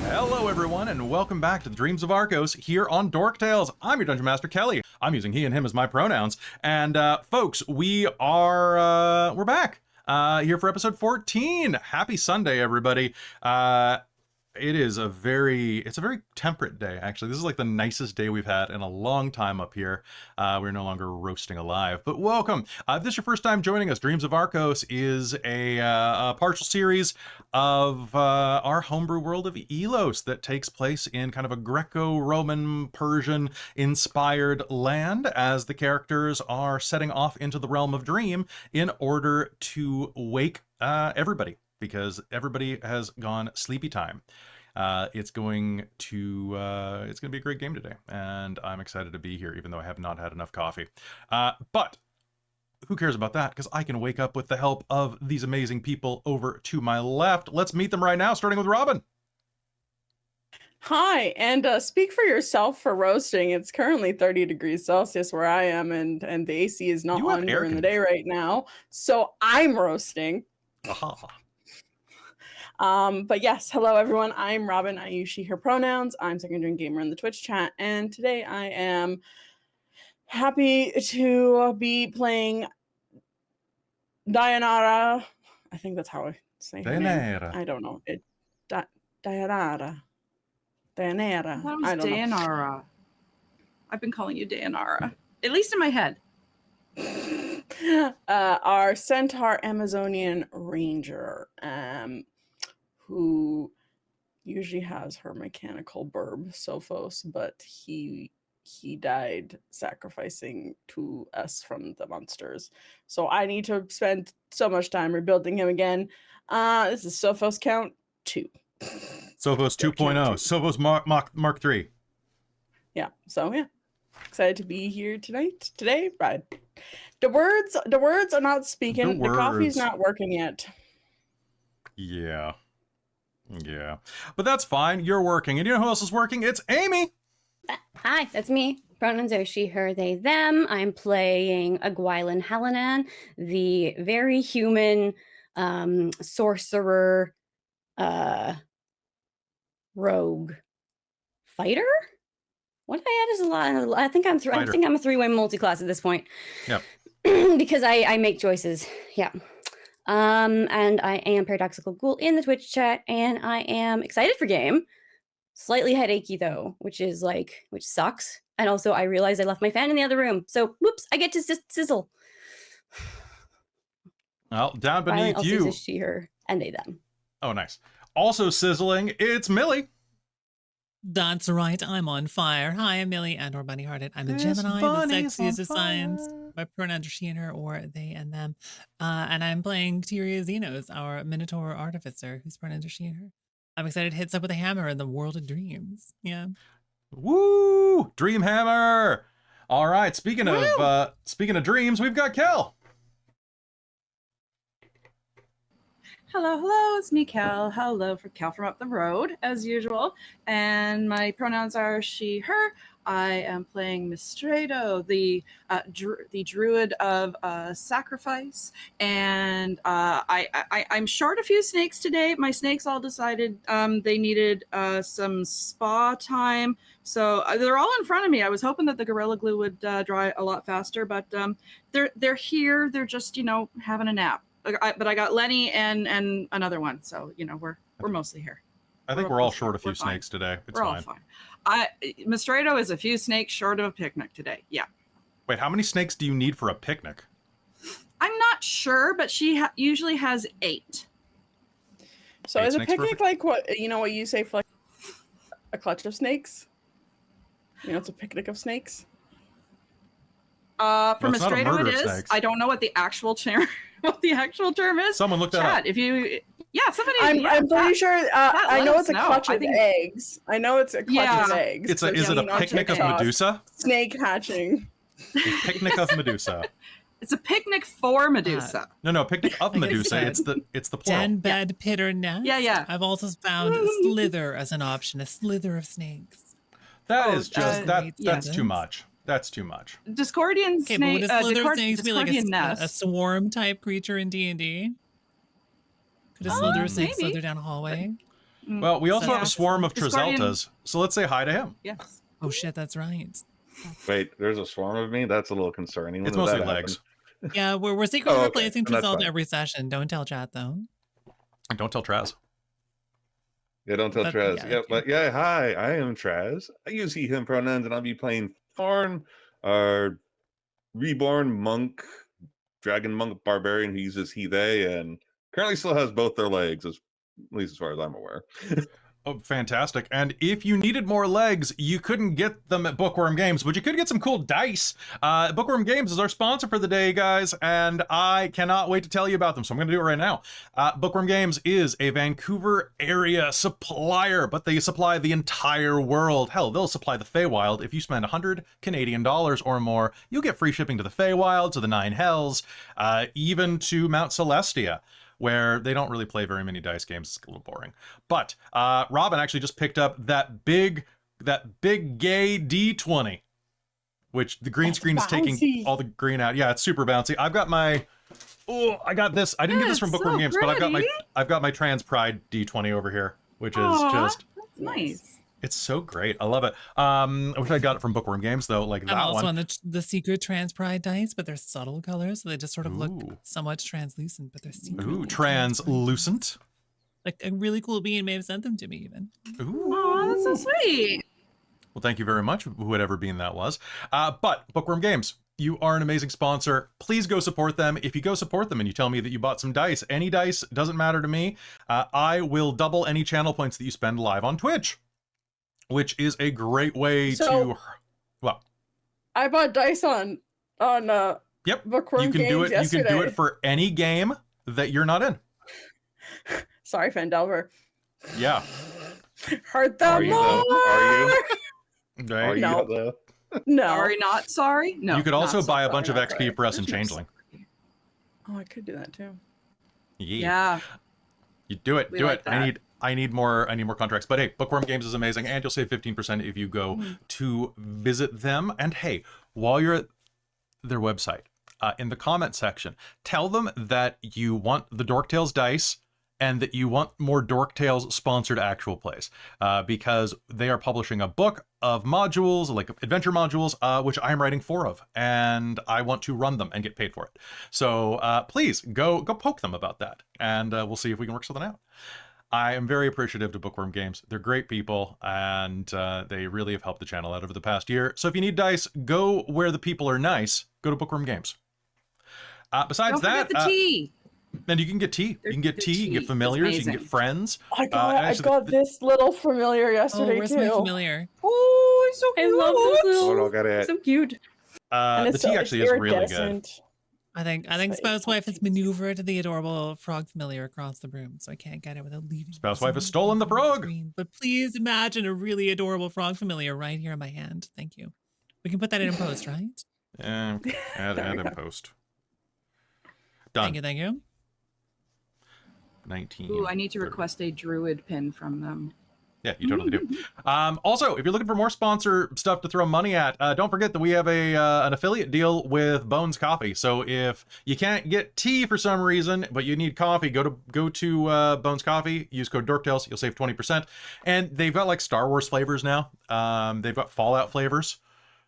Hello everyone, and welcome back to the Dreams of Arkos here on Dork Tales. I'm your Dungeon Master, Kelle. I'm using he and him as my pronouns. And folks, we're back here for episode 14. Happy Sunday, everybody. It's a very temperate day, actually. This is like the nicest day we've had in a long time up here. We're no longer roasting alive, but welcome. If this is your first time joining us, Dreams of Arkos is a partial series of our homebrew world of Ylos that takes place in kind of a Greco-Roman, Persian-inspired land as the characters are setting off into the realm of dream in order to wake everybody, because everybody has gone sleepy time. It's going to be a great game today, and I'm excited to be here, even though I have not had enough coffee. But who cares about that? Because I can wake up with the help of these amazing people over to my left. Let's meet them right now, starting with Robin. Hi, and speak for yourself for roasting. It's currently 30 degrees Celsius where I am, and the AC is not on during the day right now, so I'm roasting. Aha. But yes, hello everyone. I'm Robin. I use she, her pronouns. I'm secondary gamer in the Twitch chat, and today I am happy to be playing Deianera. I think that's how I say her name. I don't know. Deianera. Deianera. That was Deianera. I've been calling you Deianera, at least in my head. Our centaur Amazonian ranger, who usually has her mechanical burb Sophos, but he died sacrificing to us from the monsters. So I need to spend so much time rebuilding him again. This is Sophos count 2. Sophos 2.0. Sophos Mark 3. Yeah. So yeah. Excited to be here today, right? The words are not speaking. The coffee's not working yet. Yeah. But that's fine. You're working. And you know who else is working? It's Amy. Hi, that's me. Pronouns are she, her, they, them. I'm playing a Gwylan Halenan, the very human sorcerer rogue fighter. What did I add as a lot? I think I'm a 3-way multi-class at this point. Yep. Because I make choices. Yeah. And I am Paradoxical Ghoul in the Twitch chat, and I am excited for game. Slightly headachy though, which sucks. And also I realized I left my fan in the other room. So whoops, I get to sizzle. Well, down beneath you. She, her, and they, them. Oh, nice. Also sizzling, it's Millie. That's right, I'm on fire. Hi, I'm Millie and/or Bunny-Hearted. I'm a Gemini, the sexiest of signs. My pronouns are she and her, or they and them. And I'm playing Tyria Zenos, our Minotaur Artificer, whose pronouns are she and her. I'm excited to hit up with a hammer in the world of dreams. Yeah. Woo! Dream hammer! All right, speaking of dreams, we've got Kelle. Hello, it's me, Kelle. Hello for Kelle from up the road, as usual. And my pronouns are she, her. I am playing Mystredo, the druid of sacrifice. And I'm short a few snakes today. My snakes all decided they needed some spa time. So they're all in front of me. I was hoping that the Gorilla Glue would dry a lot faster, but they're here. They're just, having a nap. But I got Lenny and another one, so we're mostly here. I think we're all short a few snakes today. It's fine. All fine. Mystredo is a few snakes short of a picnic today. Yeah. Wait, how many snakes do you need for a picnic? I'm not sure, but she usually has 8. So is a picnic like what what you say for like a clutch of snakes? It's a picnic of snakes. For Mystredo it is. Snakes. I don't know what the actual term is. Someone looked that up. If you somebody. I'm pretty sure. I know it's a clutch of eggs. I know it's a clutch of eggs. Is it a picnic of Medusa? Snake hatching. A picnic of Medusa. It's a picnic for Medusa. No, picnic of Medusa. It's the plural. Den, bed, pit, or nest. Yeah. I've also found slither as an option. A slither of snakes. That is just that's too much. That's too much. Discordian snake. Okay, but would a slither of snakes be like a swarm type creature in D&D? Could a slither of snakes slither down a hallway? Well, we also So- have a swarm of Discordian- Trazeltas, so let's say hi to him. Yes. Oh shit, that's right. Wait, there's a swarm of me? That's a little concerning. When It's did mostly that legs. happen? Yeah, we're secretly Oh, okay. replacing Then that's Trazelta fine. every session. Don't tell chat though. And don't tell Traz. Yeah, don't tell But, Traz. yeah, Yeah, okay. but yeah, hi, I am Traz. I use he, him pronouns, and I'll be playing Forn, our reborn monk, dragon monk barbarian who uses he, they, and currently still has both their legs, at least as far as I'm aware. Oh, fantastic. And if you needed more legs, you couldn't get them at Bookwyrm Games, but you could get some cool dice. Bookwyrm Games is our sponsor for the day, guys, and I cannot wait to tell you about them, so I'm going to do it right now. Bookwyrm Games is a Vancouver area supplier, but they supply the entire world. Hell, they'll supply the Feywild. If you spend 100 Canadian dollars or more, you'll get free shipping to the Feywild, to the Nine Hells, even to Mount Celestia, where they don't really play very many dice games. It's a little boring. But Robin actually just picked up that big gay D20, which the green That's screen is taking bouncy. all the green out. Yeah, it's super bouncy. I got this. I didn't get this from It's Bookwyrm so Games, but pretty. I've got my Trans Pride D20 over here, which is Aw, just, that's nice. it's so great. I love it. I wish I got it from Bookwyrm Games though, like I'm that also one. on the secret trans pride dice, but they're subtle colors, so they just sort of look Ooh. somewhat translucent, but they're secretly Ooh, translucent. Like a really cool being may have sent them to me even. Ooh. Oh, that's so sweet. Well, thank you very much, whatever being that was. But Bookwyrm Games, you are an amazing sponsor. Please go support them. If you go support them and you tell me that you bought some dice, any dice, doesn't matter to me, I will double any channel points that you spend live on Twitch, which is a great way So- to... Well, I bought dice on yep, Bookwyrm you can Games do it. yesterday. You can do it for any game that you're not in. Sorry, Fandelver. Yeah. Heard that Are you, though? more? Right? Are you, No. though? No. Sorry, not sorry. No. You could not also so buy a sorry. bunch of not XP sorry. for us in There's no Changeling. sorry. Oh, I could do that too. Yeah. You do it. We Do like it. that. I need more contracts. But hey, Bookwyrm Games is amazing, and you'll save 15% if you go to visit them. And hey, while you're at their website, in the comment section, tell them that you want the Dork Tales dice and that you want more Dork Tales sponsored actual plays, because they are publishing a book of modules, like adventure modules, which I'm writing 4 of, and I want to run them and get paid for it. So please go poke them about that, and we'll see if we can work something out. I am very appreciative to Bookwyrm Games. They're great people, and they really have helped the channel out over the past year. So if you need dice, go where the people are nice. Go to Bookwyrm Games. Besides Don't that, forget the tea. and you can get tea. You can get The tea, you can tea get is familiars, you can get amazing. friends. I got actually, I got this little familiar Oh, yesterday where's too. my familiar? Oh, it's so I cute. love those Oh, little, no, got it. so cute. And The it's tea so- actually it's is really good. iridescent. I think Say Spouse Wife has something. maneuvered the adorable frog familiar across the room, so I can't get it without leaving. Spouse Wife has some stolen the on frog. screen. But please imagine a really adorable frog familiar right here in my hand. Thank you. We can put that in post, right? Yeah, add There we in go. post. Done. Thank you, thank you. 19. Ooh, I need to 30. request a druid pin from them. Yeah, you totally do. Also, if you're looking for more sponsor stuff to throw money at, don't forget that we have an affiliate deal with Bones Coffee. So if you can't get tea for some reason, but you need coffee, go to Bones Coffee. Use code DorkTales. You'll save 20%. And they've got like Star Wars flavors now. They've got Fallout flavors.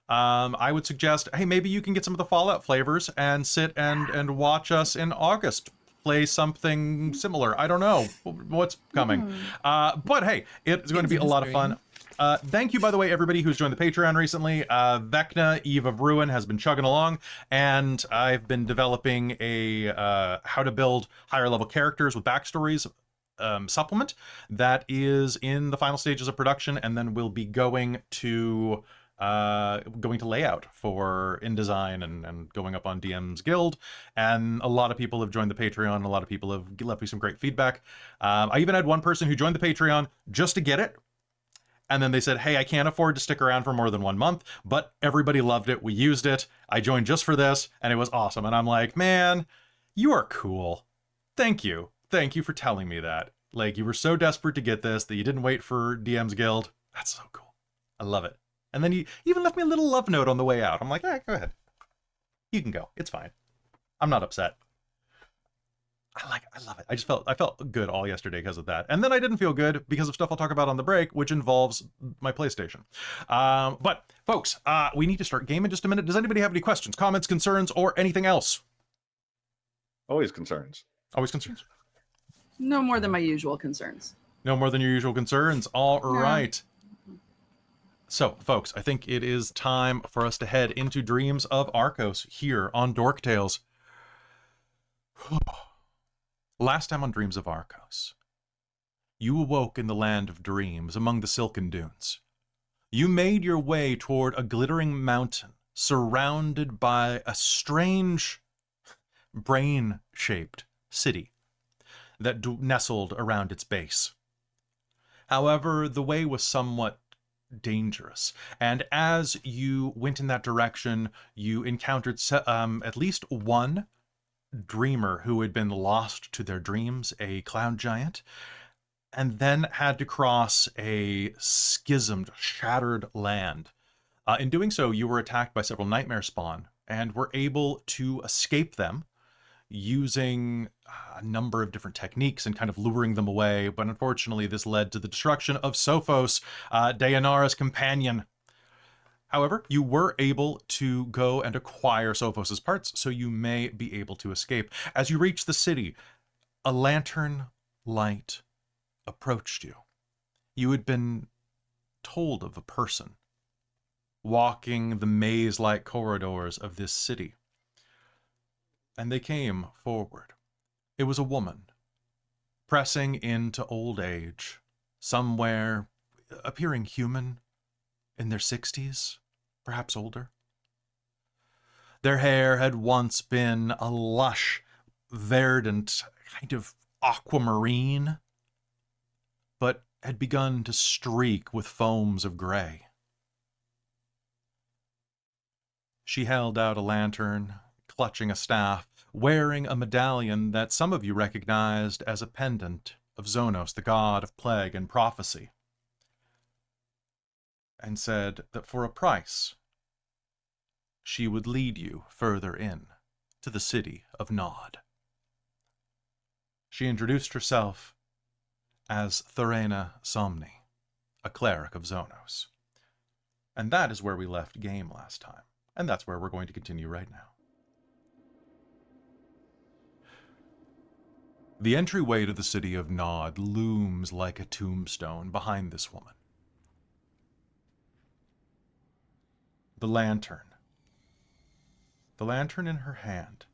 I would suggest, hey, maybe you can get some of the Fallout flavors and sit and watch us in August play something similar. I don't know what's coming. But hey, it's going to be a lot of fun. Thank you, by the way, everybody who's joined the Patreon recently. Vecna, Eve of Ruin, has been chugging along, and I've been developing a how to build higher level characters with backstories supplement that is in the final stages of production, and then we'll be going to layout for InDesign and going up on DM's Guild. And a lot of people have joined the Patreon, and a lot of people have left me some great feedback. I even had one person who joined the Patreon just to get it, and then they said, hey, I can't afford to stick around for more than 1 month, but everybody loved it, we used it, I joined just for this, and it was awesome. And I'm like, man, you are cool. Thank you for telling me that. Like, you were so desperate to get this that you didn't wait for DM's Guild. That's so cool. I love it. And then he even left me a little love note on the way out. I'm like, yeah, go ahead. You can go. It's fine. I'm not upset. I love it. I felt good all yesterday because of that. And then I didn't feel good because of stuff I'll talk about on the break, which involves my PlayStation. But folks, we need to start game in just a minute. Does anybody have any questions, comments, concerns, or anything else? Always concerns. Always concerns. No more than my usual concerns. No more than your usual concerns. All right. So, folks, I think it is time for us to head into Dreams of Arkos here on Dork Tales. Last time on Dreams of Arkos, you awoke in the land of dreams among the Silken Dunes. You made your way toward a glittering mountain surrounded by a strange, brain-shaped city that nestled around its base. However, the way was somewhat dangerous, and as you went in that direction, you encountered at least one dreamer who had been lost to their dreams, a cloud giant, and then had to cross a schismed, shattered land. In doing so, you were attacked by several nightmare spawn and were able to escape them using a number of different techniques and kind of luring them away. But unfortunately, this led to the destruction of Sophos, Deianera's companion. However, you were able to go and acquire Sophos's parts, so you may be able to escape. As you reach the city, a lantern light approached you. You had been told of a person walking the maze-like corridors of this city, and they came forward. It was a woman, pressing into old age, somewhere appearing human, in their 60s, perhaps older. Their hair had once been a lush, verdant, kind of aquamarine, but had begun to streak with foams of gray. She held out a lantern, clutching a staff, wearing a medallion that some of you recognized as a pendant of Zenos, the god of plague and prophecy, and said that for a price, she would lead you further in to the city of Nod. She introduced herself as Therena Somni, a cleric of Zenos. And that is where we left game last time, and that's where we're going to continue right now. The entryway to the city of Nod looms like a tombstone behind this woman. The lantern in her hand,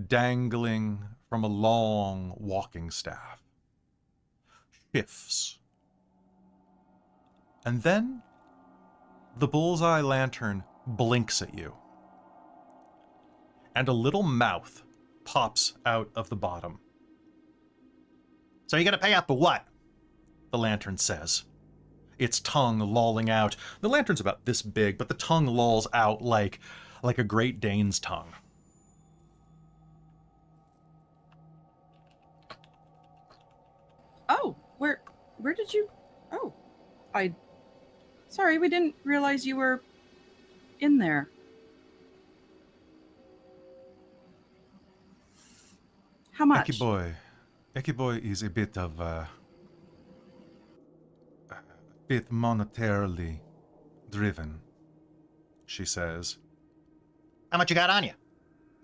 dangling from a long walking staff, shifts. And then the bullseye lantern blinks at you, and a little mouth pops out of the bottom. "So you're gonna pay up or what?" the lantern says, its tongue lolling out. The lantern's about this big, but the tongue lolls out like a Great Dane's tongue. Oh, where did you? Oh, sorry, we didn't realize you were in there. How much? Eki boy is a bit monetarily driven, she says. How much you got on you?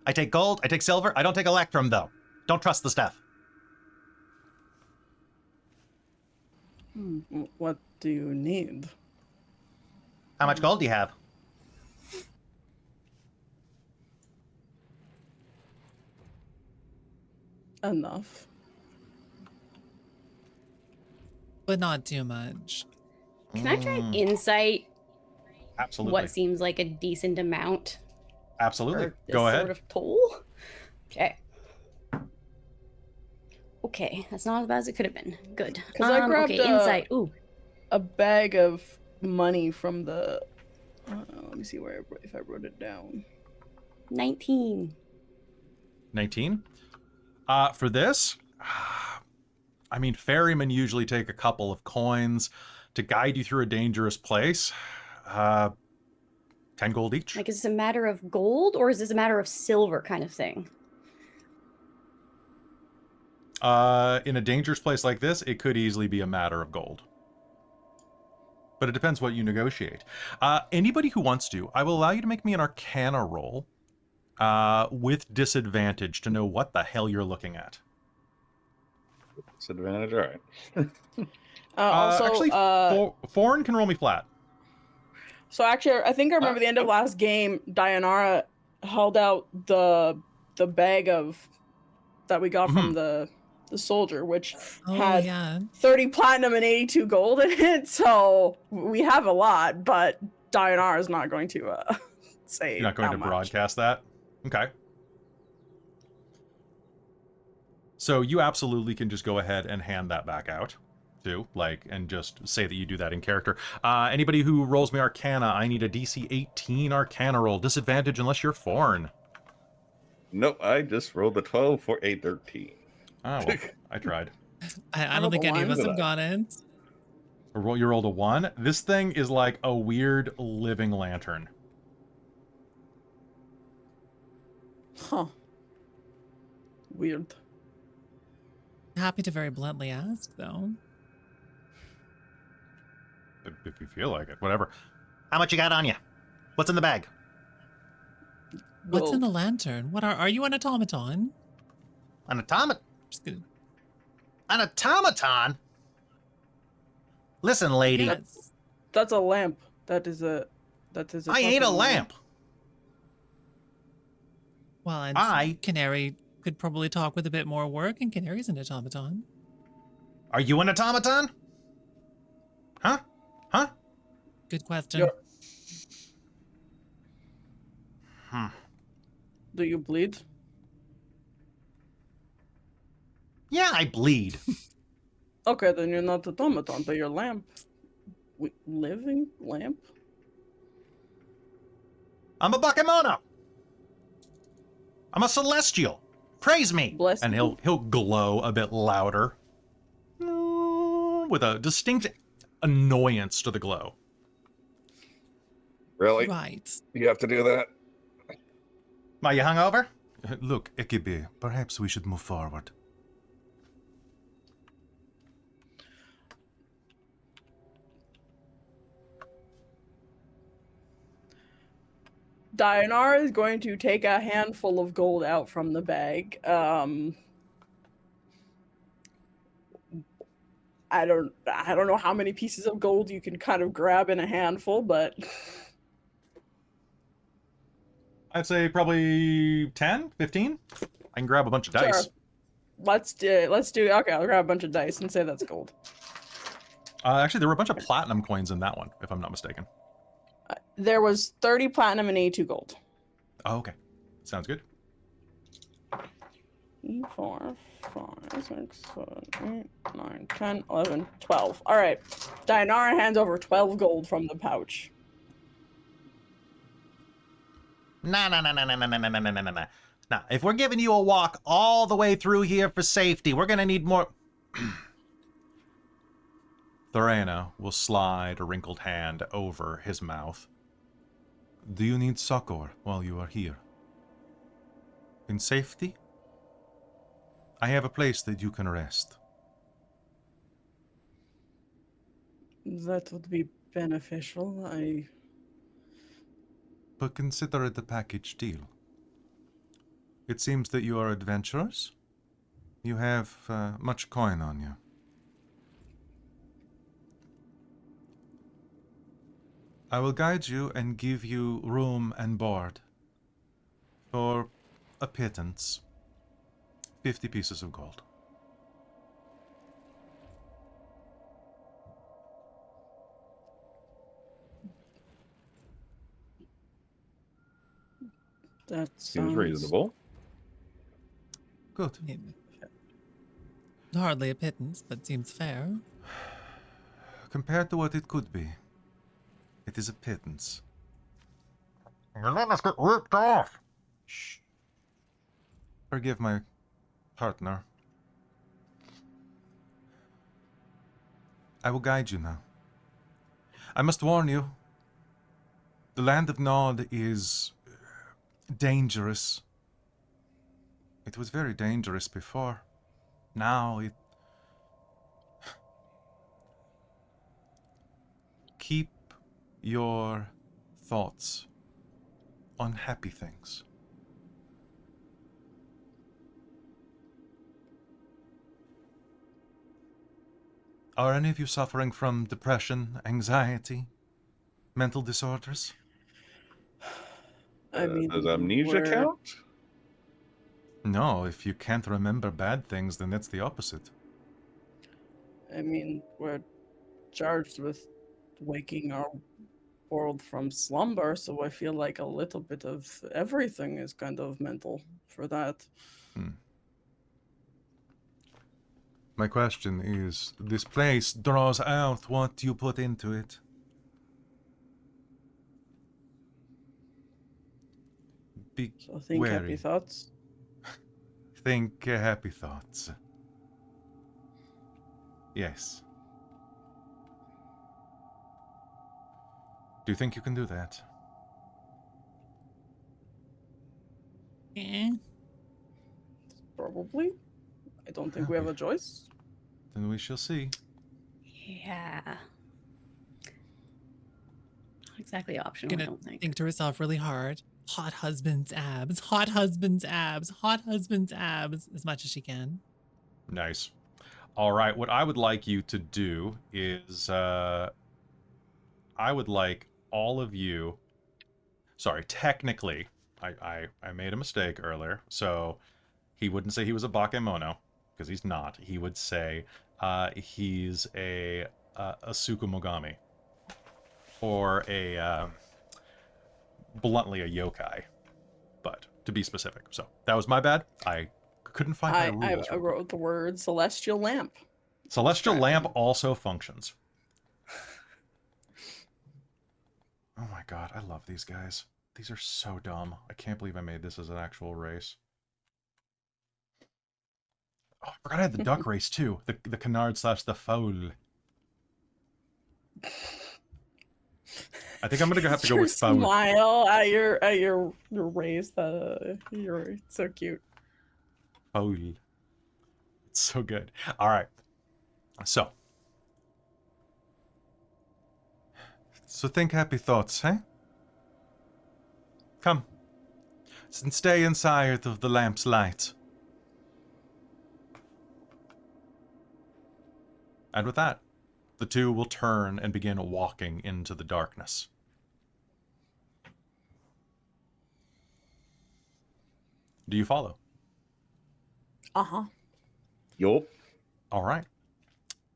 I take gold, I take silver, I don't take electrum, though. Don't trust the stuff. What do you need? How much gold do you have? Enough. But not too much. Can I try and insight Absolutely. what seems like a decent amount? Absolutely. For this Go ahead. sort of toll? Okay. Okay, that's not as bad as it could have been. Good. 'Cause I grabbed okay, insight. Ooh, A bag of money from the. Let me see if I wrote it down. 19. 19. For this, I mean, ferrymen usually take a couple of coins to guide you through a dangerous place. 10 gold each. Like, is this a matter of gold or is this a matter of silver kind of thing? In a dangerous place like this, it could easily be a matter of gold. But it depends what you negotiate. Anybody who wants to, I will allow you to make me an Arcana roll with disadvantage to know what the hell you're looking at. Disadvantage, all right. Also, actually, Forn can roll me flat. so actually, I think I remember the end of last game. Deianera held out the bag of that we got from the soldier, which had 30 platinum and 82 gold in it. So we have a lot, but Deianera is not going to say. You're not going to broadcast that? Okay. So you absolutely can just go ahead and hand that back out, too, and just say that you do that in character. Anybody who rolls me Arcana, I need a DC 18 Arcana roll. Disadvantage unless you're Forn. Nope, I just rolled a 12 for a 13. Oh, well, I tried. I don't think any of us have got it. You rolled a 1? This thing is like a weird living lantern. Huh. Weird. Happy to very bluntly ask, though. If you feel like it, whatever. How much you got on you? What's in the bag? What's in the lantern? What are you an automaton? An automaton? Just kidding. An automaton? Listen, lady. That's a lamp. That is a I ain't a lamp. Well, and Canary could probably talk with a bit more work, and Canary's an automaton. Are you an automaton? Huh? Huh? Good question. Do you bleed? Yeah, I bleed. Okay, then you're not automaton, but you're lamp. Living lamp? I'm a Bakemono. I'm a celestial. Praise me. Bless and you. he'll glow a bit louder with a distinct annoyance to the glow. Really? Right. You have to do that? Are you hungover? Look, Ekibe, perhaps we should move forward. Deianera is going to take a handful of gold out from the bag. I don't know how many pieces of gold you can kind of grab in a handful, but I'd say probably 10, 15. I can grab a bunch of dice. Sure. Let's do. Okay, I'll grab a bunch of dice and say that's gold. Actually, there were a bunch of platinum coins in that one, if I'm not mistaken. There was 30 platinum and 82 gold. Oh, okay. Sounds good. 4, 5, 6, 7, 8, 9, 10, 11, 12. All right. Deianera hands over 12 gold from the pouch. Nah. Now, if we're giving you a walk all the way through here for safety, we're gonna need more. Thorena will slide a wrinkled hand over his mouth. Do you need succor while you are here? In safety? I have a place that you can rest. That would be beneficial. But consider it a package deal. It seems that you are adventurers. You have much coin on you. I will guide you and give you room and board for a pittance. 50 pieces of gold. That Seems reasonable. Good. Hardly a pittance, but seems fair. Compared to what it could be, it is a pittance. Your lemons get ripped off. Shh. Forgive my partner. I will guide you now. I must warn you, the land of Nod is dangerous. It was very dangerous before. Now keep your thoughts on happy things. Are any of you suffering from depression, anxiety, mental disorders? I mean, Does amnesia we're- count? No, if you can't remember bad things, then that's the opposite. I mean, we're charged with waking our world from slumber, so I feel like a little bit of everything is kind of mental for that. My question is, this place draws out what you put into it. Be So think happy wary. thoughts. Think happy thoughts. Yes. Do you think you can do that? Eh. Probably. I don't think we have a choice. Then we shall see. Yeah. Not exactly optional, I Gonna don't think. think to herself really hard. Hot husband's abs, hot husband's abs, hot husband's abs, as much as she can. Nice. All right, what I would like you to do is, I would like all of you. Sorry, technically, I made a mistake earlier. So he wouldn't say he was a bakemono, because he's not. He would say he's a Tsukumogami, or a bluntly a yokai, but to be specific. So that was my bad. I couldn't find my rules. I wrote the word celestial lamp. Celestial lamp also functions. Oh my god, I love these guys. These are so dumb. I can't believe I made this as an actual race. Oh, I forgot I had the duck race too. The canard / the fowl. I think I'm gonna have to go with fowl. Smile at your race. You're so cute. Fowl. It's so good. All right. So think happy thoughts, eh? Come. And stay inside of the lamp's light. And with that, the two will turn and begin walking into the darkness. Do you follow? Uh-huh. Yup. All right.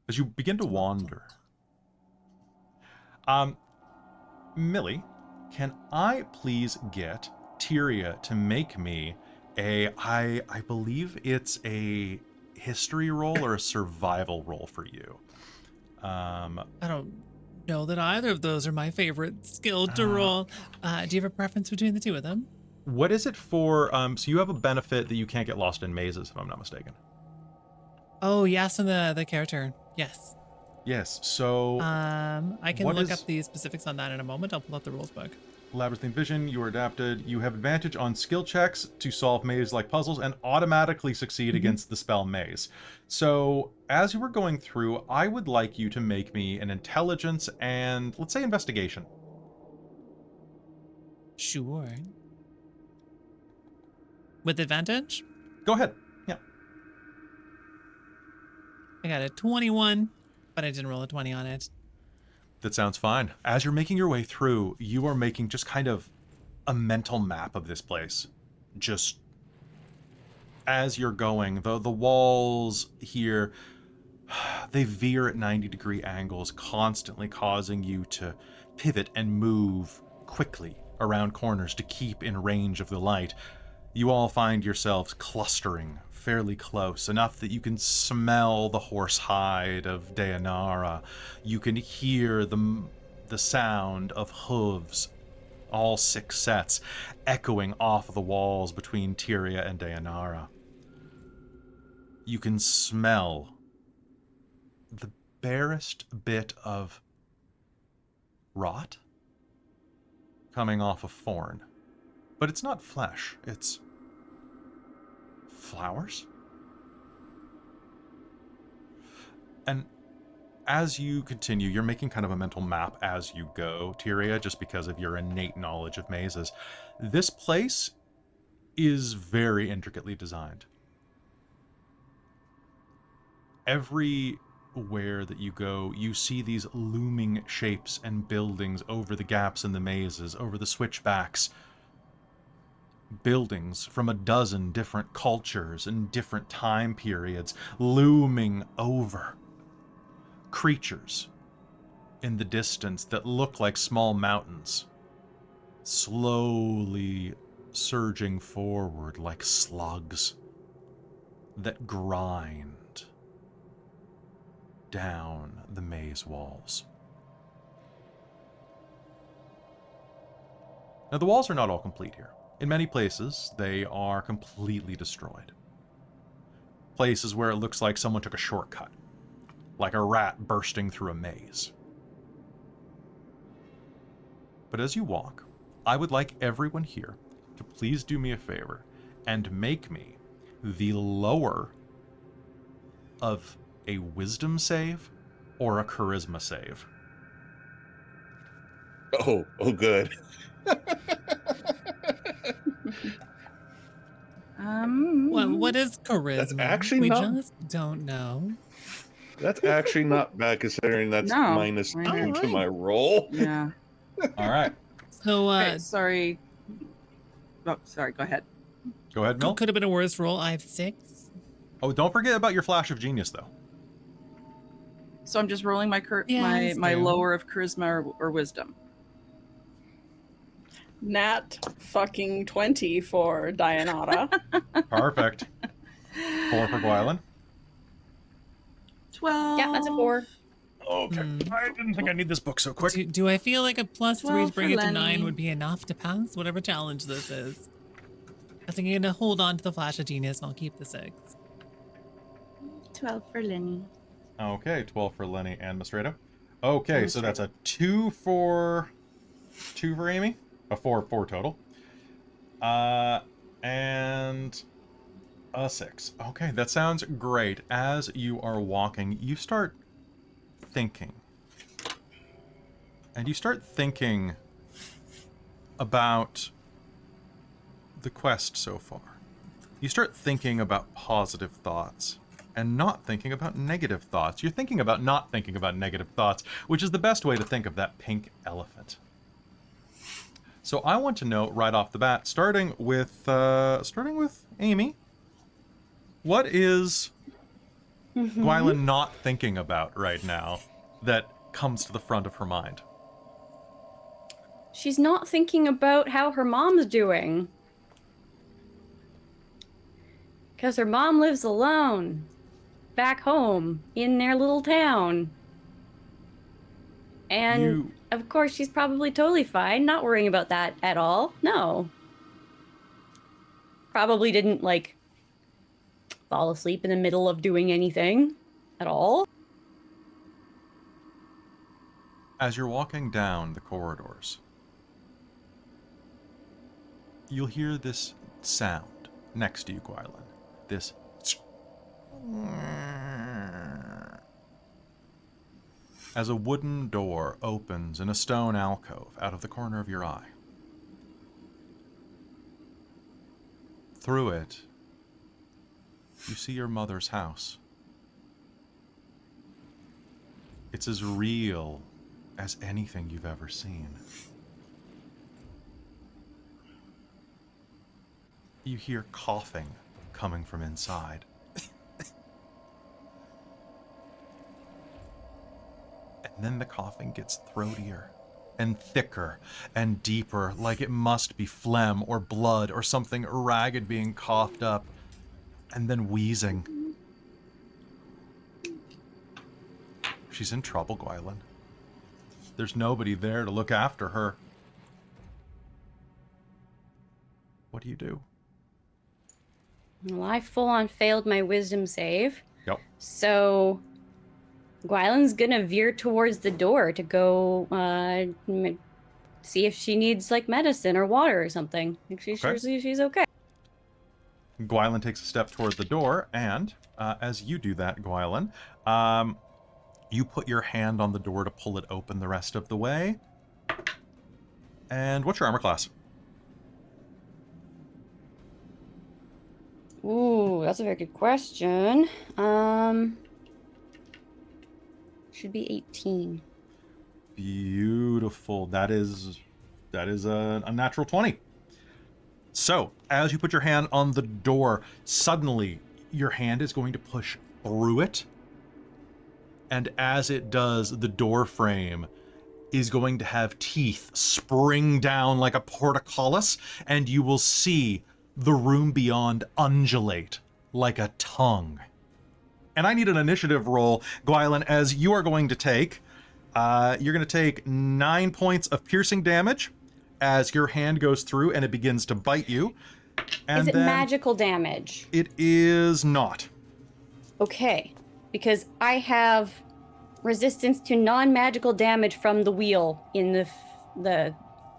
As you begin to wander, Millie, can I please get Tyria to make me I believe it's a history roll or a survival roll for you. I don't know that either of those are my favorite skill to roll. Do you have a preference between the two of them? What is it for? So you have a benefit that you can't get lost in mazes, if I'm not mistaken. Oh, yes, and the character. Yes. Yes. So I can what look is- up the specifics on that in a moment. I'll pull out the rules book. Labyrinthine Vision, you are adapted. You have advantage on skill checks to solve maze-like puzzles and automatically succeed against the spell maze. So, as you were going through, I would like you to make me an intelligence and, let's say, investigation. Sure. With advantage? Go ahead. Yeah. I got a 21, but I didn't roll a 20 on it. That sounds fine. As you're making your way through, you are making just kind of a mental map of this place. Just as you're going, the walls here, they veer at 90-degree angles, constantly causing you to pivot and move quickly around corners to keep in range of the light. You all find yourselves clustering fairly close, enough that you can smell the horse hide of Deianera. You can hear the sound of hooves, all 6 sets, echoing off the walls between Tyria and Deianera. You can smell the barest bit of rot coming off of Forn. But it's not flesh, it's flowers? And as you continue, you're making kind of a mental map as you go, Tyria, just because of your innate knowledge of mazes. This place is very intricately designed. Everywhere that you go, you see these looming shapes and buildings over the gaps in the mazes, over the switchbacks. Buildings from a dozen different cultures and different time periods looming over. Creatures in the distance that look like small mountains, slowly surging forward like slugs that grind down the maze walls. Now, the walls are not all complete here. In many places, they are completely destroyed. Places where it looks like someone took a shortcut, like a rat bursting through a maze. But as you walk, I would like everyone here to please do me a favor and make me the lower of a wisdom save or a charisma save. Oh, good. What is charisma? That's actually we not- just don't know. That's actually not bad considering that's No. minus 2 Alright. to my roll. Yeah. All right. So, Okay, sorry. Oh, sorry. Go ahead. Go ahead, Mill. could have been a worse roll. I have 6. Oh, don't forget about your flash of genius, though. So I'm just rolling my Yeah, my fair. lower of charisma or wisdom. Nat fucking 20 for Deianera. Perfect. 4 for Gwylan. 12. Yeah, that's a 4. Okay. I didn't think I need this book so quick. Do I feel like a +3 12 to bring for it to Lenny. 9 would be enough to pass whatever challenge this is? I think I'm going to hold on to the flash of genius and I'll keep the 6. 12 for Lenny. Okay, 12 for Lenny and Mystredo. Okay, so that's a 2 for Amy. A 4 total. And a 6. Okay, that sounds great. As you are walking, you start thinking. And you start thinking about the quest so far. You start thinking about positive thoughts and not thinking about negative thoughts. You're thinking about not thinking about negative thoughts, which is the best way to think of that pink elephant. So I want to know right off the bat, starting with Amy, what is Gwylan not thinking about right now that comes to the front of her mind? She's not thinking about how her mom's doing. Because her mom lives alone. Back home. In their little town. And, of course, she's probably totally fine. Not worrying about that at all. No. Probably didn't, like, fall asleep in the middle of doing anything at all. As you're walking down the corridors, you'll hear this sound next to you, Gwylan. This as a wooden door opens in a stone alcove out of the corner of your eye. Through it, you see your mother's house. It's as real as anything you've ever seen. You hear coughing coming from inside. And then the coughing gets throatier and thicker and deeper, like it must be phlegm or blood or something ragged being coughed up, and then wheezing. She's in trouble, Gwylan. There's nobody there to look after her. What do you do? Well, I full-on failed my wisdom save. Yep. So Gwylan's gonna veer towards the door to go see if she needs like medicine or water or something. Make sure she's okay. Gwylan takes a step toward the door, and as you do that, Gwylan, You put your hand on the door to pull it open the rest of the way. And what's your armor class? Ooh, that's a very good question. Should be 18. Beautiful. That is a natural 20. So, as you put your hand on the door, suddenly your hand is going to push through it. And as it does, the door frame is going to have teeth spring down like a portcullis, and you will see the room beyond undulate like a tongue. And I need an initiative roll, Gwylan, as you are going to take, you're going to take 9 points of piercing damage as your hand goes through and it begins to bite you. And Is it then magical damage? It is not. Okay, because I have resistance to non-magical damage from the wheel in the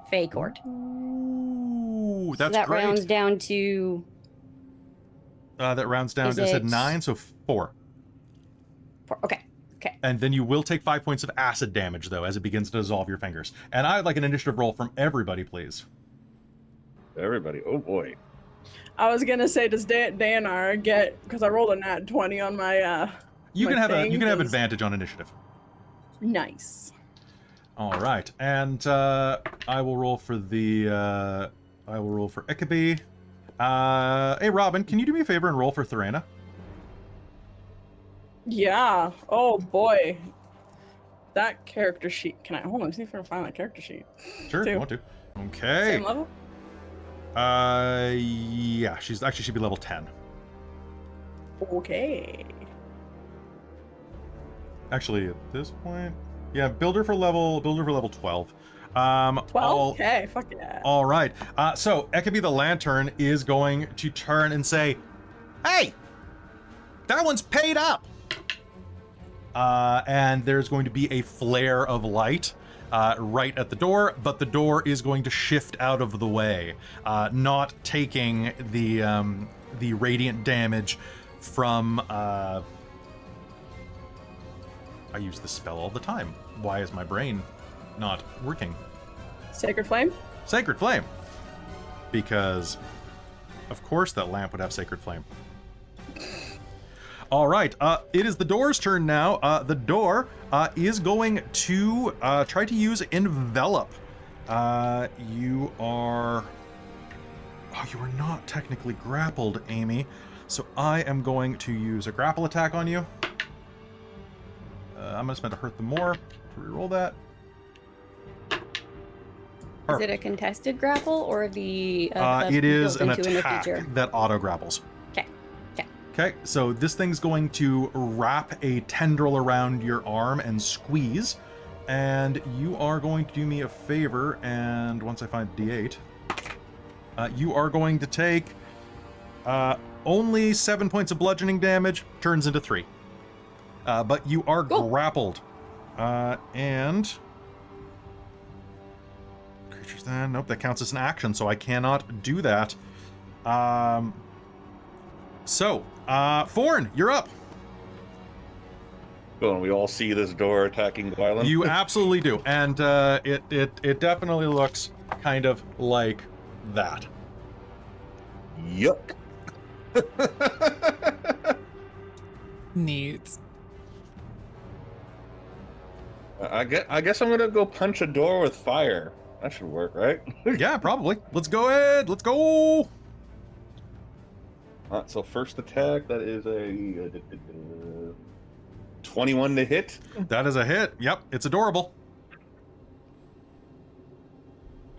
Fey Court. Ooh, that's so that great. rounds down to... That rounds down to, I said 9, so 4. 4. Okay. And then you will take 5 points of acid damage, though, as it begins to dissolve your fingers. And I'd like an initiative roll from everybody, please. Everybody. Oh, boy. I was gonna say, does Deianera get, because I rolled a nat 20 on my You my can have thing, you can have 'cause- advantage on initiative. Nice. All right, and I will roll for Ichabod. Hey, Robin, can you do me a favor and roll for Thorena? Yeah. Oh boy. That character sheet. Can I hold on? See if I can find that character sheet. Sure, if you Two. want to. Okay. Same level. Yeah, she'd be level 10. Okay. Actually, at this point, yeah, build her for level 12. 12? Okay, fuck yeah. All right. So Ichabod the Lantern is going to turn and say, "Hey, that one's paid up." And there's going to be a flare of light right at the door, but the door is going to shift out of the way, not taking the radiant damage from. I use this spell all the time. Why is my brain not working? Sacred Flame? Sacred Flame. Because, of course, that lamp would have Sacred Flame. All right, it is the door's turn now. The door is going to try to use Envelop. You are not technically grappled, Amy. So I am going to use a grapple attack on you. I'm going to spend a hurt them more to reroll that. Is it a contested grapple or the... it is an built into in the attack future? that auto-grapples. Okay. Okay, so this thing's going to wrap a tendril around your arm and squeeze. And you are going to do me a favor, and once I find D8, you are going to take only 7 points of bludgeoning damage, turns into 3. But you are grappled. And... creatures then... Nope, that counts as an action, so I cannot do that. Forn, you're up. Well, we all see this door attacking Gwylan. You absolutely do. And it definitely looks kind of like that. Yuck. Neat. I guess I'm gonna go punch a door with fire. That should work, right? Yeah, probably. Let's go ahead. Let's go. So first attack, that is a 21 to hit. That is a hit. Yep, it's adorable.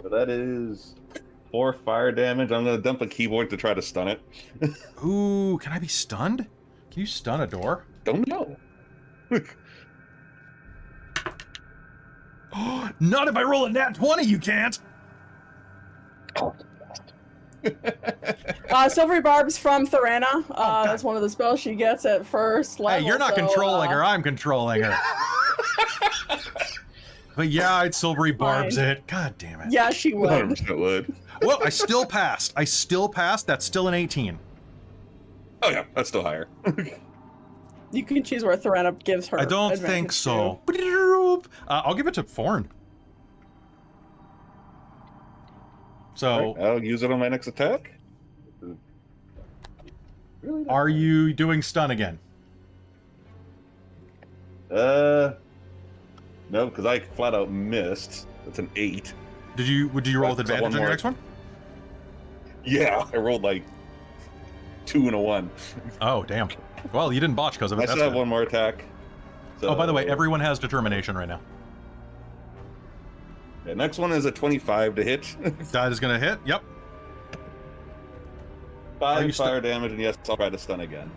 So that is 4 fire damage. I'm gonna dump a keyboard to try to stun it. Ooh, can I be stunned? Can you stun a door? Don't know. Not if I roll a nat 20, you can't. Oh. Silvery Barb's from Thorena. That's one of the spells she gets at first level. Hey, you're not controlling her. I'm controlling her. But yeah, I'd Silvery Barb's it. God damn it. Yeah, she would. 100% would. Well, I still passed. That's still an 18. Oh yeah, that's still higher. You can choose where Thorana gives her. I don't advantage think so. to. I'll give it to Forn. So, Right, I'll use it on my next attack. Really are you doing stun again? No, because I flat out missed. That's an 8. Would you roll with Right, 'cause I advantage on want your more. next one? Yeah, I rolled like 2 and a 1. Oh, damn. Well, you didn't botch because of it. I That's still have good. one more attack. Oh, by the way, So- everyone has determination right now. Yeah, next one is a 25 to hit. That is going to hit. Yep. Are you 5 fire damage, and yes, I'll try to stun again.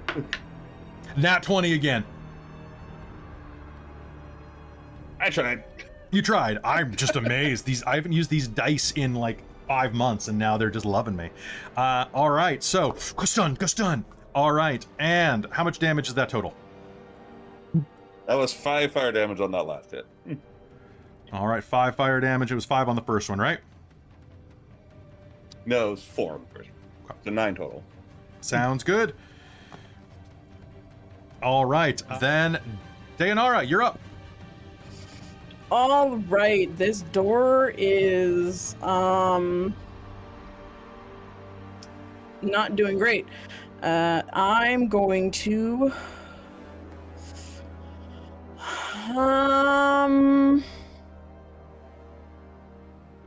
Nat 20 again. I tried. You tried. I'm just amazed. I haven't used these dice in like 5 months, and now they're just loving me. All right, so go stun. All right, and how much damage is that total? That was 5 fire damage on that last hit. All right, 5 fire damage. It was 5 on the first one, right? No, it was 4 on the first one. So 9 total. Sounds good. All right, then Deianera, you're up. All right, this door is not doing great. I'm going to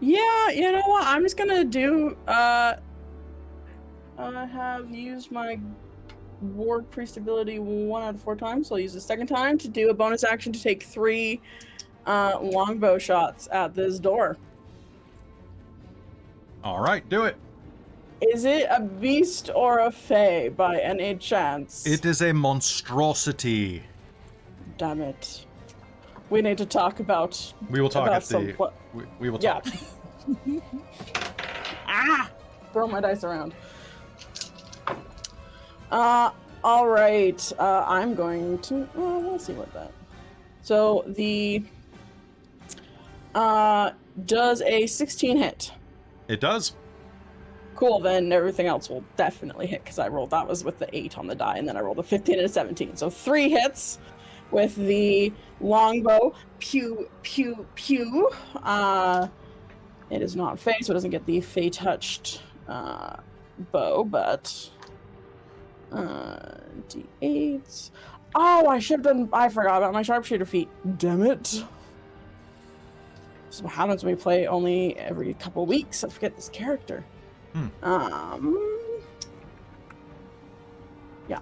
yeah, you know what? I'm just gonna do I have used my ward priest ability 1 out of 4 times, so I'll use the second time to do a bonus action to take 3 longbow shots at this door. All right, do it. Is it a beast or a fae by any chance? It is a monstrosity. Damn it. We need to talk about. We will talk about at the. some We will Yeah. talk. Throw my dice around. All right. I'm going to. Well, we'll see what that. So the. Does a 16 hit? It does. Cool, then everything else will definitely hit because I rolled, that was with the 8 on the die, and then I rolled a 15 and a 17. So 3 hits with the longbow. Pew, pew, pew. It is not Fey, so it doesn't get the Fey touched bow, but D8s. Oh, I should have done, I forgot about my sharpshooter feat. Damn it. This is what happens when we play only every couple weeks. I forget this character. Yeah.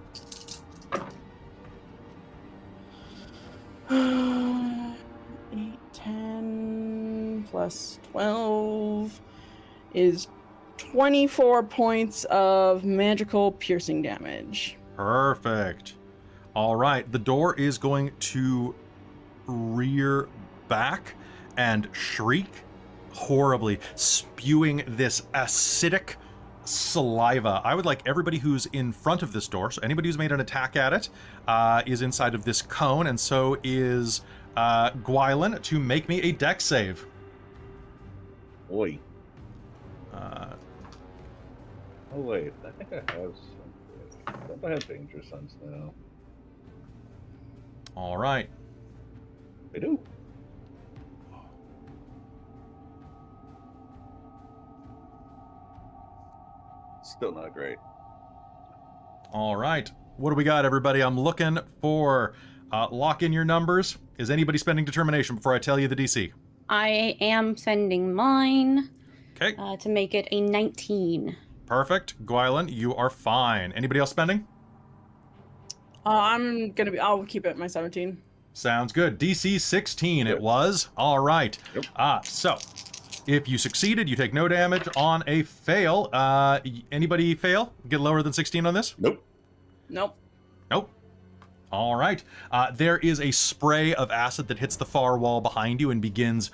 8, 10 plus 12 is 24 points of magical piercing damage. Perfect. All right, the door is going to rear back and shriek horribly, spewing this acidic saliva. I would like everybody who's in front of this door, so anybody who's made an attack at it, is inside of this cone, and so is Gwylan, to make me a dex save. Oi. Oh wait, I think I have something. Don't I have Danger Sense now? All right. I do. Still not great. All right. What do we got, everybody? I'm looking for lock in your numbers. Is anybody spending determination before I tell you the DC? I am sending mine Okay. to make it a 19. Perfect. Gwylan, you are fine. Anybody else spending? I'll keep it at my 17. Sounds good. DC 16 it Yep. was. All right. Yep. So if you succeeded, you take no damage on a fail. Anybody fail? Get lower than 16 on this? Nope. Nope. Nope. All right. There is a spray of acid that hits the far wall behind you and begins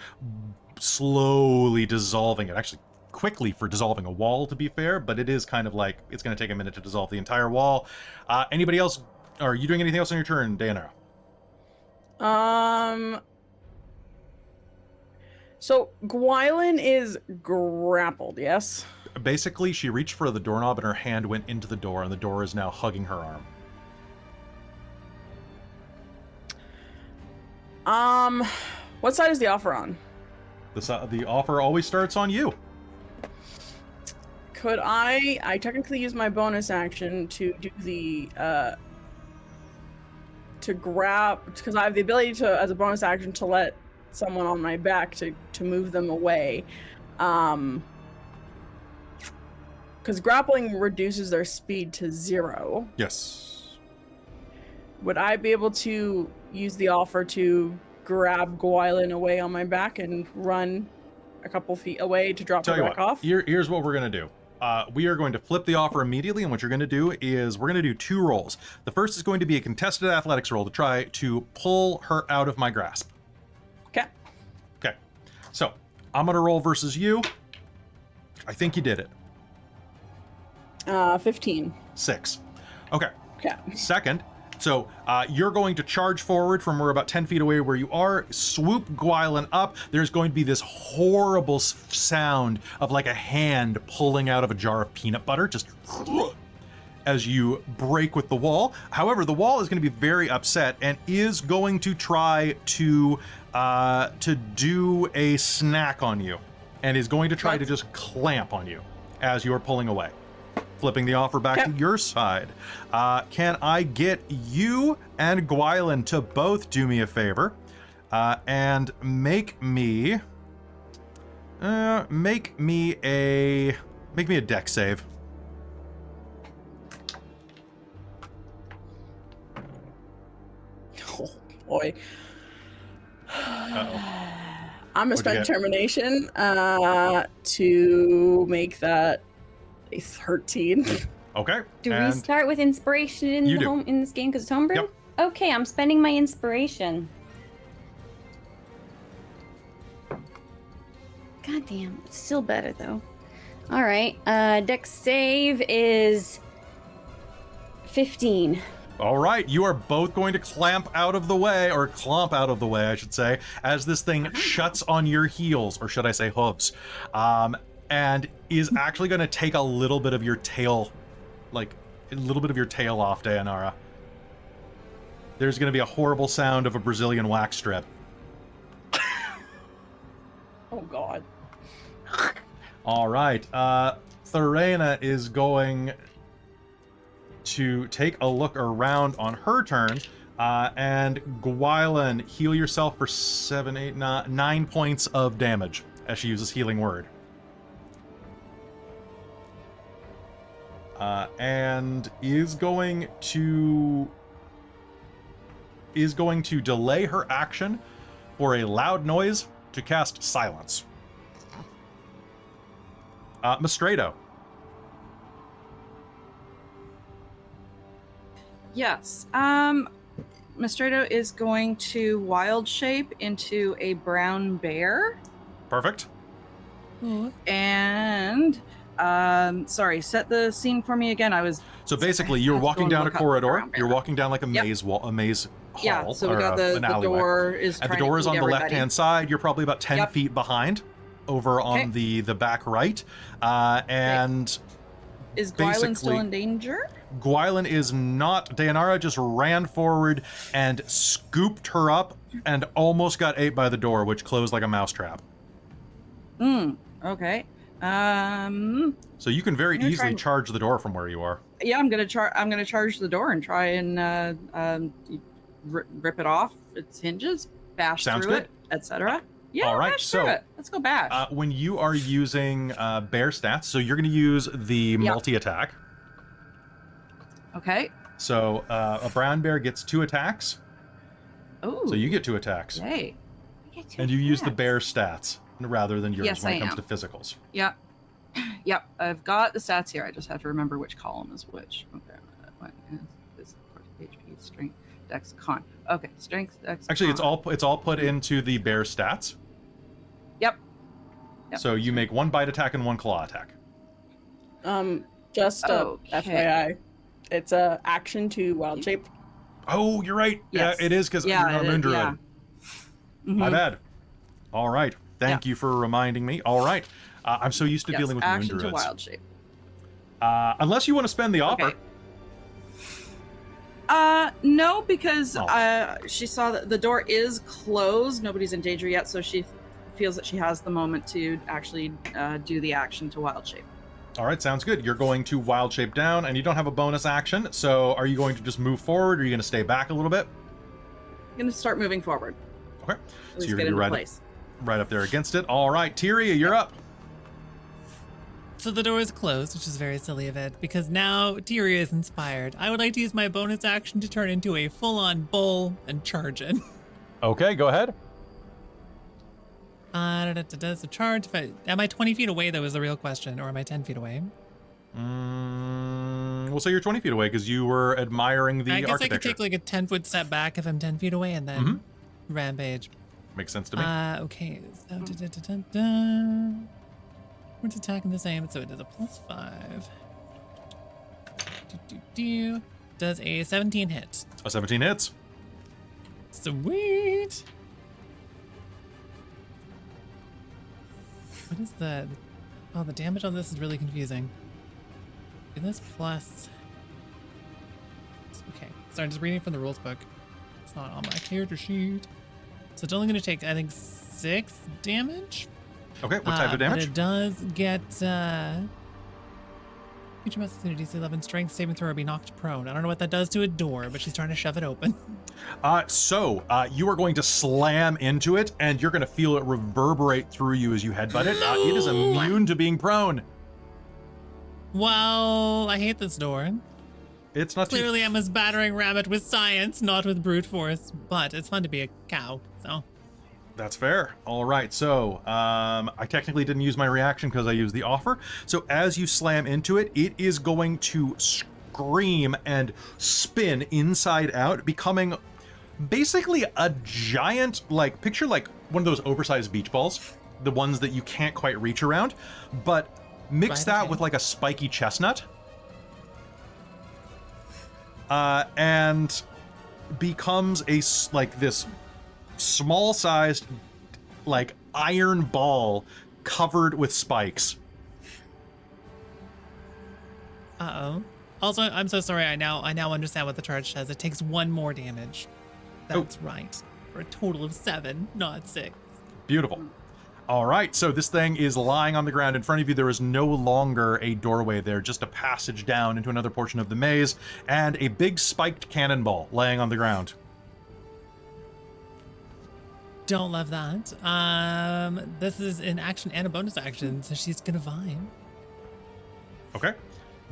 slowly dissolving it. Actually, quickly for dissolving a wall, to be fair, but it is kind of like it's going to take a minute to dissolve the entire wall. Anybody else? Are you doing anything else on your turn, Deianera? So Gwylan is grappled, yes? Basically, she reached for the doorknob and her hand went into the door, and the door is now hugging her arm. What side is the offer on? The offer always starts on you. Could I technically use my bonus action to do the to grab, because I have the ability to, as a bonus action, to let someone on my back to move them away. Because grappling reduces their speed to 0. Yes. Would I be able to use the offer to grab Gwylan away on my back and run a couple feet away to drop her back off? Here's what we're going to do. We are going to flip the offer immediately, and what you're going to do is we're going to do 2 rolls. The first is going to be a contested athletics roll to try to pull her out of my grasp. Okay. Okay. So, I'm going to roll versus you. I think you did it. 15. 6. Okay. Okay. Second, so you're going to charge forward from where about 10 feet away where you are, swoop Gwylan up. There's going to be this horrible sound of like a hand pulling out of a jar of peanut butter, just as you break with the wall. However, the wall is going to be very upset and is going to try to do a snack on you, and is going to try to just clamp on you as you're pulling away. Flipping the offer back to your side. Can I get you and Gwylan to both do me a favor and make me a dex save? Oh boy. Uh-oh. I'm gonna spend determination to make that a 13. Okay. Do we start with inspiration in this game because it's homebrew? Yep. Okay, I'm spending my inspiration. God damn, it's still better though. All right, dex save is 15. All right, you are both going to clamp out of the way, or clomp out of the way, I should say, as this thing shuts on your heels, or should I say hooves, and is actually going to take a little bit of your tail, like a little bit of your tail off, Deianera. There's going to be a horrible sound of a Brazilian wax strip. Oh God. All right, Thorena is going to take a look around on her turn, and Gwylan, heal yourself for 9 points of damage as she uses Healing Word. And is going to delay her action for a loud noise to cast Silence. Mystredo. Yes. Mystredo is going to wild shape into a brown bear. Perfect. And set the scene for me again. So basically, you're walking down a corridor. You're walking down like a maze wall, a maze hall. Yeah. So we got the door is. And the door is on the left-hand side. You're probably about 10 feet behind, over on the back right. And is Gwylan still in danger? Gwylan is not. Deianera just ran forward and scooped her up and almost got ate by the door, which closed like a mousetrap. Okay. So you can very easily charge the door from where you are. Yeah, I'm gonna charge the door and try and rip it off its hinges, bash through it, etc. Yeah, all right. So let's go bash. When you are using bear stats, so you're going to use the multi-attack. Okay. So a brown bear gets 2 attacks. Oh. So you get 2 attacks. Yay. And you use the bear stats rather than yours when it comes to physicals. Yep. Yep. I've got the stats here. I just have to remember which column is which. Okay. What is HP, strength, dex, con. Okay. Strength, dex. Actually, con. it's all put into the bear stats. Yep. So you make 1 bite attack and 1 claw attack. Just FYI, it's a action to wild shape. Oh, you're right. Yes. Yeah, it is because you're a moon druid. Yeah. My bad. All right. Thank you for reminding me. All right. I'm so used to dealing with moon action druids. to wild shape. Unless you want to spend the offer. Okay. No, because Oh. she saw that the door is closed. Nobody's in danger yet, so she feels that she has the moment to actually do the action to wild shape. All right, sounds good. You're going to wild shape down, and you don't have a bonus action. So are you going to just move forward, or are you going to stay back a little bit? I'm gonna start moving forward. Okay. At So least you're get going to into be place. right up there against it. All right, Tyria, you're up. So the door is closed, which is very silly of it, because now Tyria is inspired. I would like to use my bonus action to turn into a full-on bull and charge it. Okay, go ahead. Does the charge? Am I 20 feet away? That was the real question, or am I 10 feet away? We'll say you're 20 feet away because you were admiring the I guess architecture. I could take like a 10-foot step back if I'm 10 feet away, and then rampage. Makes sense to me. Okay. So What's attacking the same? So it does a +5. Does a 17 hit? A 17 hits. Sweet. What is the? Oh, the damage on this is really confusing. Is this plus? Okay, so I'm just reading from the rules book. It's not on my character sheet, so it's only going to take, I think, 6 damage. Okay, what type of damage? But it does get. Creature must succeed a DC 11 strength saving throw or be knocked prone. I don't know what that does to a door, but she's trying to shove it open. So you are going to slam into it, and you're going to feel it reverberate through you as you headbutt it. It is immune to being prone. Well, I hate this door. It's not Clearly, I'm a battering rabbit with science, not with brute force. But it's fun to be a cow, so. That's fair. All right, so I technically didn't use my reaction because I used the offer. So as you slam into it, it is going to scream and spin inside out, becoming basically a giant, like, picture like one of those oversized beach balls, the ones that you can't quite reach around, but mix that with like a spiky chestnut. And becomes like this small-sized, like, iron ball covered with spikes. Uh-oh. Also, I'm so sorry. I now understand what the charge says. It takes 1 more damage. That's right. For a total of 7, not 6. Beautiful. All right, so this thing is lying on the ground in front of you. There is no longer a doorway there, just a passage down into another portion of the maze, and a big spiked cannonball laying on the ground. Don't love that. This is an action and a bonus action, so she's gonna vibe. Okay.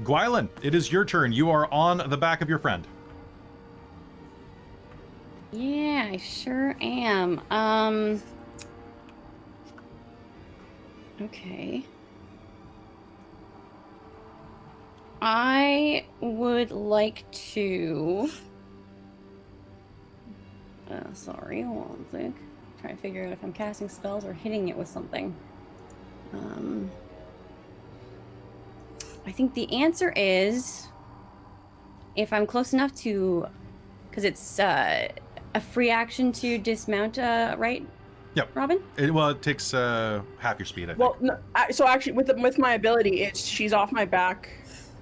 Gwylan, it is your turn. You are on the back of your friend. Yeah, I sure am. Okay. I would like to... sorry, hold on a sec. Trying to figure out if I'm casting spells or hitting it with something. I think the answer is if I'm close enough to, because it's a free action to dismount, right? Yep. Robin? It takes half your speed, I think. Well, no, so actually, with my ability, she's off my back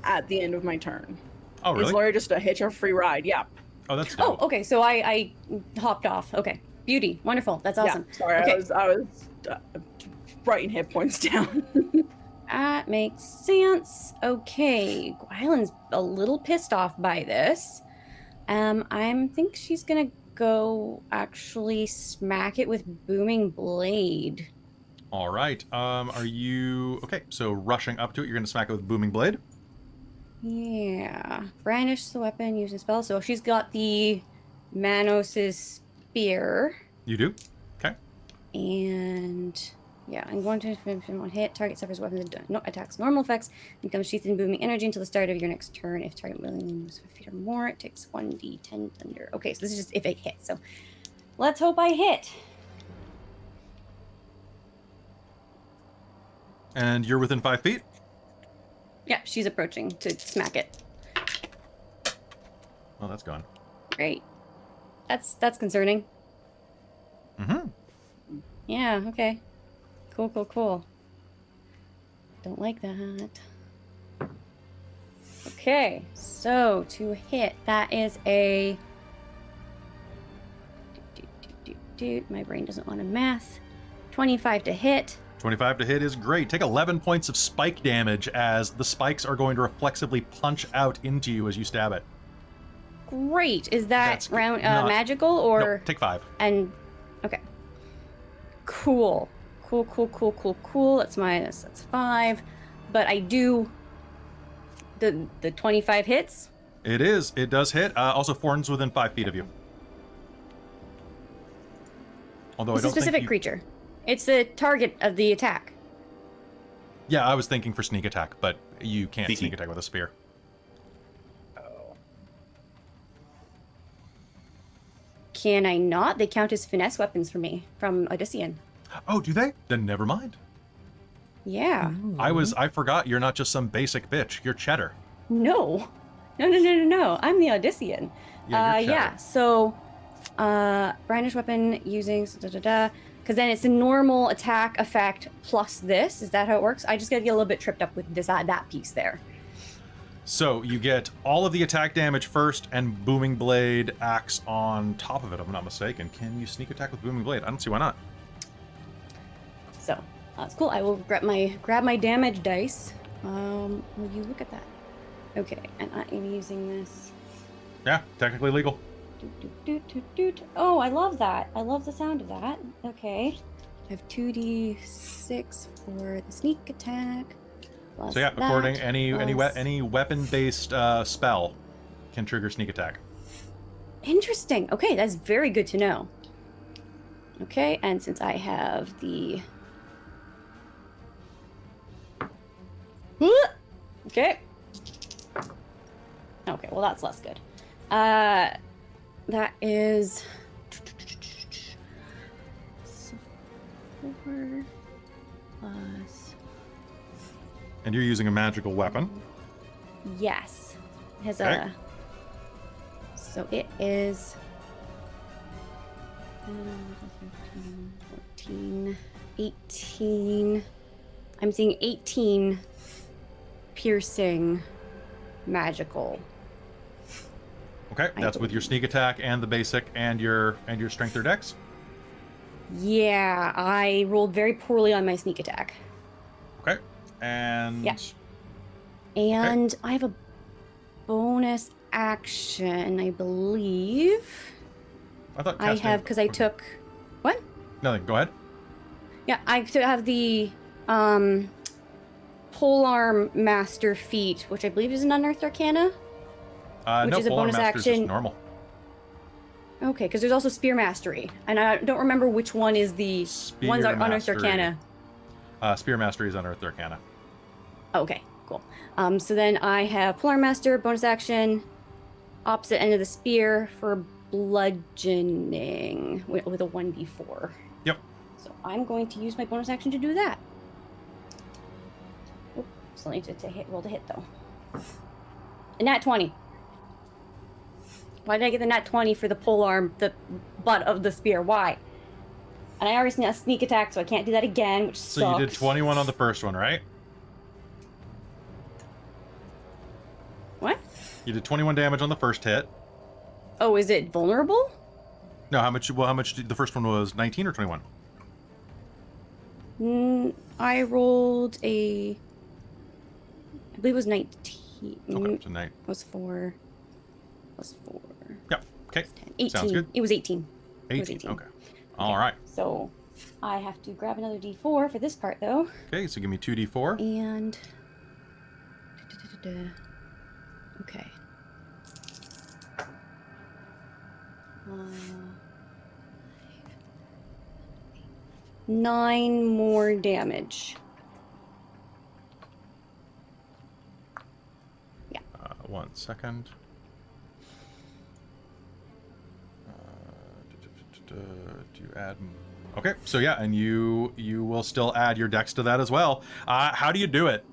at the end of my turn. Oh, really? It's literally just a hitch or free ride. Yeah. Oh, that's dope. Oh, okay. So I hopped off. Okay. Beauty. Wonderful. That's awesome. Yeah, sorry, Okay. I was writing hit points down. That makes sense. Okay. Gwylan's a little pissed off by this. I think she's gonna go actually smack it with booming blade. All right. Are you... Okay, so rushing up to it, you're going to smack it with booming blade? Yeah. Brandish the weapon, use a spell. So she's got the Manos' spear. You do? Okay. And yeah, I'm going to one hit. Target suffers weapons attacks normal effects. Becomes sheathed in booming energy until the start of your next turn. If target willingly moves 5 feet or more, it takes 1d10 thunder. Okay, so this is just if it hits. So let's hope I hit. And you're within 5 feet? Yeah, she's approaching to smack it. Oh, that's gone. Great. That's concerning. Mm-hmm. Yeah, okay. Cool. Don't like that. Okay, so to hit, that is a... My brain doesn't want to math. 25 to hit. 25 to hit is great. Take 11 points of spike damage as the spikes are going to reflexively punch out into you as you stab it. Great. Is that That's round not- magical or... No, take 5. And okay. Cool. Cool. That's 5. But I do the 25 hits. It is. It does hit. Also, Forn's within 5 feet of you. Although It's I a don't think specific you... creature. It's the target of the attack. Yeah, I was thinking for sneak attack, but you can't Sneaky. sneak attack with a spear. Can I not? They count as finesse weapons for me from Odyssean. Oh, do they? Then never mind. Yeah. I forgot you're not just some basic bitch. You're cheddar. No. I'm the Odyssean. Yeah, you're cheddar. Yeah. So, brandish weapon using because then it's a normal attack effect plus this. Is that how it works? I just gotta get a little bit tripped up with this that piece there. So you get all of the attack damage first and Booming Blade axe on top of it, if I'm not mistaken. Can you sneak attack with Booming Blade? I don't see why not. So that's cool. I will grab my damage dice. Will you look at that? Okay, and I am using this. Yeah, technically legal. Oh, I love that. I love the sound of that. Okay. I have 2d6 for the sneak attack. Plus So yeah, that, according any plus- weapon-based spell can trigger sneak attack. Interesting. Okay, that's very good to know. Okay, and since I have the... Okay. Okay, well that's less good. That is... 4 plus... And you're using a magical weapon. Yes. It has Okay. So it is... 14, 18... I'm seeing 18 piercing magical. Okay, that's with your sneak attack and the basic and your strength or dex. Yeah, I rolled very poorly on my sneak attack. Okay, and Yeah. And I have a bonus action, I believe. I thought I casting- have, because I took... What? Nothing. Go ahead. Yeah, I have the polearm master feat, which I believe is an unearthed arcana. Which No, is a Polar bonus Master's just action. normal. Okay, because there's also spear mastery, and I don't remember which one is the one's Spear unearthed Mastery. arcana. Spear Mastery is unearthed arcana. Okay, cool. So then I have polearm master bonus action, opposite end of the spear for bludgeoning with a 1d4. Yep. So I'm going to use my bonus action to do that. Oop, still need to roll to hit though. A nat 20. Why did I get the nat 20 for the polearm, the butt of the spear? Why? And I already sneak attack, so I can't do that again, which So sucks. you did 21 on the first one, right? What? You did 21 damage on the first hit. Oh, is it vulnerable? No, how much? Well, how much? The first one was 19 or 21. I rolled a... I believe it was 19. Okay, so night. Was 4. Plus 4. Yeah. Okay. 10. 18. Sounds good. It was 18. 18. It was 18. Okay. All right. So I have to grab another d4 for this part, though. Okay, so give me 2d4. And... Okay. 9 more damage. 1 second. Do you add? Okay, so yeah, and you will still add your dex to that as well. How do you do it?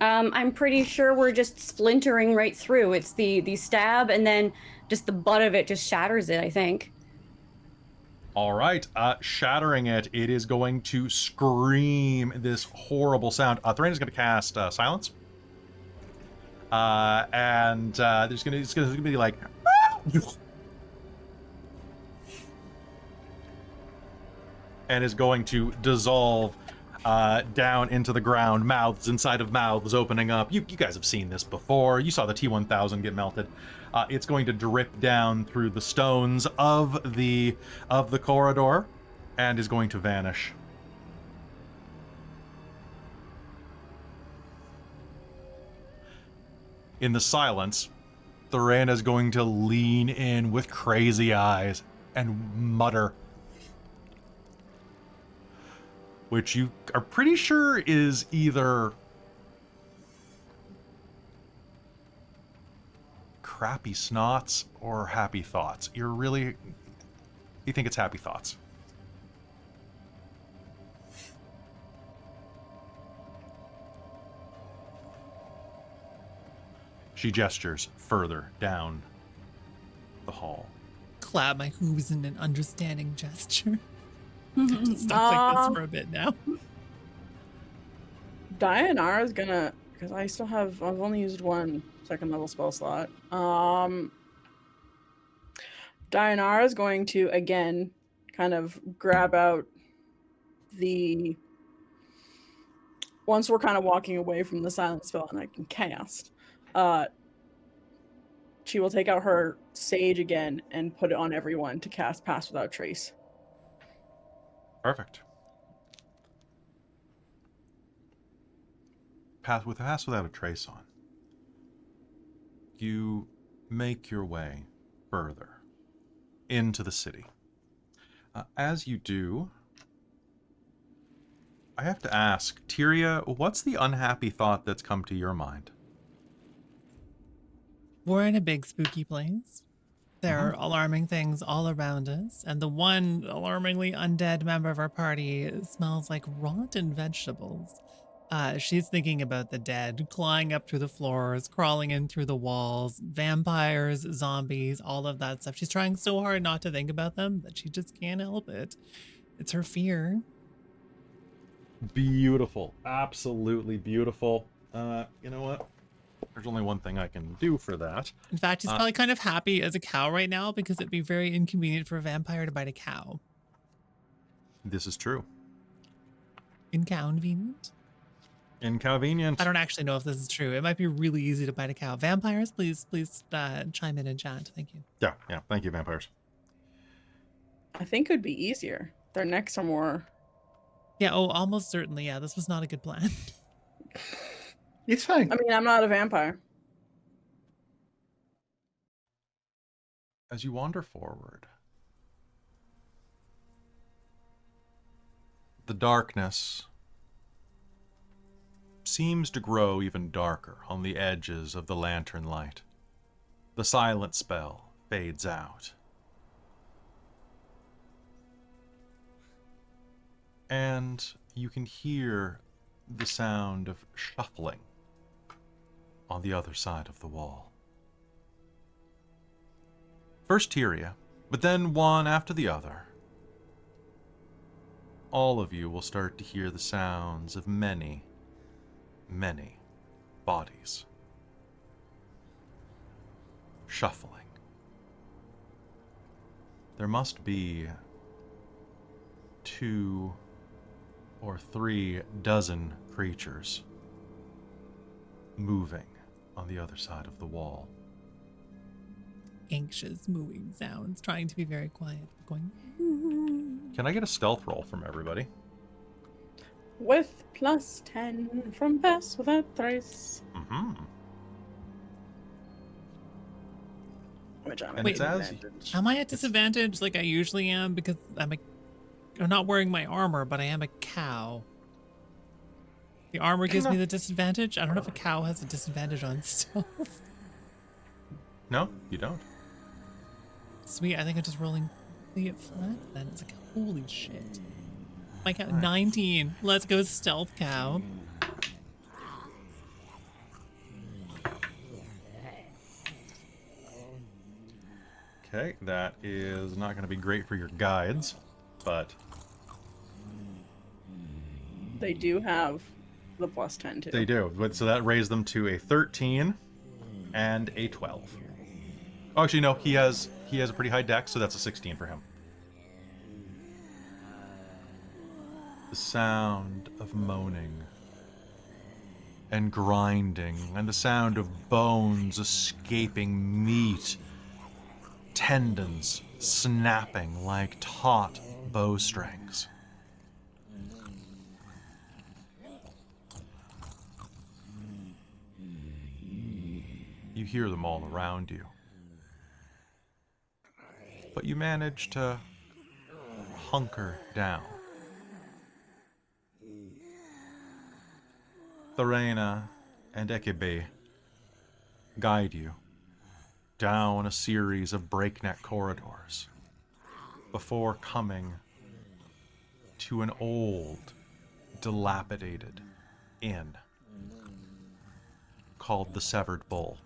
I'm pretty sure we're just splintering right through. It's the stab, and then just the butt of it just shatters it, I think. All right, shattering it, it is going to scream this horrible sound. Thrain is going to cast Silence. and it's gonna be like, and is going to dissolve down into the ground, mouths inside of mouths opening up. You guys have seen this before. You saw the T-1000 get melted. It's going to drip down through the stones of the corridor, and is going to vanish. In the silence, Thoran is going to lean in with crazy eyes and mutter, which you are pretty sure is either crappy snots or happy thoughts. You think it's happy thoughts. She gestures further down the hall. Clap my hooves in an understanding gesture. Just stuff like this for a bit now. Deianera is gonna, because I've only used one second level spell slot. Deianera is going to again kind of grab out the. Once we're kind of walking away from the silent spell and I can cast, she will take out her sage again and put it on everyone to cast Pass Without Trace. Perfect. Pass Without a Trace on. You make your way further into the city. As you do, I have to ask, Tyria, what's the unhappy thought that's come to your mind? We're in a big spooky place. There are alarming things all around us, and the one alarmingly undead member of our party smells like rotten vegetables. She's thinking about the dead, clawing up through the floors, crawling in through the walls, vampires, zombies, all of that stuff. She's trying so hard not to think about them, but she just can't help it. It's her fear. Beautiful. Absolutely beautiful. You know what? There's only one thing I can do for that. In fact, he's probably kind of happy as a cow right now because it'd be very inconvenient for a vampire to bite a cow. This is true. Inconvenient? Inconvenient. I don't actually know if this is true. It might be really easy to bite a cow. Vampires, please chime in chat. Thank you. Yeah. Thank you, vampires. I think it would be easier. Their necks are more. Yeah, almost certainly. Yeah, this was not a good plan. It's fine. I mean, I'm not a vampire. As you wander forward, the darkness seems to grow even darker on the edges of the lantern light. The silent spell fades out. And you can hear the sound of shuffling on the other side of the wall. First Tyria, but then one after the other. All of you will start to hear the sounds of many, many bodies shuffling. There must be 2 or 3 dozen creatures moving on the other side of the wall. Anxious, moving sounds, trying to be very quiet, going. Can I get a stealth roll from everybody? With +10 from Pass Without Trace. Mm-hmm. Which I'm And it's as Am I at disadvantage like I usually am because I'm not wearing my armor, but I am a cow. The armor gives me the disadvantage. I don't know if a cow has a disadvantage on stealth. No, you don't. Sweet, I think I'm just rolling it flat. Then it's like, holy shit. My cow, 19. Let's go stealth cow. Okay, that is not going to be great for your guides, but They do have the +10 too. they do. So that raised them to a 13. and a 12. Oh, actually, no, he has a pretty high dex, so that's a 16 for him. The sound of moaning and grinding, and the sound of bones escaping meat, tendons snapping like taut bowstrings. You hear them all around you. But you manage to hunker down. Thorena and Ekebe guide you down a series of breakneck corridors before coming to an old, dilapidated inn called the Severed Bull.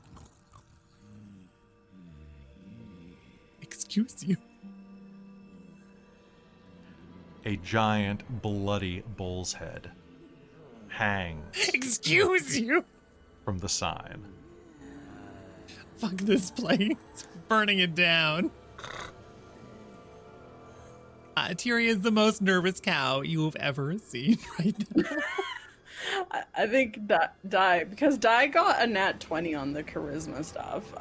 Excuse you. A giant, bloody bull's head hangs Excuse you. from the sign. Fuck this place. Burning it down. Tyria is the most nervous cow you have ever seen right now. I think Di, because Di got a nat 20 on the charisma stuff.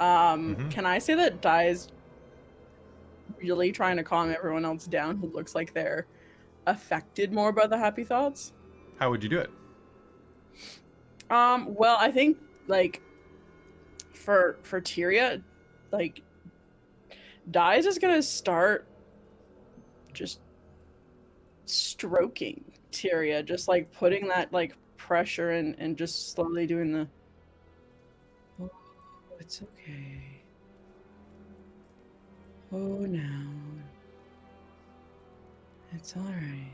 Can I say that Di is really trying to calm everyone else down who looks like they're affected more by the happy thoughts? How would you do it? Well, I think like for Tyria, like Di is just gonna start just stroking Tyria, just like putting that like pressure and just slowly doing the oh, it's okay. Oh, now it's all right.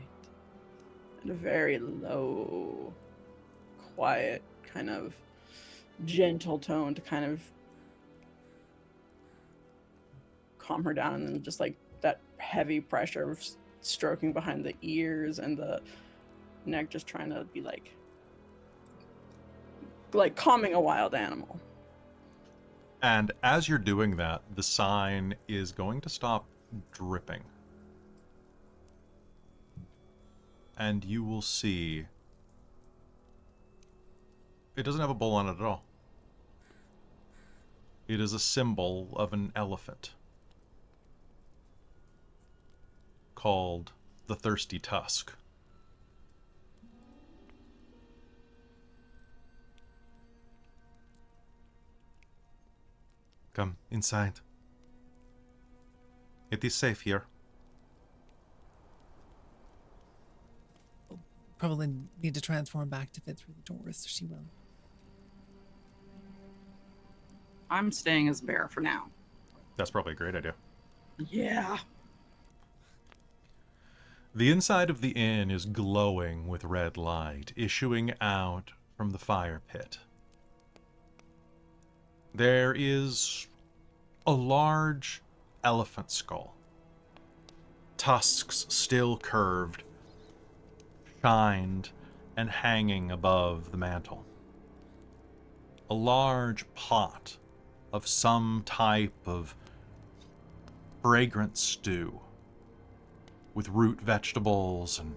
At a very low, quiet, kind of gentle tone to kind of calm her down, and then just like that heavy pressure of stroking behind the ears and the neck, just trying to be like calming a wild animal. And as you're doing that, the sign is going to stop dripping. And you will see it doesn't have a bull on it at all. It is a symbol of an elephant called the Thirsty Tusk. Come inside. It is safe here. Probably need to transform back to fit through the doors, so she will. I'm staying as bear for now. That's probably a great idea. Yeah. The inside of the inn is glowing with red light, issuing out from the fire pit. There is a large elephant skull. Tusks still curved, shined, and hanging above the mantel. A large pot of some type of fragrant stew with root vegetables and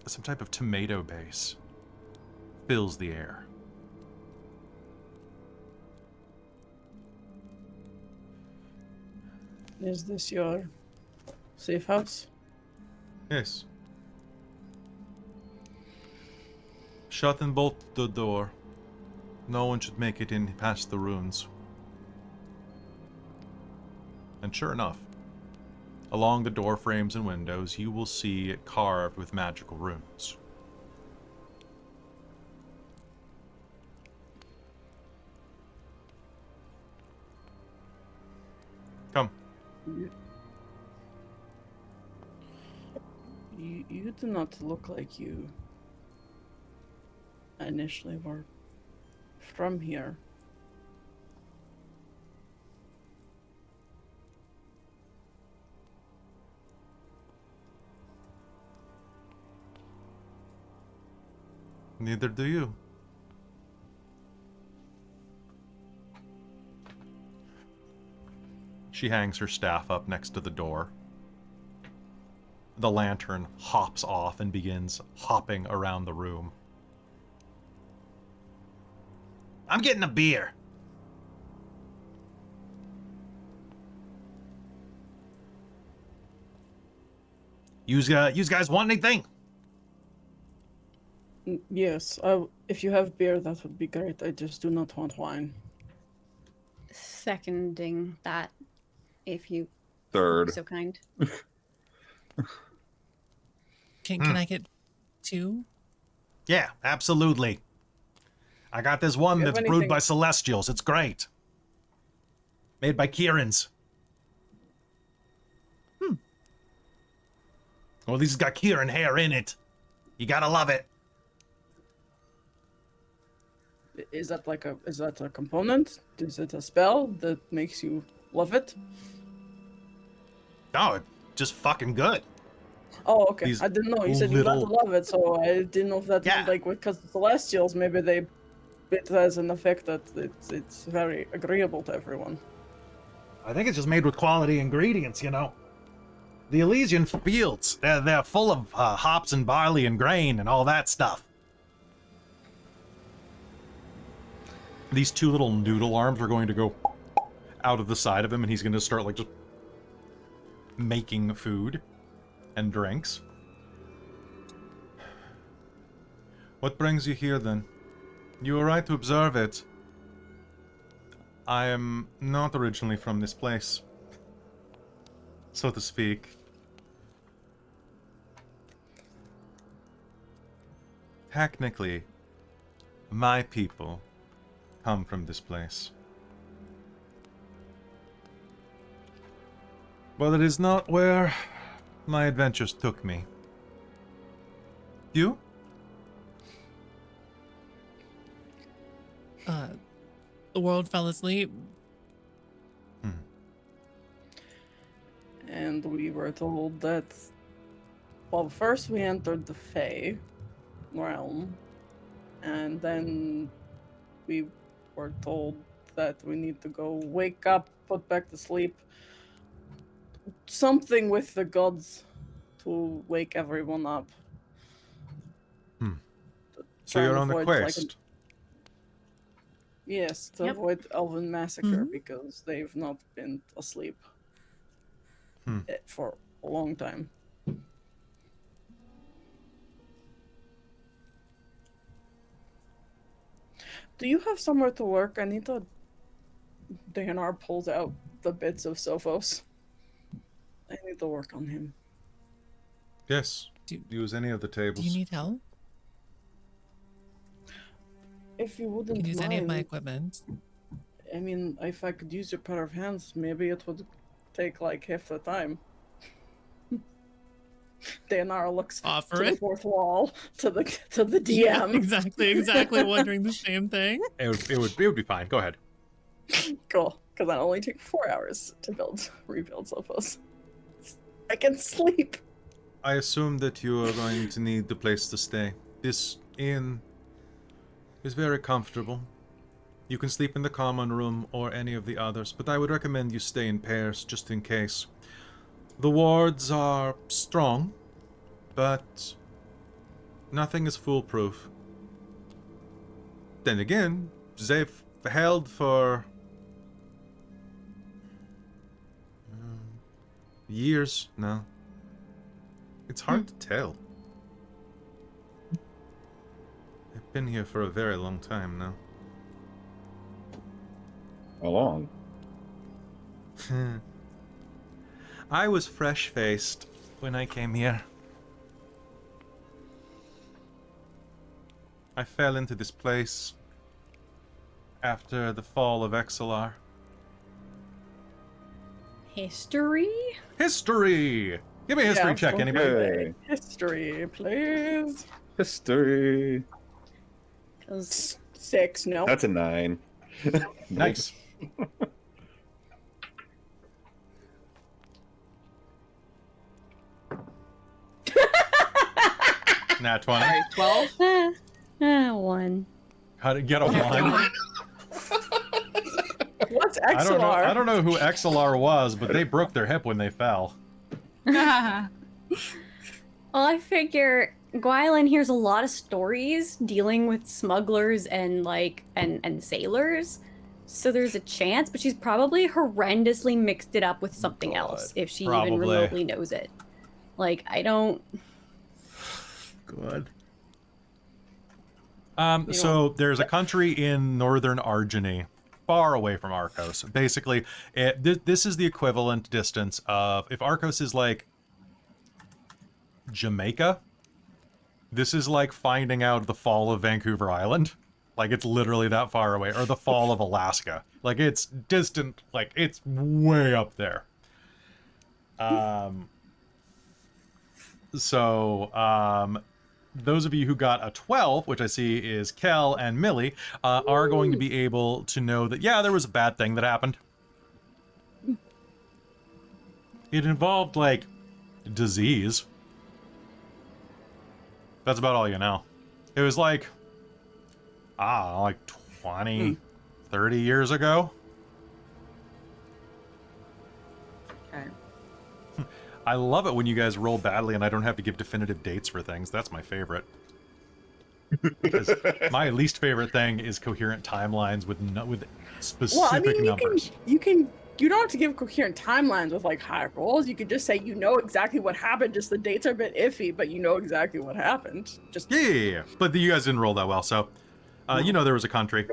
some type of tomato base fills the air. Is this your safe house? Yes. Shut and bolt the door. No one should make it in past the ruins. And sure enough, along the door frames and windows, you will see it carved with magical runes. Come. You do not look like you initially were from here. Neither do you. She hangs her staff up next to the door. The lantern hops off and begins hopping around the room. I'm getting a beer. You guys want anything? Yes, if you have beer, that would be great. I just do not want wine. Seconding that, if you Third. so kind. Can I get 2? Yeah, absolutely. I got this one Do you have that's brewed anything- by Celestials. It's great. Made by Kieran's. Well, this has got Kieran hair in it. You gotta love it. Is that a component? Is it a spell that makes you love it? Oh, it's just fucking good. Oh, okay. These I didn't know. You said you got to little- love it, so I didn't know if that Yeah. like because the Celestials, maybe it has an effect that it's very agreeable to everyone. I think it's just made with quality ingredients, you know. The Elysian fields, they're full of hops and barley and grain and all that stuff. These 2 little noodle arms are going to go out of the side of him, and he's going to start, like, just making food and drinks. What brings you here, then? You were right to observe it. I am not originally from this place, so to speak. Technically, my people come from this place. But it is not where my adventures took me. You? The world fell asleep. And we were told that. Well, first we entered the Fae realm, and then we were told that we need to go wake up, put back to sleep. Something with the gods to wake everyone up. So Trying you're to on a avoid, like, quest. Yes, to Yep. avoid Elven massacre Mhm. because they've not been asleep Hmm. for a long time. Do you have somewhere to work? I need to. Deianera pulls out the bits of Sophos. I need to work on him. Yes. Do- Use any of the tables. Do you need help? If you You wouldn't can use mind, any of my equipment. I mean, if I could use your pair of hands, maybe it would take like half the time. Deianera looks Offer to the it. fourth wall to the DM. Yeah, exactly. Wondering the same thing. It would be fine. Go ahead. Cool, because that only took 4 hours to rebuild Sophos. I can sleep. I assume that you are going to need the place to stay. This inn is very comfortable. You can sleep in the common room or any of the others, but I would recommend you stay in pairs just in case. The wards are strong, but nothing is foolproof. Then again, they've held for years now. It's hard to tell. I've been here for a very long time now. How long? I was fresh-faced when I came here. I fell into this place after the fall of Exelar. History? History! Give me a history Yeah, check, so- anybody. Hey, History, please. history. 'Cause 6, no. That's a 9. Nice. Nat 20. Sorry, 12. 1. How to get a 1? What's I don't know. XLR? I don't know who XLR was, but they broke their hip when they fell. Well, I figure Gwylan hears a lot of stories dealing with smugglers and and sailors. So there's a chance, but she's probably horrendously mixed it up with something else if she even probably. remotely knows it. Like, I don't... Good. So there's a country in northern Argeny, far away from Arkos. Basically, this is the equivalent distance of, if Arkos is like Jamaica, this is like finding out the fall of Vancouver Island. Like, it's literally that far away. Or the fall of Alaska. Like, it's distant. Like, it's way up there. Those of you who got a 12, which I see is Kelle and Millie, are going to be able to know that, yeah, there was a bad thing that happened. It involved, like, disease. That's about all you know. It was like, like 20, 30 years ago. Okay. I love it when you guys roll badly and I don't have to give definitive dates for things. That's my favorite. Because my least favorite thing is coherent timelines with specific numbers. You don't have to give coherent timelines with like high rolls. You could just say you know exactly what happened. Just the dates are a bit iffy, but you know exactly what happened. Just Yeah. But you guys didn't roll that well, so you know there was a country.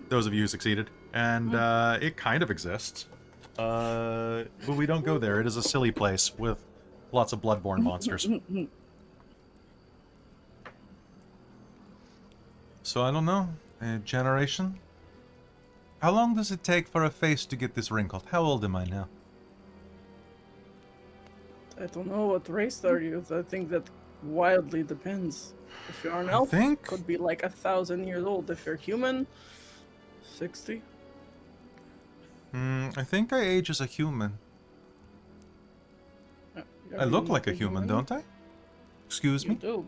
Those of you who succeeded, and it kind of exists. But we don't go there. It is a silly place with lots of bloodborne monsters. So I don't know. A generation? How long does it take for a face to get this wrinkled? How old am I now? I don't know what race are you. I think that wildly depends. If you're an elf, think- could be like 1,000 years old. If you're human, 60. I think I age as a human. I Are look you like a human, don't I? Excuse You me? do.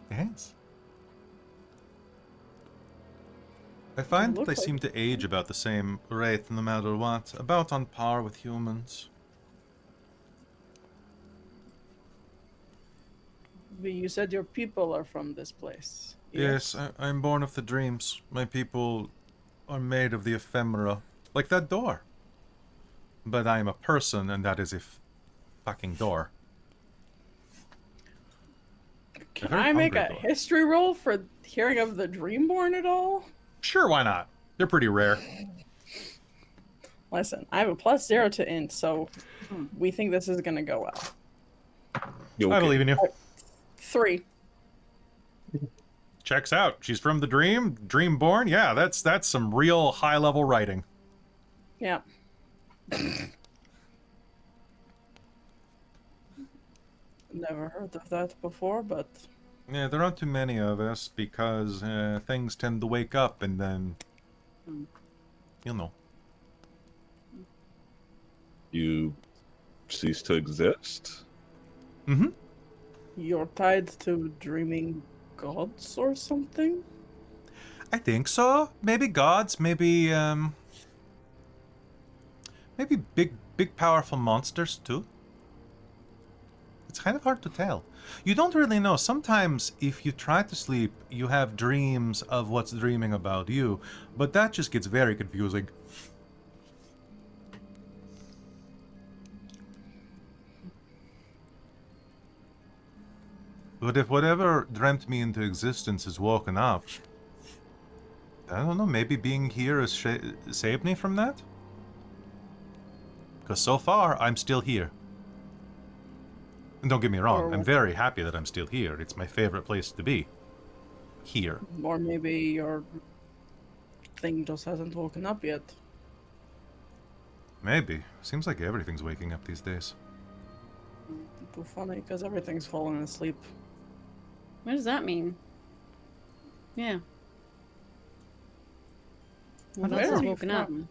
Yes. I find that look they like seem to age about the same rate no matter what. About on par with humans. But you said your people are from this place. Yes, I'm born of the dreams. My people are made of the ephemera. Like that door. But I am a person, and that is a fucking door. Can very I make a hungry door. history roll for hearing of the Dreamborn at all? Sure, why not? They're pretty rare. Listen, I have a +0 to int, so we think this is gonna go well. I believe in you. 3. Checks out. She's from the dream, Dreamborn. Yeah, that's some real high-level writing. Yeah. Never heard of that before, but Yeah, there aren't too many of us because things tend to wake up and then, you know. You cease to exist? Mm-hmm. you're tied to dreaming gods or something? I think so. Maybe gods, maybe big powerful monsters too. It's kind of hard to tell. You don't really know. Sometimes if you try to sleep, you have dreams of what's dreaming about you, but that just gets very confusing. But if whatever dreamt me into existence is woken up, I don't know, maybe being here has saved me from that? Because so far, I'm still here. And don't get me wrong, I'm very happy that I'm still here. It's my favorite place to be. Here. Or maybe your thing just hasn't woken up yet. Maybe. Seems like everything's waking up these days. Too funny, because everything's fallen asleep. What does that mean? Yeah. What Where else are is you woken up? from?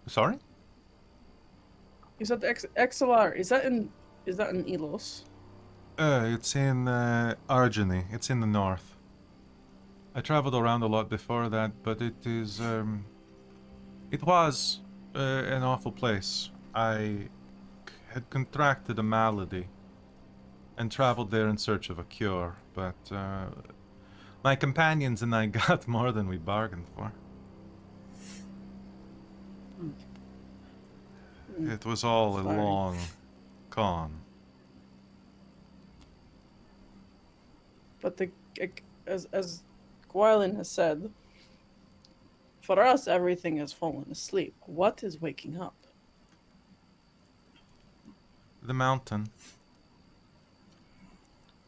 Sorry? You said XLR. Is that in Ylos? It's in Argeny. It's in the north. I traveled around a lot before that, but it is, it was an awful place. I had contracted a malady and traveled there in search of a cure, but my companions and I got more than we bargained for. It was all a Sorry. long con. But as Gwylan has said, for us everything has fallen asleep. What is waking up? The mountain.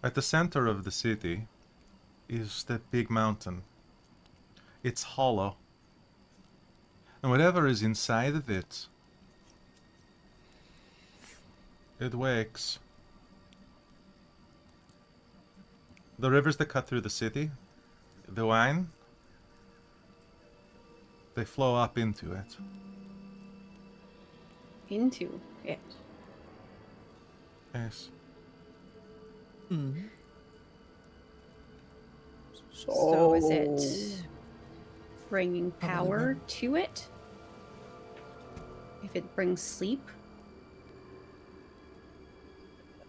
At the center of the city is that big mountain. It's hollow. And whatever is inside of it, it wakes. The rivers that cut through the city, the wine, they flow up into it. Into it. Yes. So is it bringing power to it? If it brings sleep?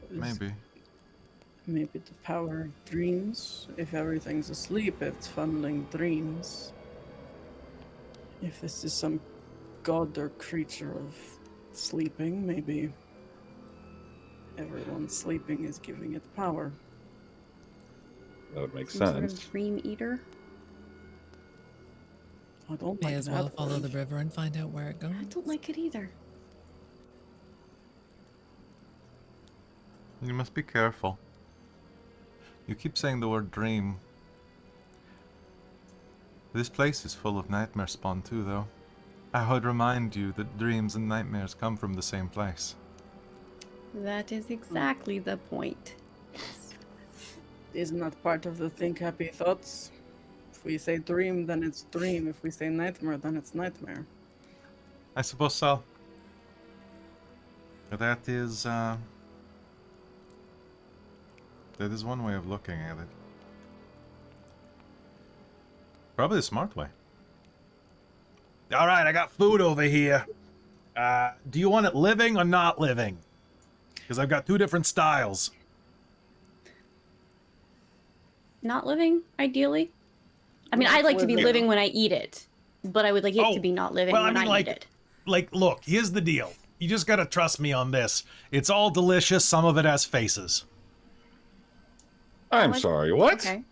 Maybe. Maybe the power of dreams. If everything's asleep, it's funneling dreams. If this is some god or creature of sleeping, maybe everyone sleeping is giving it power. That would make Some sort sense. of dream eater? I don't May like as well that follow word. the river and find out where it goes. I don't like it either. You must be careful. You keep saying the word dream. This place is full of nightmare spawn too, though. I would remind you that dreams and nightmares come from the same place. That is exactly the point. Isn't that part of the think happy thoughts? If we say dream, then it's dream. If we say nightmare, then it's nightmare. I suppose so. That is one way of looking at it. Probably the smart way. All right, I got food over here. Do you want it living or not living? Because I've got two different styles. Not living, ideally. I mean, I like to be Living. living when I eat it, but I would like it to be not living when I eat it. Like, look, here's the deal. You just gotta trust me on this. It's all delicious. Some of it has faces. I'm sorry, what? Okay.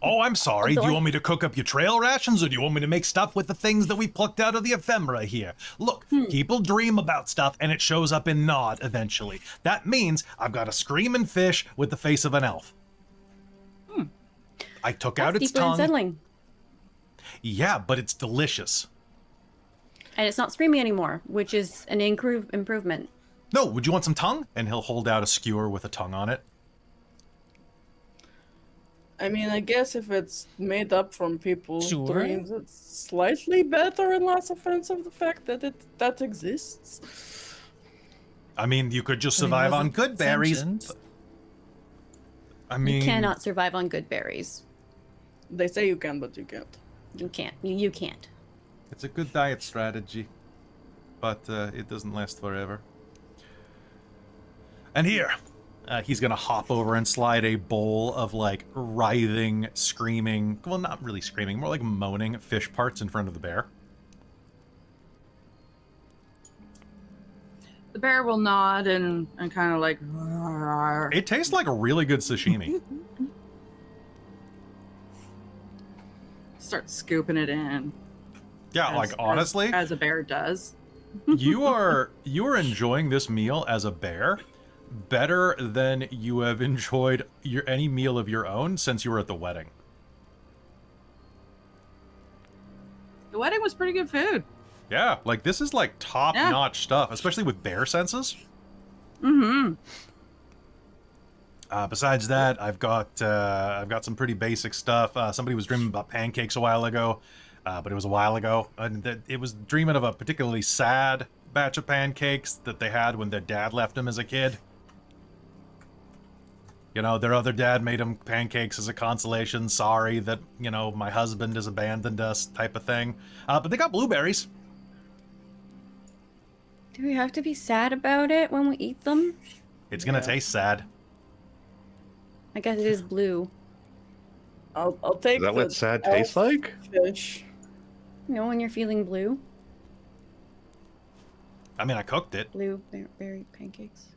Oh, I'm sorry. Do Although you I- want me to cook up your trail rations, or do you want me to make stuff with the things that we plucked out of the ephemera here? Look, people dream about stuff, and it shows up in Nod eventually. That means I've got a screaming fish with the face of an elf. I took out That's its deeper tongue. unsettling. Yeah, but it's delicious. And it's not screaming anymore, which is an improvement. No, would you want some tongue? And he'll hold out a skewer with a tongue on it. I mean, I guess if it's made up from people's Sure. dreams, it's slightly better and less offensive the fact that that exists. I mean, you could just I mean, survive on wasn't good berries. sentient. I mean, You cannot survive on good berries. They say you can, but you can't. You can't. You can't. It's a good diet strategy, but it doesn't last forever. And here, He's gonna hop over and slide a bowl of like writhing, screaming, well, not really screaming, more like moaning fish parts in front of the bear. The bear will nod and kind of like. It tastes like a really good sashimi. Start scooping it in. Yeah, as- like honestly, as a bear does. you are enjoying this meal as a bear better than you have enjoyed any meal of your own since you were at the wedding. The wedding was pretty good food. Yeah, like this is like top-notch stuff, especially with bear senses. Mm-hmm. Besides that, I've got some pretty basic stuff. Somebody was dreaming about pancakes a while ago, but it was a while ago, and it was dreaming of a particularly sad batch of pancakes that they had when their dad left them as a kid. You know, their other dad made them pancakes as a consolation. Sorry that, you know, my husband has abandoned us type of thing. But they got blueberries. Do we have to be sad about it when we eat them? It's gonna taste sad. I guess it is blue. I'll take Is that the what sad tastes like? fish. You know when you're feeling blue? I mean, I cooked it. Blueberry pancakes.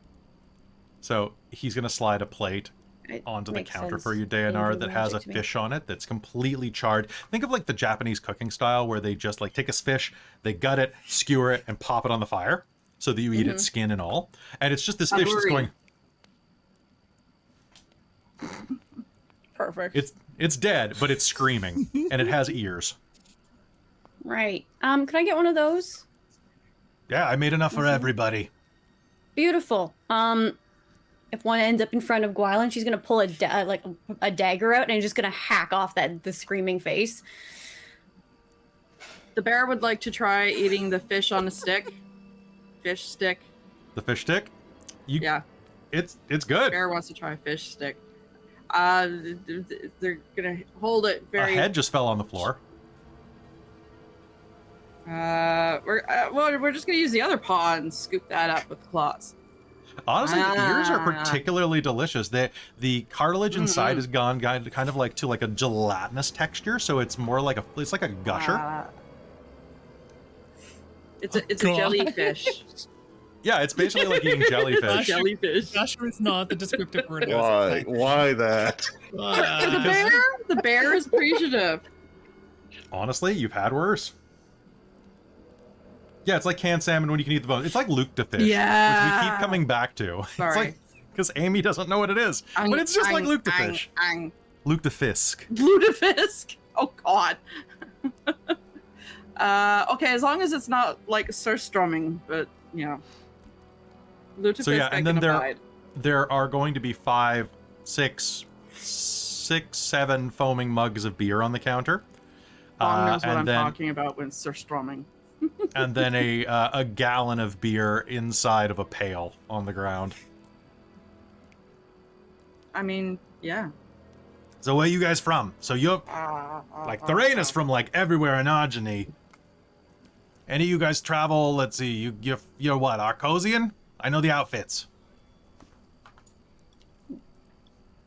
So he's gonna slide a plate It onto the makes counter sense. for you, Angel Deianera, that has a magic to me. fish on it that's completely charred. Think of like the Japanese cooking style where they just like take a fish, they gut it, skewer it, and pop it on the fire so that you eat its skin and all. And it's just this fish that's going. Perfect. It's dead, but it's screaming, and it has ears. Right. Can I get one of those? Yeah, I made enough for everybody. Beautiful. If one ends up in front of Gwylan, she's gonna pull a dagger out and just gonna hack off the screaming face. The bear would like to try eating the fish on a stick. Fish stick. The fish stick? Yeah. It's good. Bear wants to try a fish stick. They're gonna hold it very. A head just fell on the floor. We're just gonna use the other paw and scoop that up with the claws. Honestly, the ears are particularly delicious. The cartilage inside has gone kind of like to like a gelatinous texture, so it's more like it's like a gusher. It's a jellyfish. Yeah, it's basically like eating jellyfish. Jellyfish. Gusher is not the descriptive word. Why? Why that? The bear is appreciative. Honestly, you've had worse. Yeah, it's like canned salmon when you can eat the bone. It's like Luke to fish, which we keep coming back to. Sorry. It's like because Amy doesn't know what it is, but it's just like Luke to fish. Luke to fisk. Lutefisk. Oh God. Okay, as long as it's not like surströmming, but you know. Lutefisk. So yeah, and then abide. there are going to be 5, 6, 7 foaming mugs of beer on the counter. Tom knows what and I'm then, talking about when surströmming. and then a gallon of beer inside of a pail on the ground. I mean, yeah. So where are you guys from? So you're like Therane's from like everywhere in Argeny. Any of you guys travel? Let's see. You're what? Arkosian? I know the outfits.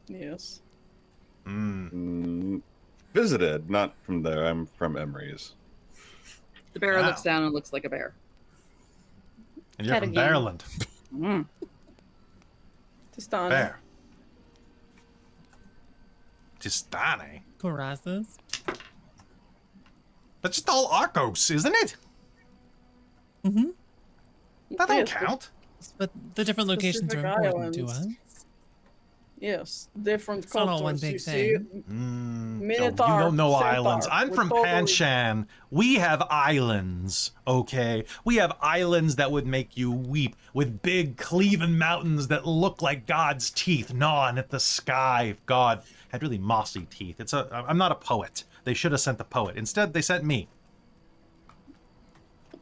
Yes. Visited, not from there. I'm from Emery's. The bear Wow. looks down and looks like a bear. And you're from Again. Maryland. Tistani. Bear. Tistani. Corazas. That's just all Arkos, isn't it? Mm-hmm. That don't Yes, count. But the different locations are Specific important to us. islands. Yes, different It's not cultures. all one big you see, thing. You Minotaur, don't know Centaur, islands. I'm we're from totally- Panshan. We have islands, okay? We have islands that would make you weep, with big cleaving mountains that look like God's teeth gnawing at the sky. If God had really mossy teeth. I'm not a poet. They should have sent the poet. Instead, they sent me.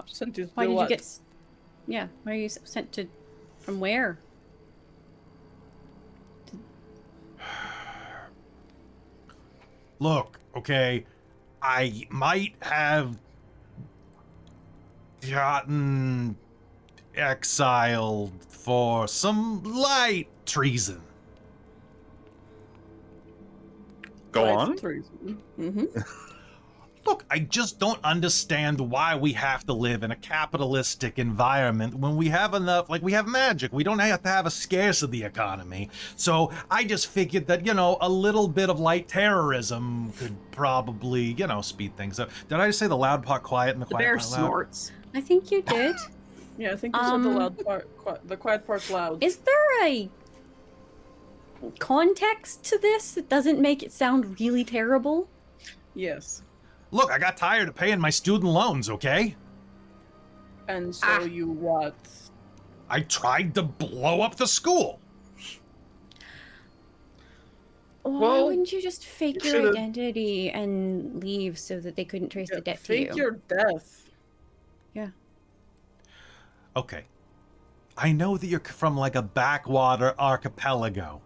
Sent you to Why did you what? get? Yeah. Why are you sent to? From where? Look, okay, I might have gotten exiled for some light treason. Go on. Mm-hmm. Look, I just don't understand why we have to live in a capitalistic environment when we have enough, like we have magic. We don't have to have a scarcity economy. So I just figured that, a little bit of light terrorism could probably, speed things up. Did I just say the loud part quiet and the The quiet bear part loud? I snorts. think you did. Yeah, I think you said the loud part, the quiet part's loud. Is there a context to this that doesn't make it sound really terrible? Yes. Look, I got tired of paying my student loans, okay? And so you what? I tried to blow up the school. Why Well, wouldn't you just fake you your should've- identity and leave so that they couldn't trace the debt to you? Fake your death. Yeah. Okay. I know that you're from like a backwater archipelago.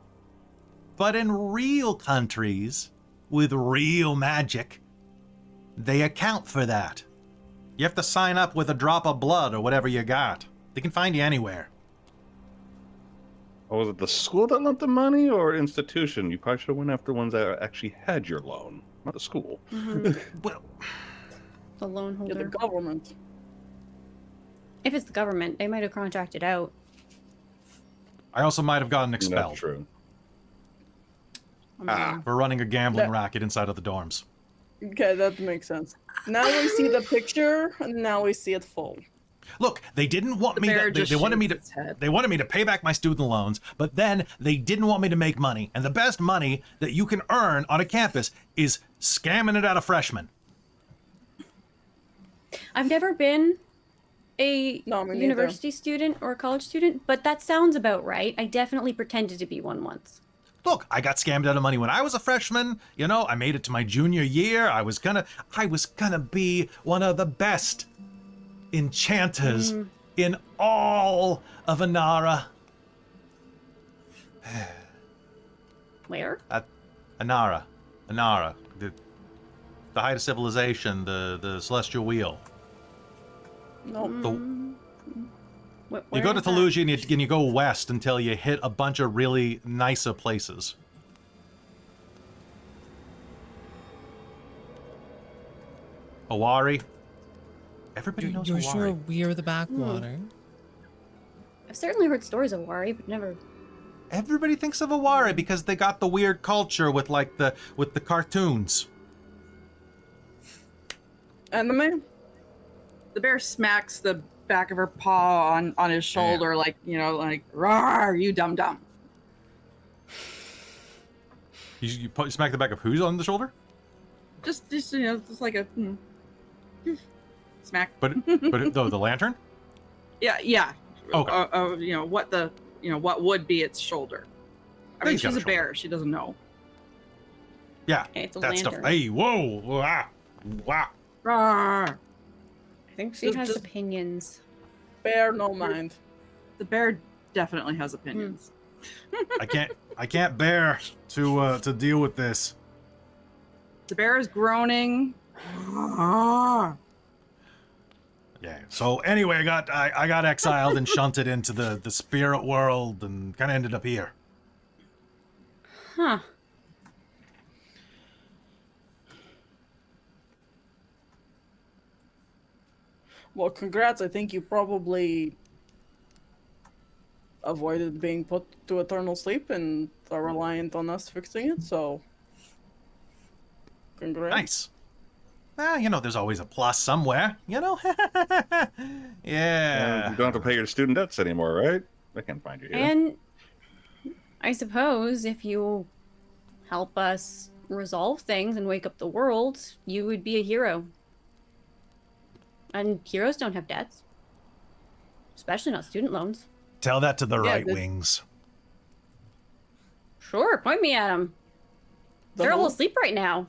But in real countries, with real magic, they account for that. You have to sign up with a drop of blood or whatever you got. They can find you anywhere. Or was it the school that lent the money or institution? You probably should have went after ones that actually had your loan, not the school. Well, The loan Yeah, holder. the government. If it's the government, they might have contracted out. I also might have gotten That's expelled true. for running a gambling That- racket inside of the dorms. Okay, that makes sense. Now we see the picture, and now we see it full. Look, they didn't want The me bear to. just They wanted me to. shakes its head. They wanted me to pay back my student loans, but then they didn't want me to make money. And the best money that you can earn on a campus is scamming it out of freshmen. I've never been a No, me neither. university student or a college student, but that sounds about right. I definitely pretended to be one once. Look, I got scammed out of money when I was a freshman. You know, I made it to my junior year. I was gonna be one of the best enchanters in all of Anara. Where? Anara, the height of civilization, the celestial wheel. No. You go to Telugia and you go west until you hit a bunch of really nicer places. Awari. Everybody knows You're Awari. sure we're the backwater? I've certainly heard stories of Wari, but never. Everybody thinks of Awari because they got the weird culture with like the cartoons. Anime? The bear smacks the back of her paw on his shoulder, like, you know, like, "Rawr, you dum dum." You smack the back of who's on the shoulder? Just you know, just like a smack. But the lantern? Yeah. Okay. You know what would be its shoulder. I mean, He's got she's a a bear. She doesn't know. Yeah, Okay, it's a that stuff. lantern. Hey, whoa, wow, wow. Rawr. I think she Just- has just- opinions. Bear no mind. The bear definitely has opinions. I can't bear to deal with this. The bear is groaning. Rawr. Yeah. So anyway, I got exiled and shunted into the spirit world and kind of ended up here. Huh. Well, congrats. I think you probably avoided being put to eternal sleep and are reliant on us fixing it, so congrats. Nice. Well, you know, there's always a plus somewhere, you know? Yeah. You don't have to pay your student debts anymore, right? I can't find you here. And I suppose if you help us resolve things and wake up the world, you would be a hero. And heroes don't have debts. Especially not student loans. Tell that to the Yeah, right the- wings. Sure, point me at them. The They're all whole- asleep right now.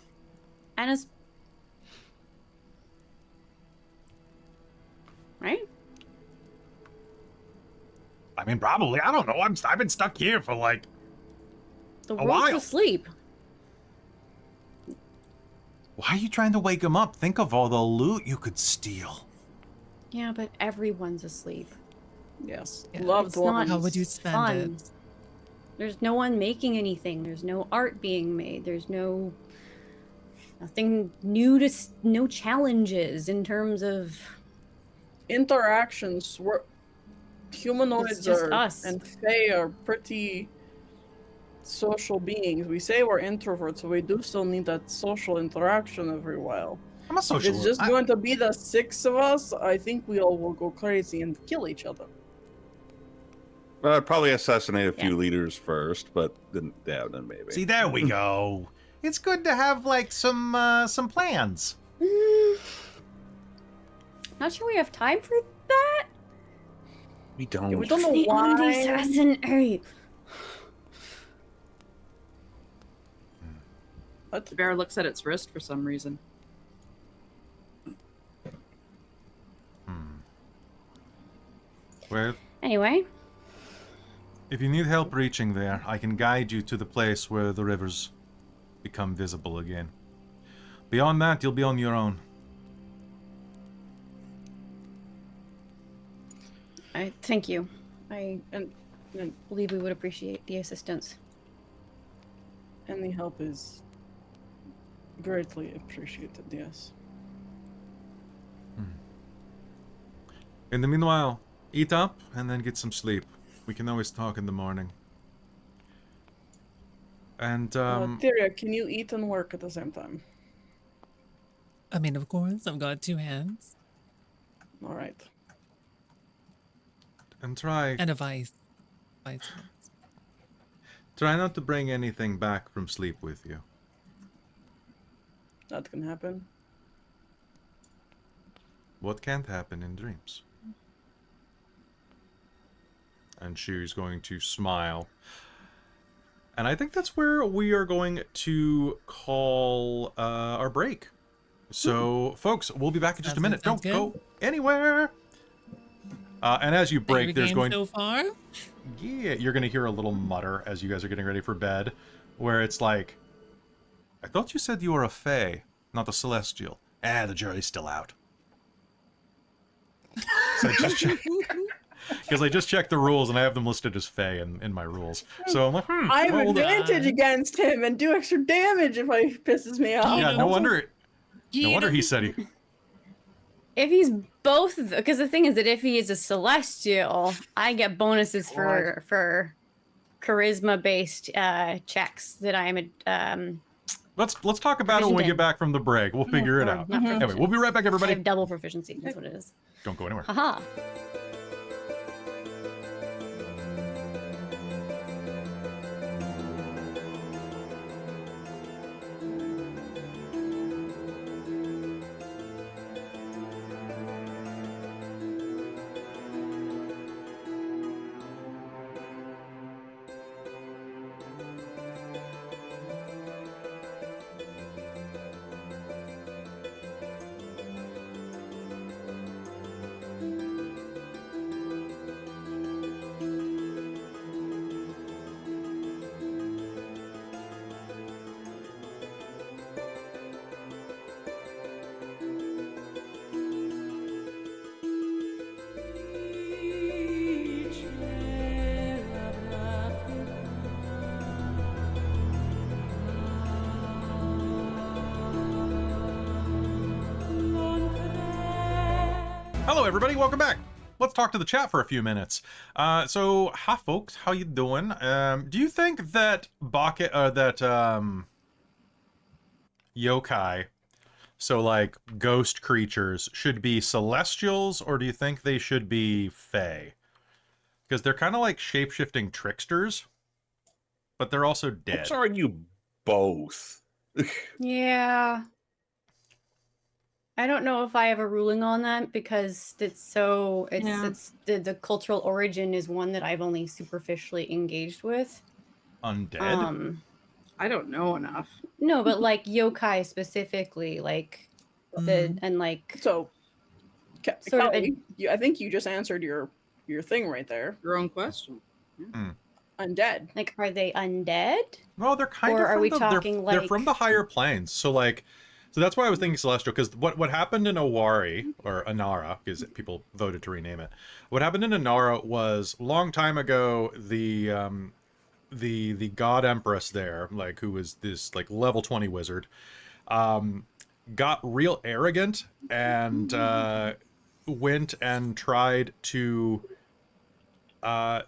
Anna's... Right? I mean, probably. I don't know. I've been stuck here for like The A world's while. asleep. Why are you trying to wake him up? Think of all the loot you could steal. Yeah, but everyone's asleep. Yes. Yeah, Loved it's not ones. How would you spend fun. it? There's no one making anything. There's no art being made. There's nothing new no challenges in terms of Interactions were humanoids just are, us. and Fae are pretty social beings. We say we're introverts, so we do still need that social interaction every while. I'm a If social. it's just going to be the six of us, I think we all will go crazy and kill each other. Well, I'd probably assassinate a few Yeah. leaders first, but then maybe. See, there we go. It's good to have like some plans. Not sure we have time for that. we don't. Yeah, we don't know The why. assassinate. What? The bear looks at its wrist for some reason. Where? Anyway, If you need help reaching there, I can guide you to the place where the rivers become visible again. Beyond that, you'll be on your own. I thank you. I And believe we would appreciate the assistance. and the help is greatly appreciated. Yes. In the meanwhile, eat up and then get some sleep. We can always talk in the morning. And, Tyria, can you eat and work at the same time? I mean, of course, I've got 2 hands All right. and try and a vice. try not to bring anything back from sleep with you. That can happen. What can't happen in dreams? And she's going to smile. And I think that's where we are going to call our break. So, folks, we'll be back in just a Sounds minute. good, sounds Don't go anywhere. And as you break, Favorite there's game going... so far? Yeah, you're going to hear a little mutter as you guys are getting ready for bed, where it's like, I thought you said you were a fae, not a celestial. The jury's still out. So I just checked. Because I just checked the rules and I have them listed as fae in my rules. So I'm like, I have well, advantage against him and do extra damage if he pisses me off. yeah, no wonder he know. said he... If he's both, because the thing is that if he is a celestial, I get bonuses for charisma-based checks that I am. Let's talk about it when we Proficient in. get back from the break. We'll figure it out. not Anyway, we'll be right back, I everybody. have double proficiency. That's what it is. Don't go anywhere. Haha. Hello, everybody. Welcome back. Let's talk to the chat for a few minutes. So, hi, folks. How you doing? Do you think that yokai, so like ghost creatures, should be celestials, or do you think they should be fae? Because they're kind of like shape-shifting tricksters, but they're also dead. Let's argue both. Yeah. I don't know if I have a ruling on that because it's the cultural origin is one that I've only superficially engaged with. Undead? I don't know enough. No, but like yokai specifically, like and like So, Sort of Kelly, I think you just answered your thing right there. Your own question. Undead. like are they undead? Well, they're kind Or of are from we the, talking, they're like- from the higher planes. So that's why I was thinking celestial, because what happened in Owari, or Anara, because people voted to rename it. What happened in Anara was a long time ago, the god empress there, like who was this like level 20 wizard, got real arrogant and went and tried to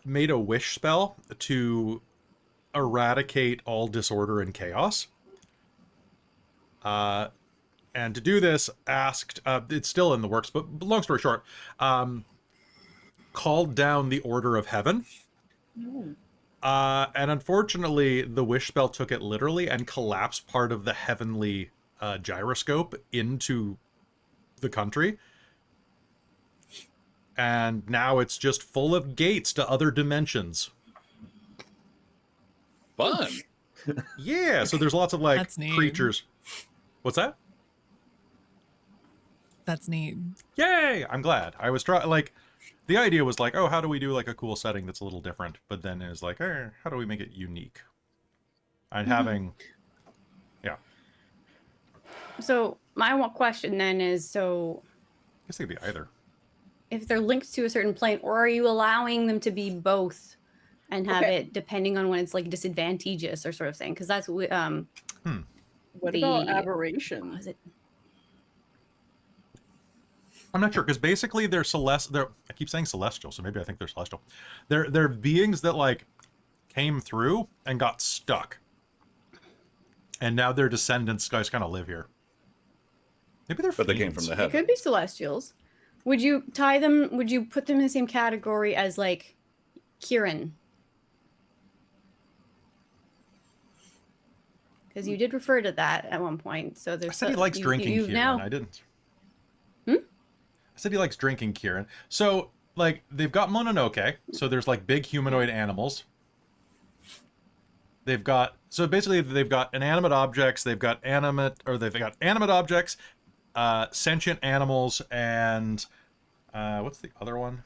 made a wish spell to eradicate all disorder and chaos. And to do this, asked, it's still in the works, but long story short, called down the Order of Heaven. And unfortunately, the wish spell took it literally and collapsed part of the heavenly gyroscope into the country. And now it's just full of gates to other dimensions. Fun. Yeah, so there's lots of like That's neat. creatures. What's that? That's neat. Yay! I'm glad. I was trying, like, the idea was like, oh, how do we do like a cool setting that's a little different? But then it was like, how do we make it unique? And having, yeah. So my one question then is, so I guess they could be either. if they're linked to a certain plane, or are you allowing them to be both and have it depending on when it's like disadvantageous or sort of thing? Because that's What about aberrations? what is it? I'm not sure, because basically they're I keep saying celestial, so maybe I think they're celestial. They're beings that like came through and got stuck. And now their descendants guys kind of live here. Maybe they're But they came fiends. from the It heaven. could be celestials. Would you tie them? Would you put them in the same category as like Kieran? Because you did refer to that at one point. So there's. I said he likes drinking you've Kieran. now. I didn't. Hmm? I said he likes drinking Kieran. So like they've got Mononoke. So there's like big humanoid animals. They've got they've got inanimate objects. They've got animate objects, sentient animals, and what's the other one?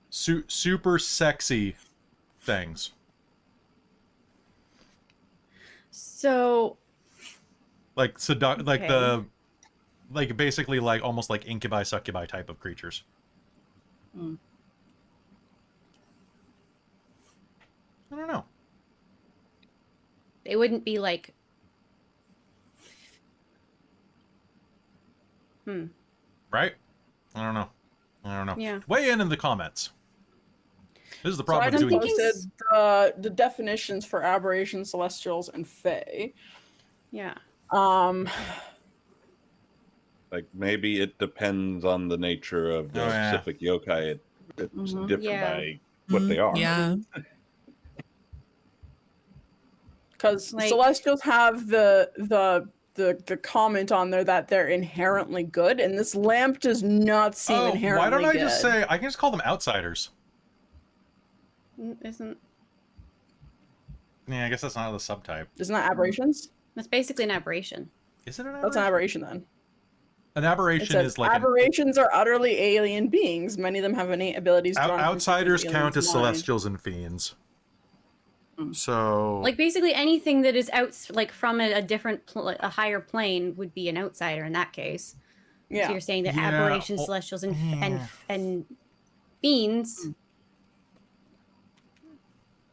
Super sexy things. So. Like Okay. like basically like almost like incubi succubi type of creatures. Hmm. I don't know. They wouldn't be like. Right? I don't know. Yeah. Weigh in the comments. This is the So I problem just with doing thinking- this. posted the definitions for aberrations, celestials, and fae. Yeah. Like maybe it depends on the nature of the Oh, yeah. specific yokai. It's Mhm. different Yeah. by what they are. Yeah. Because Like- celestials have the comment on there that they're inherently good, and this lamp does not seem Oh, inherently why don't I good. just say I can just call them outsiders? Isn't Yeah, I guess that's not the subtype. Isn't that aberrations? that's basically an aberration? Is it an That's an aberration? aberration then. An It aberration says is like an, aberrations are utterly alien beings. Many of them have innate abilities. drawn from outsiders previous count as aliens' mind. celestials and fiends. Mm. So Like basically anything that is like from a different a higher plane would be an outsider in that case. Yeah. So you're saying that Yeah, aberrations, well, celestials, and yeah. and fiends,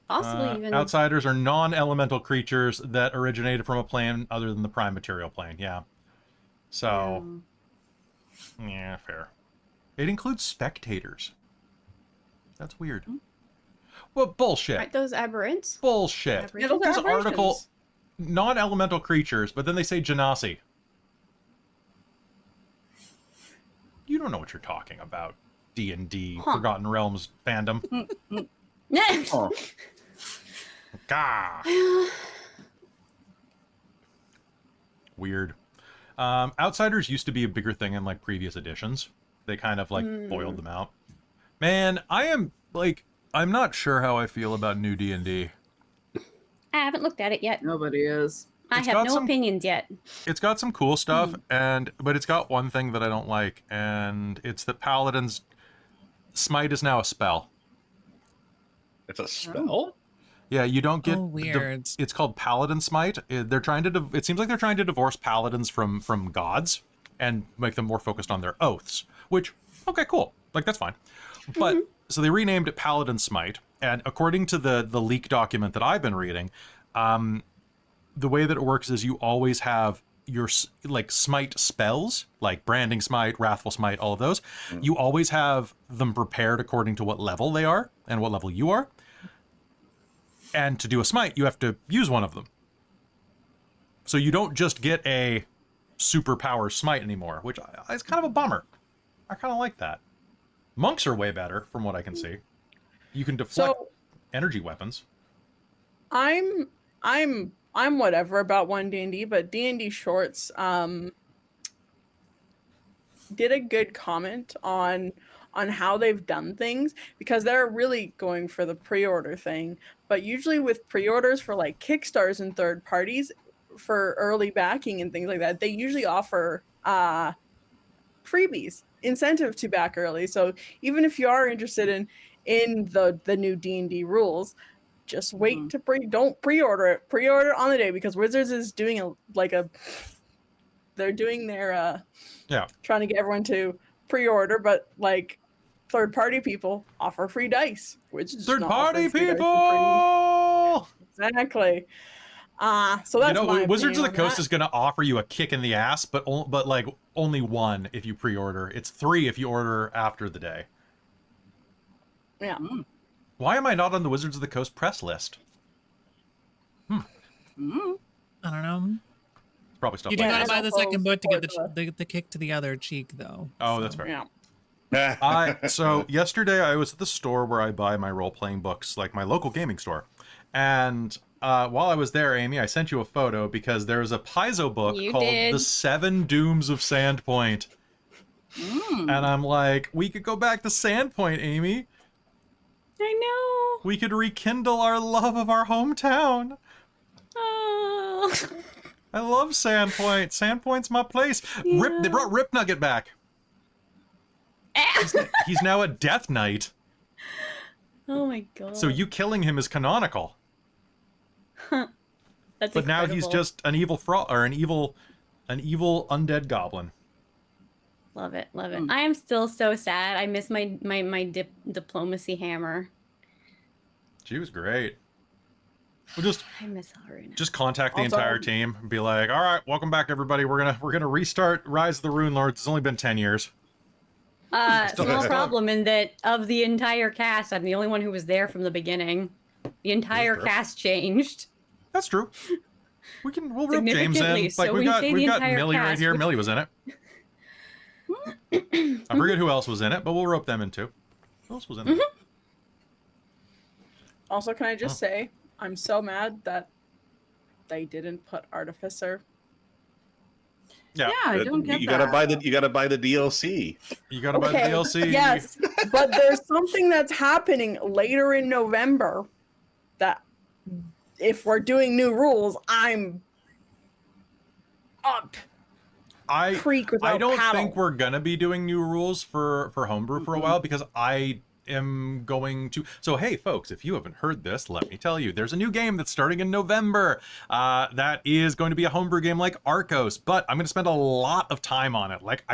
possibly even outsiders are non-elemental creatures that originated from a plane other than the prime material plane. Yeah. So yeah, fair. It includes spectators. That's weird. Well, bullshit. Aren't those aberrants? Bullshit. Yeah, those are This article, aberrations. non-elemental creatures, but then they say genasi. You don't know what you're talking about. D&D, Huh. Forgotten Realms fandom. Oh, Gah. Weird. Outsiders used to be a bigger thing in like previous editions. They kind of like boiled them out. Man, I'm not sure how I feel about new D&D. I haven't looked at it yet. Nobody is. I It's have got no some- opinions yet. It's got some cool stuff, but it's got one thing that I don't like, and it's that Paladin's Smite is now a spell. it's a spell? Yeah, you don't get. Oh, weird. It's called Paladin Smite. They're trying to. It seems like they're trying to divorce paladins from gods and make them more focused on their oaths. Which, okay, cool. Like that's fine. But so they renamed it Paladin Smite, and according to the leak document that I've been reading, the way that it works is you always have your like smite spells, like branding smite, wrathful smite, all of those. You always have them prepared according to what level they are and what level you are. And to do a smite, you have to use one of them. So you don't just get a superpower smite anymore, which is kind of a bummer. I kind of like that. Monks are way better, from what I can see. You can deflect So energy weapons. I'm whatever about 1D&D, but D&D Shorts did a good comment on how they've done things, because they're really going for the pre-order thing. But usually with pre-orders for like Kickstarters and third parties for early backing and things like that, they usually offer freebies. incentive to back early. So even if you are interested in the new D&D rules, just wait to don't pre-order it. Pre-order it on the day, because Wizards is doing they're doing their trying to get everyone to pre-order, but like third-party people offer free dice, which is third-party people. Exactly. So that's my Wizards of the opinion on Coast that. is going to offer you a kick in the ass, but like only one if you pre-order. It's 3 if you order after the day. Yeah. Why am I not on the Wizards of the Coast press list? I don't know. It's probably stuff You like gotta that. buy the second book to get the kick to the other cheek, though. Oh, that's fair. Yeah. So yesterday I was at the store where I buy my role-playing books, like my local gaming store. And while I was there, Amy, I sent you a photo because there's a Paizo book called The 7 Dooms of Sandpoint. And I'm like, we could go back to Sandpoint, Amy. I know. We could rekindle our love of our hometown. Oh. I love Sandpoint. Sandpoint's my place. Yeah. They brought Rip Nugget back. He's now a Death Knight. Oh my god. So you killing him is canonical. That's But now he's incredible. just an evil frog, or an evil undead goblin. Love it, love it. I am still so sad. I miss my diplomacy hammer. She was great. We'll I miss her right now. just contact the Also- entire team and be like, all right, welcome back everybody. We're gonna restart Rise of the Rune Lords. It's only been 10 years. Still Small got problem in that of the entire cast, I'm the only one who was there from the beginning. The entire fair. cast changed. That's true. We'll rope James in. Significantly, Like so we've we got say the entire Millie right cast, here. which- Millie was in it. I forget who else was in it, but we'll rope them in too. Who else was in it? Also, can I just say, I'm so mad that they didn't put Artificer. Yeah. I don't get you that. gotta buy the DLC. You gotta buy the DLC. Yes, but there's something that's happening later in November that if we're doing new rules, I'm up. Creek without I don't paddle. think we're gonna be doing new rules for homebrew for a while, because I am going to. So hey folks, if you haven't heard this, let me tell you, there's a new game that's starting in November that is going to be a homebrew game like Arkos, but I'm going to spend a lot of time on it. Like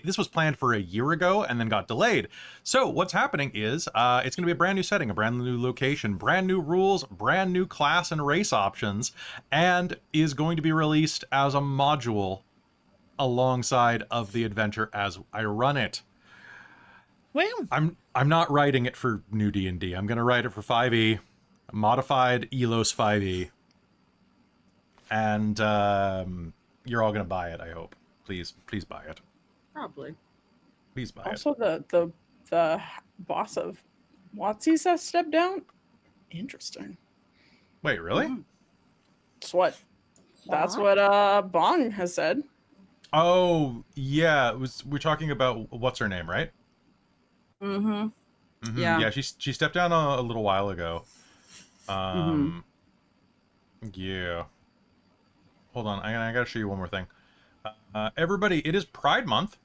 this was planned for a year ago and then got delayed. So what's happening is it's going to be a brand new setting, a brand new location, brand new rules, brand new class and race options, and is going to be released as a module alongside of the adventure as I run it. Well, I'm not writing it for new D&D. I'm going to write it for 5e, modified Ylos 5e. And you're all going to buy it, I hope. Please buy it. Probably. Please buy it. Also, the boss of Watsi's has stepped down. Interesting. Wait, really? That's what Bong has said. Oh, yeah. We're talking about what's her name, right? Mm-hmm. Mhm. Yeah. Yeah, she stepped down a little while ago. Yeah. Hold on, I gotta show you one more thing. Everybody, it is Pride Month,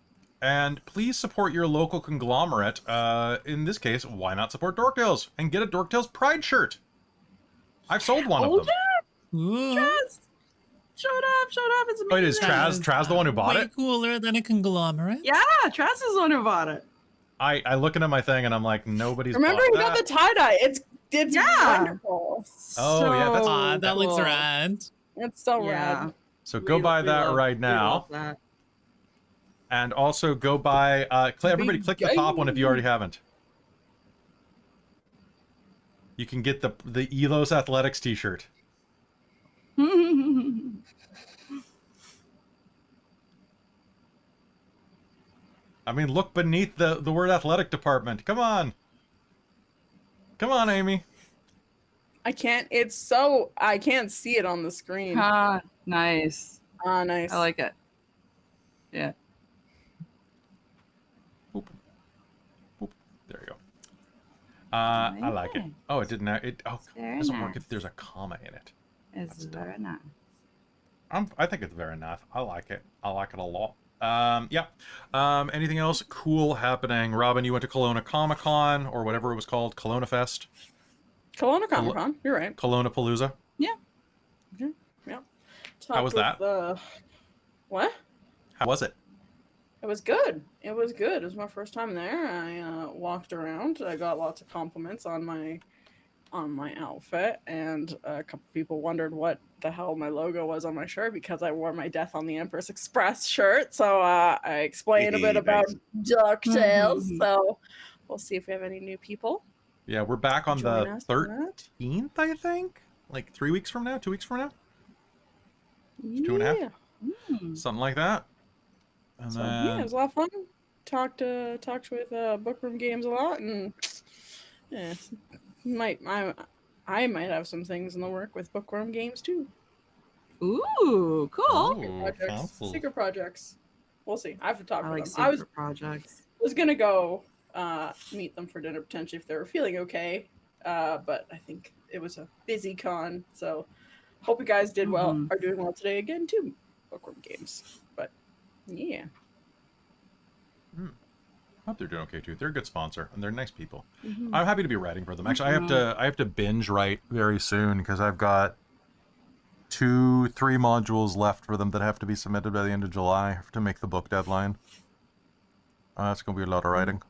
and please support your local conglomerate. In this case, why not support Dork Tales and get a Dork Tales Pride shirt? I've sold one of them. ooh, Traz! Showed up! It's amazing! Oh, it is Traz the one who bought way it? cooler than a conglomerate. Yeah, Traz is the one who bought it. I look into my thing and I'm like, nobody's Remember, bought he that. got the tie-dye. It's Yeah. wonderful. Oh, yeah, that's- Ah, that looks cool. rad. It's so Yeah. rad. So go buy that right now. love that. And also go buy, everybody click the top one if you already haven't. You can get the Ylos Athletics t-shirt. I mean, look beneath the word athletic department. Come on. Come on, Amy. I can't see it on the screen. Ah, nice. Ah, nice. I like it. Yeah. Boop. Boop. There you go. I like it. Okay. Oh, it didn't. It Very doesn't work nice. if there's a comma in it. It's very nice. I think it's very nice. I like it. I like it a lot. Yeah. Anything else cool happening? Robin, you went to Kelowna Comic-Con, or whatever it was called, Kelowna Fest? Kelowna Comic-Con, you're right. Kelowna Palooza? Yeah. Yeah. How was that? What? How was it? It was good. It was good. It was my first time there. I walked around. I got lots of compliments on my outfit, and a couple people wondered what the hell my logo was on my shirt because I wore my Death on the Empress Express shirt. So I explained a bit about Dark Tales. So we'll see if we have any new people. Yeah, we're back on the 13th, I think. Like 3 weeks from now, 2 weeks from now, 2.5, something like that. And so, then... yeah, it was a lot of fun. Talked with Bookwyrm Games a lot, and yeah, I might have some things in the work with Bookwyrm Games too. Ooh, cool. Secret projects. We'll see. I have to talk I with like them. secret projects. Was gonna go meet them for dinner potentially if they were feeling okay, but I think it was a busy con. So hope you guys did well. Are doing well today again too. Bookwyrm Games, but yeah. Hope they're doing okay too. They're a good sponsor and they're nice people. I'm happy to be writing for them. Actually, I have to binge write very soon because I've got 2-3 modules left for them that have to be submitted by the end of July to make the book deadline. That's gonna be a lot of writing,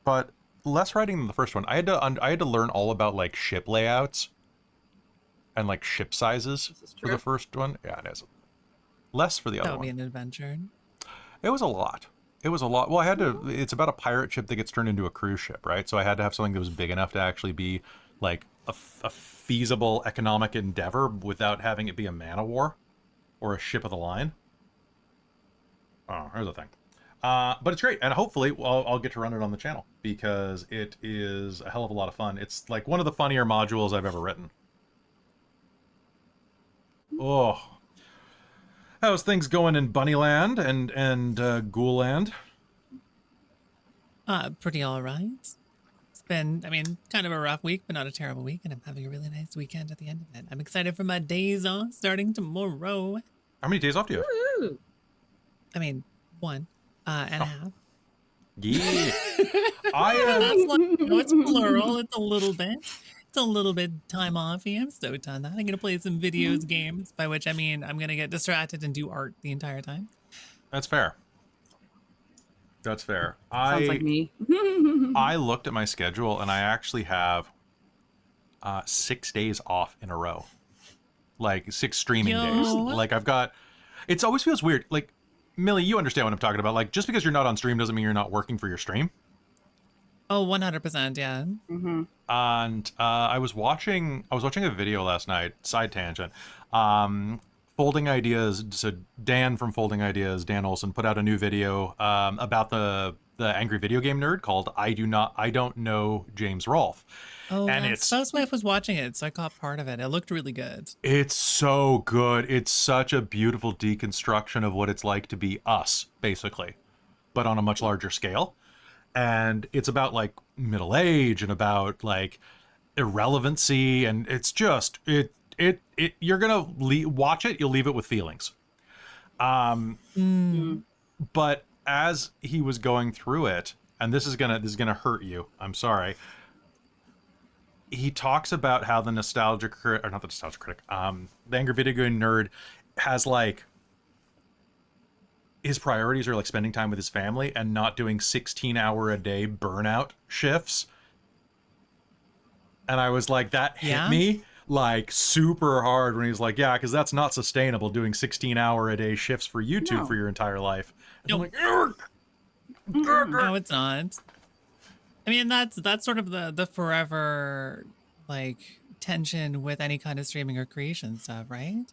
but less writing than the first one. I had to learn all about like ship layouts and like ship sizes for the first one. Yeah, it is. Less for the other one. That would be an adventure. It was a lot. It was a lot. Well, I had to. It's about a pirate ship that gets turned into a cruise ship, right? So I had to have something that was big enough to actually be like a feasible economic endeavor without having it be a man of war or a ship of the line. Oh, here's the thing. But it's great, and hopefully I'll get to run it on the channel because it is a hell of a lot of fun. It's like one of the funnier modules I've ever written. Oh. How's things going in Bunnyland and Ghoulland? Pretty all right. It's been, I mean, kind of a rough week, but not a terrible week, and I'm having a really nice weekend at the end of it. I'm excited for my days off starting tomorrow. How many days off do you have? Ooh. I mean, 1 and a half. Yeah. That's like, no, it's plural. It's a little bit. It's a little bit time off. Yeah, I'm stoked on that. I'm gonna play some videos games, by which I mean I'm gonna get distracted and do art the entire time. That's fair. That's fair. Sounds like me. I looked at my schedule and I actually have 6 days off in a row. Like 6 streaming days. Like I've got, it always feels weird. Like Millie, you understand what I'm talking about. Like just because you're not on stream doesn't mean you're not working for your stream. Oh, 100%, yeah. And I was watching a video last night, side tangent. Folding Ideas, so Dan from Folding Ideas, Dan Olson, put out a new video about the angry video game nerd called I Don't Know James Rolfe. Oh, and my wife was watching it, so I caught part of it. It looked really good. It's so good. It's such a beautiful deconstruction of what it's like to be us, basically, but on a much larger scale. And it's about like middle age and about like irrelevancy, and it's just you're gonna watch it, you'll leave it with feelings. But as he was going through it, and this is gonna hurt you, I'm sorry. He talks about how the angry video game nerd has like, his priorities are like spending time with his family and not doing 16-hour-a-day burnout shifts. And I was like, that hit me like super hard when he's like, yeah, because that's not sustainable doing 16-hour-a-day shifts for YouTube for your entire life. And I'm like, no, it's not. I mean, that's sort of the forever like tension with any kind of streaming or creation stuff, right?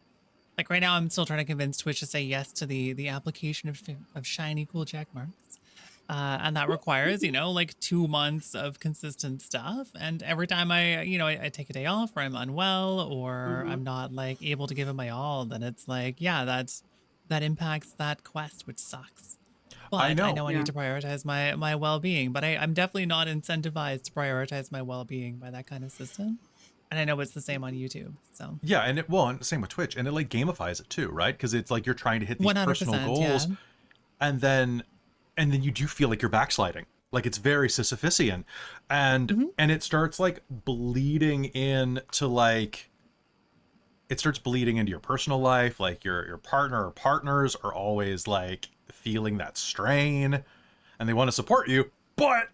Like right now, I'm still trying to convince Twitch to say yes to the application of shiny, cool check marks. And that requires, like 2 months of consistent stuff. And every time I take a day off or I'm unwell or I'm not like able to give it my all, then it's like, yeah, that impacts that quest, which sucks. But I know I need to prioritize my well-being, but I'm definitely not incentivized to prioritize my well-being by that kind of system. And I know it's the same on YouTube. So Yeah, and and same with Twitch, and it like gamifies it too, right? Because it's like you're trying to hit these 100%, personal goals, yeah. and then you do feel like you're backsliding. Like it's very Sisyphusian, and it starts like bleeding into like. It starts bleeding into your personal life. Like your partner or partners are always like feeling that strain, and they want to support you, but.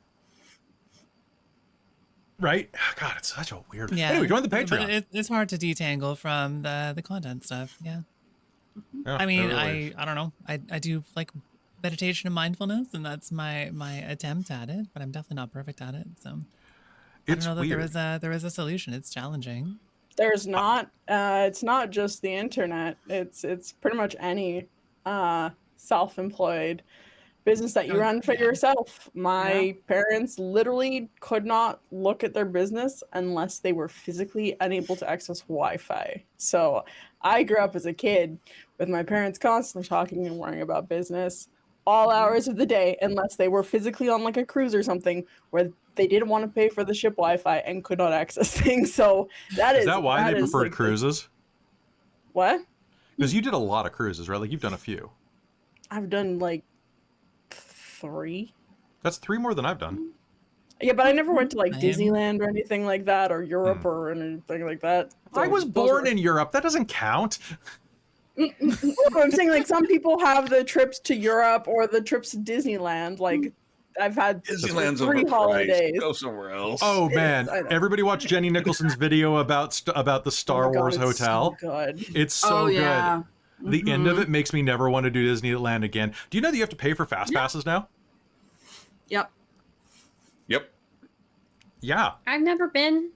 Right? God, it's such a weird. Yeah. Anyway, join the Patreon. But it's hard to detangle from the content stuff. Yeah. Yeah, I mean, it really is. I don't know. I do like meditation and mindfulness, and that's my attempt at it. But I'm definitely not perfect at it. So It's I don't know that weird. there is a solution. It's challenging. There's not. It's not just the internet. It's pretty much any self-employed business that you run for yourself. My parents literally could not look at their business unless they were physically unable to access Wi-Fi. So I grew up as a kid with my parents constantly talking and worrying about business all hours of the day, unless they were physically on like a cruise or something where they didn't want to pay for the ship Wi-Fi and could not access things. So Is that why they preferred like, cruises? What? Because you did a lot of cruises, right? Like you've done a few. I've done like 3. That's 3 more than I've done. Yeah, but I never went to like Same. Disneyland or anything like that, or Europe or anything like that. I was born in Europe. That doesn't count. I'm saying like some people have the trips to Europe or the trips to Disneyland. Like I've had Disneyland's 3 overpriced. holidays. Go somewhere else. Oh man, I know. everybody watch Jenny Nicholson's video about the Star Oh my God, Wars it's Hotel. So good. It's so good. yeah. The end of it makes me never want to do Disneyland again. Do you know that you have to pay for fast passes now? Yep. Yep. Yeah. I've never been.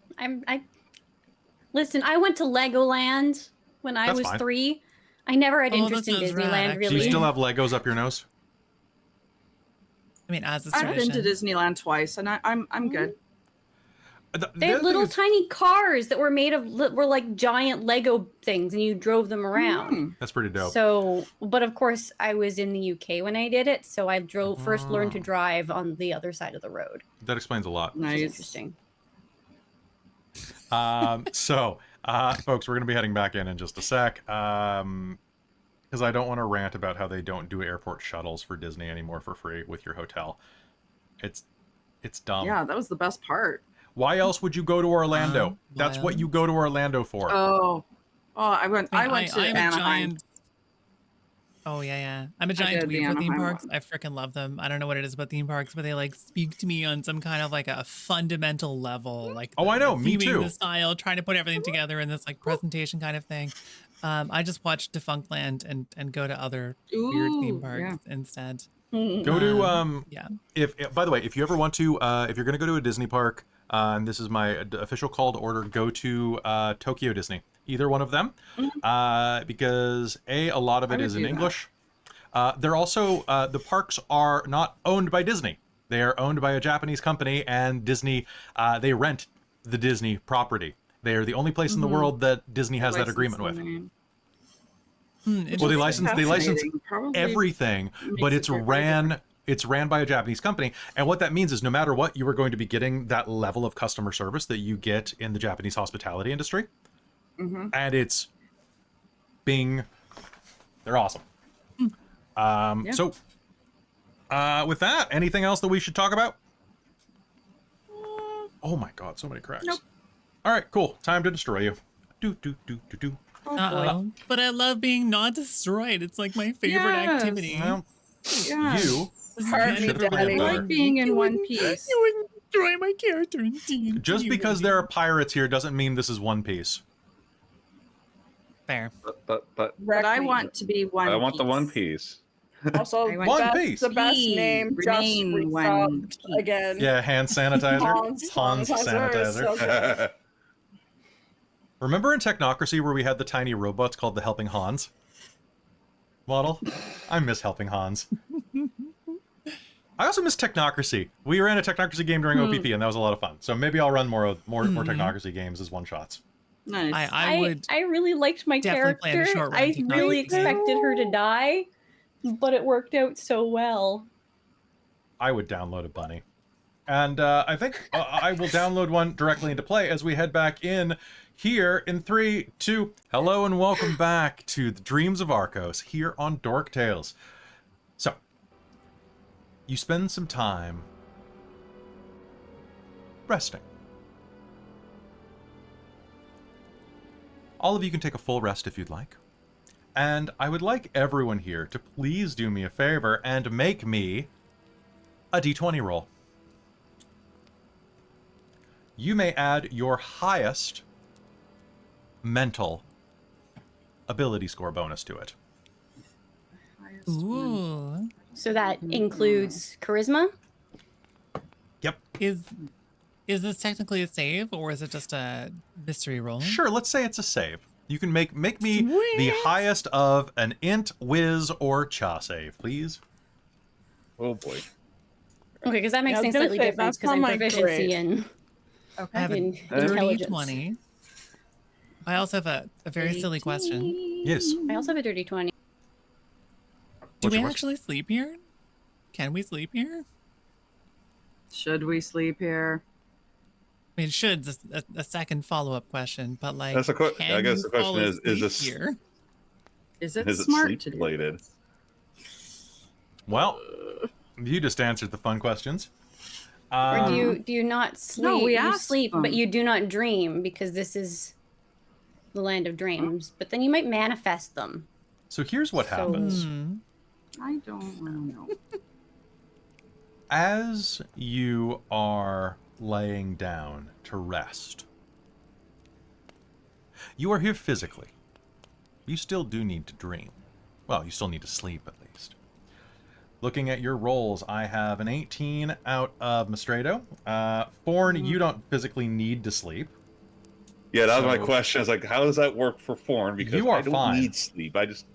Listen, I went to Legoland when I That's was fine. 3. I never had Oh, interest that in sounds rad, Disneyland, actually. Do you really. still have Legos up your nose? I mean, as it's I've been to tradition. Disneyland twice, and I'm good. They had little tiny cars that were made of were like giant Lego things, and you drove them around. That's pretty dope. So, but of course, I was in the UK when I did it, so I first learned to Oh. drive on the other side of the road. That explains a lot. Which is Nice. interesting. So, folks, we're going to be heading back in just a sec. Because I don't want to rant about how they don't do airport shuttles for Disney anymore for free with your hotel. It's dumb. Yeah, that was the best part. Why else would you go to Orlando? That's what you go to Orlando for. Oh, I went to I'm a Anaheim. giant. Oh yeah. I'm a giant did the dweeb for theme Anaheim parks. one. I freaking love them. I don't know what it is about theme parks, but they like speak to me on some kind of like a fundamental level. Like Oh, I know, me theming, too. The style, trying to put everything together in this like presentation kind of thing. I just watch Defunctland and go to other weird theme Ooh, parks yeah. instead. Go to Yeah. if by the way, if you ever want to if you're going to go to a Disney park, and this is my official call to order, go to Tokyo Disney. Either one of them. Because a lot of it I would is in do that. English. They're also the parks are not owned by Disney. They are owned by a Japanese company, and Disney they rent the Disney property. They are the only place in the world that Disney has that agreement with. Licensing. Well, they license Fascinating. Probably everything, but makes it very different. it's ran by a Japanese company. And what that means is no matter what, you are going to be getting that level of customer service that you get in the Japanese hospitality industry. And it's they're awesome. So with that, anything else that we should talk about? Oh my God, so many cracks. Nope. All right, cool. Time to destroy you. Do. Oh, boy. Uh-oh. But I love being not destroyed. It's like my favorite Yes. activity. Well, Yeah. you Heart should me, have played Daddy. I better. like being in one piece. You wouldn't destroy my character in D&D. Just because would there you? are pirates here doesn't mean this is One Piece. Fair. But But I want to be one. I want the One Piece. Also, I want One that's Piece. the best Please name. Just remain one resubbed piece. again. Yeah, hand sanitizer. Hans Hans sanitizer is sanitizer. so good. Remember in Technocracy where we had the tiny robots called the Helping Hans model? I miss Helping Hans. I also miss Technocracy. We ran a Technocracy game during OPP, and that was a lot of fun. So maybe I'll run more Technocracy games as one shots. Nice. I would. I really liked my definitely play in a character. short run I to really Technocracy. expected her to die, but it worked out so well. I would download a bunny. And I think I will download one directly into play as we head back in here in 3, 2. Hello and welcome back to the Dreams of Arkos here on Dork Tales. So, you spend some time resting. All of you can take a full rest if you'd like. And I would like everyone here to please do me a favor and make me a d20 roll. You may add your highest mental ability score bonus to it. Ooh. So that includes charisma? Yep. Is this technically a save, or is it just a mystery roll? Sure, let's say it's a save. You can make me the Sweet. highest of an int, whiz, or cha save, please. Oh boy. Okay, because that makes Yeah, I was things gonna slightly say, different that's because not I'm my proficiency grade. in, I have a in dirty intelligence. 20. I also have a very silly question. Yes. I also have a dirty 20. Do What's we your actually sleep here? Can we sleep here? Should we sleep here? I mean, should's a second follow-up question, but like, That's a I can guess you the question fall is asleep this here? Is it is it smart sleep to do related? this? Well, you just answered the fun questions. Or do you not sleep? we you asked sleep, them. but you do not dream because this is the land of dreams. But then you might manifest them. So here's what So- happens. Hmm. I don't want to know. As you are laying down to rest, you are here physically. You still do need to dream. Well, you still need to sleep at least. Looking at your rolls, I have an 18 out of Mystredo. Forn, you don't physically need to sleep. Yeah, that was my So- question. I was like, how does that work for Forn? Because You are I don't fine. need sleep. I just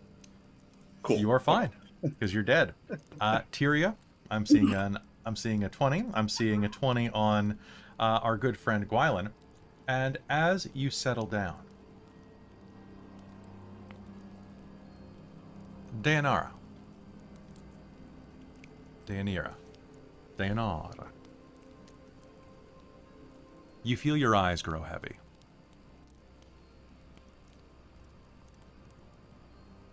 cool. You are fine because you're dead. Tyria, I'm seeing a 20. I'm seeing a 20 on our good friend Gwylan. And as you settle down, Deianera. You feel your eyes grow heavy.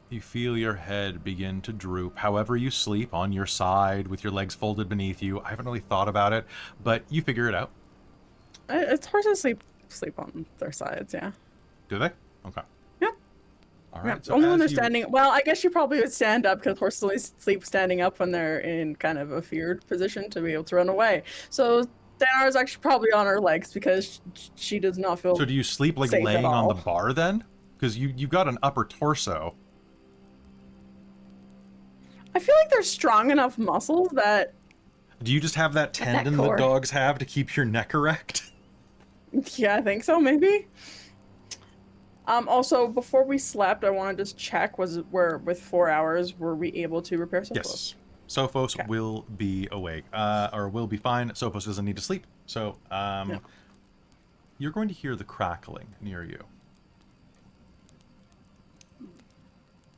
You feel your head begin to droop. However you sleep, on your side, with your legs folded beneath you. I haven't really thought about it, but you figure it out. It's horses sleep on their sides, yeah. Do they? Okay. Yeah. All Yeah, right. So only when as they're you- standing. Well, I guess you probably would stand up because horses only sleep standing up when they're in kind of a feared position to be able to run away. So Deianera's actually probably on her legs because she does not feel. So do you sleep like safe at laying on the all. bar then? Because you've got an upper torso. I feel like there's strong enough muscles that. Do you just have that that tendon that core. dogs have to keep your neck erect? Yeah, I think so. Maybe. Also, before we slept, I want to just check: with 4 hours, were we able to repair Sophos? Yes. Sophos Okay. will be awake, or will be fine. Sophos doesn't need to sleep. So, Yeah. you're going to hear the crackling near you.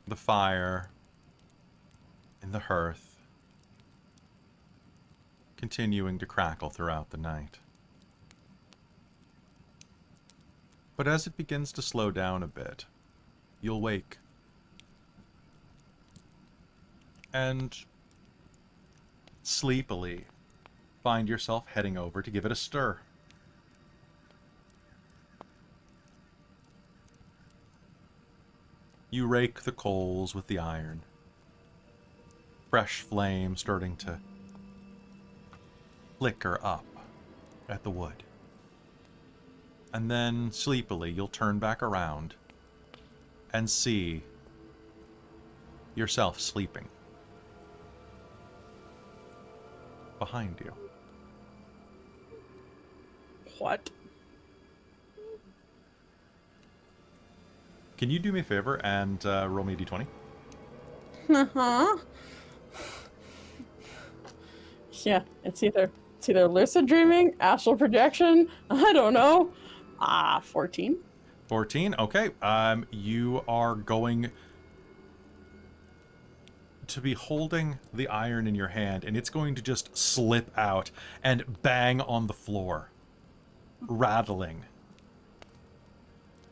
The fire in the hearth continuing to crackle throughout the night. But as it begins to slow down a bit, you'll wake. And sleepily find yourself heading over to give it a stir. You rake the coals with the iron. Fresh flame starting to flicker up at the wood. And then, sleepily, you'll turn back around and see yourself sleeping behind you. What? Can you do me a favor and roll me a d20? Uh-huh. Yeah, it's either lucid dreaming, astral projection, I don't know. 14. 14, okay. You are going to be holding the iron in your hand, and it's going to just slip out and bang on the floor, rattling.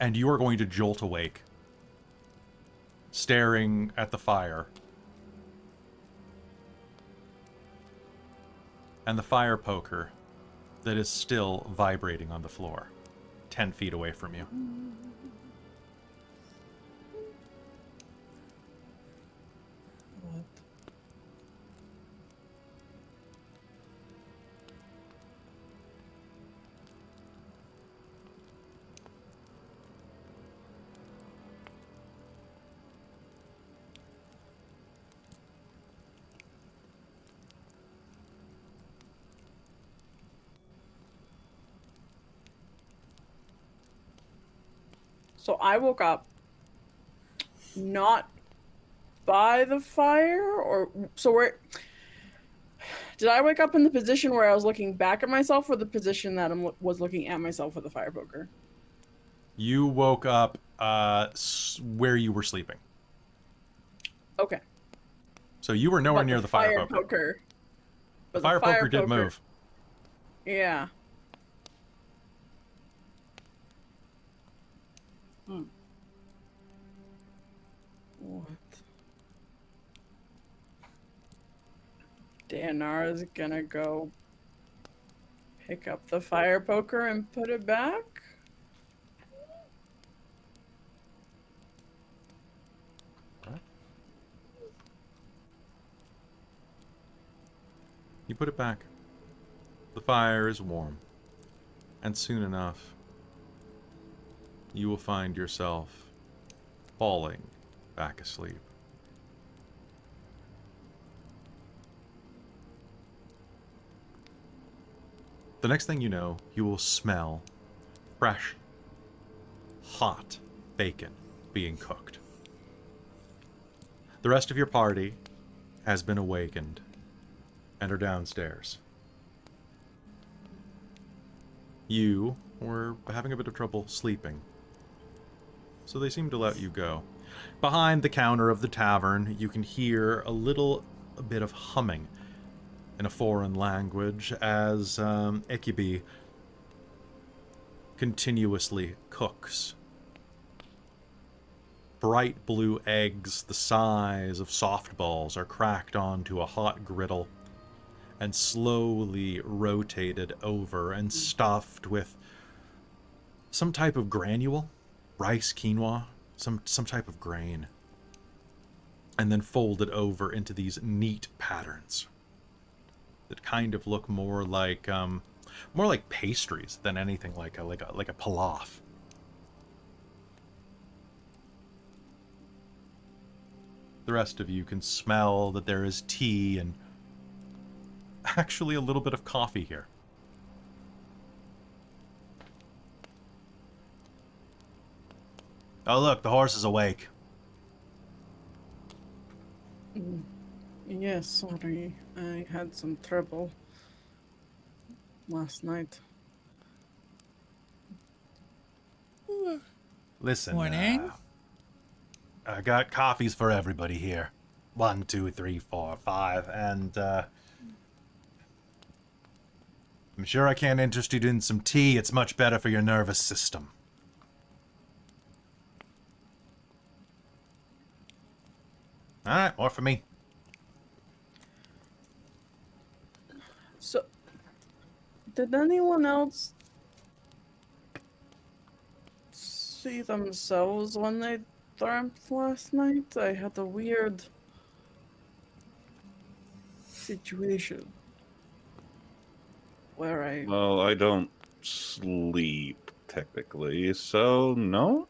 And you are going to jolt awake, staring at the fire. And the fire poker that is still vibrating on the floor, 10 feet away from you. What? So I woke up not by the fire, or so where did I wake up in the position where I was looking back at myself, or the position that I was looking at myself with the fire poker? You woke up where you were sleeping. Okay. So you were nowhere But near the fire poker. The But fire poker did move. Yeah. What? Deianera's gonna go pick up the fire poker and put it back? You put it back. The fire is warm. And soon enough, you will find yourself falling back asleep. The next thing you know, you will smell fresh, hot bacon being cooked. The rest of your party has been awakened and are downstairs. You were having a bit of trouble sleeping, so they seem to let you go. Behind the counter of the tavern, you can hear a bit of humming in a foreign language as Ekibi continuously cooks. Bright blue eggs the size of softballs are cracked onto a hot griddle and slowly rotated over and stuffed with some type of granule, rice, quinoa, some type of grain, and then folded over into these neat patterns that kind of look more like pastries than anything like a pilaf. The rest of you can smell that there is tea and actually a little bit of coffee here. Oh, look, the horse is awake. Yes, sorry. I had some trouble last night. Listen, Morning. I got coffees for everybody here. 1, 2, 3, 4, 5, and I'm sure I can't interest you in some tea. It's much better for your nervous system. All right, more for me. So, did anyone else see themselves when they dreamt last night? I had a weird situation where Well, I don't sleep, technically, so no?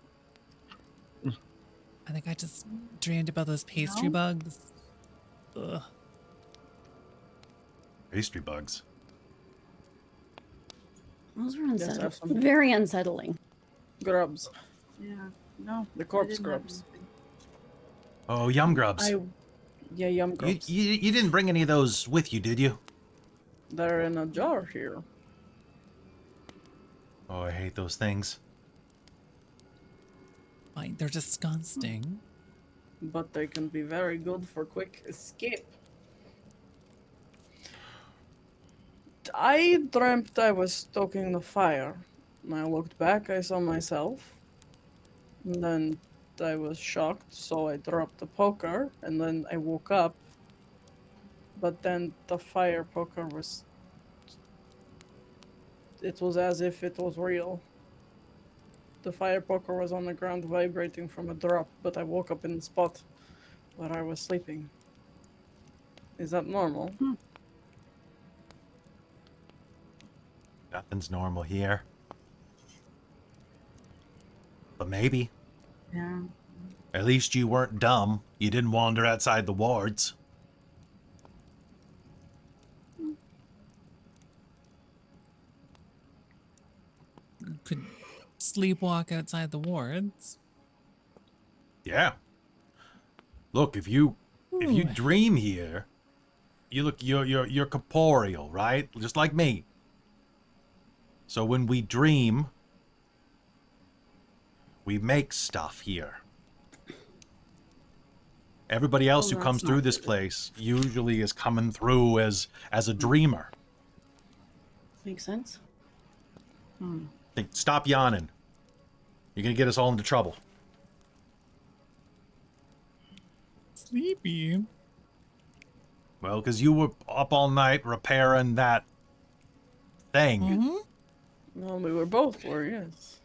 I think I just dreamed about those pastry bugs. Ugh. Pastry bugs. Those were Yes, unsettling. have some. Very unsettling. grubs, Yeah, no. the I corpse didn't have grubs. anything. Oh, yum grubs. Yeah, yum You, grubs. you didn't bring any of those with you, did you? They're in a jar here. Oh, I hate those things. Fine, they're disgusting. but they can be very good for quick escape. I dreamt I was stoking the fire. When I looked back, I saw myself. And then I was shocked, so I dropped the poker, and then I woke up. But then the fire poker was... It was as if it was real. The fire poker was on the ground vibrating from a drop, but I woke up in the spot where I was sleeping. Is that normal? Nothing's normal here. But maybe. Yeah. At least you weren't dumb. You didn't wander outside the wards. Could sleepwalk outside the wards. Yeah. Look, if you Ooh. dream here, you're corporeal, right? Just like me. So when we dream, we make stuff here. Everybody else who Well, comes that's through not this good. place usually is coming through as a dreamer. Makes sense. Think, stop yawning. You're gonna get us all into trouble. Sleepy. Well, because you were up all night repairing that thing. Mm-hmm. Well, we were both, yes.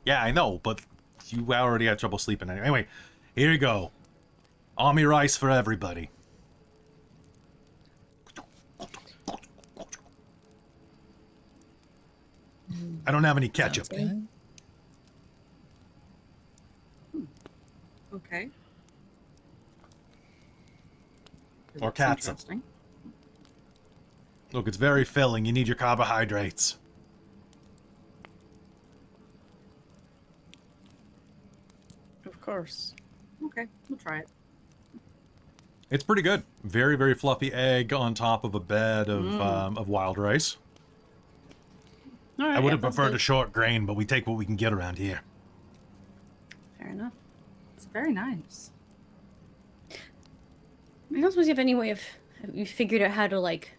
Yeah, I know, but you already had trouble sleeping. Anyway, here you go. Army rice for everybody. I don't have any ketchup. Sounds good. Okay. Or That's catsup. interesting. Look, it's very filling. You need your carbohydrates. Of course. Okay, we'll try it. It's pretty good. Very, very fluffy egg on top of a bed of wild rice. All right, I would have yeah, that's preferred good. a short grain, but we take what we can get around here. Fair enough. It's very nice. I don't suppose you have any way of... Have you figured out how to, like,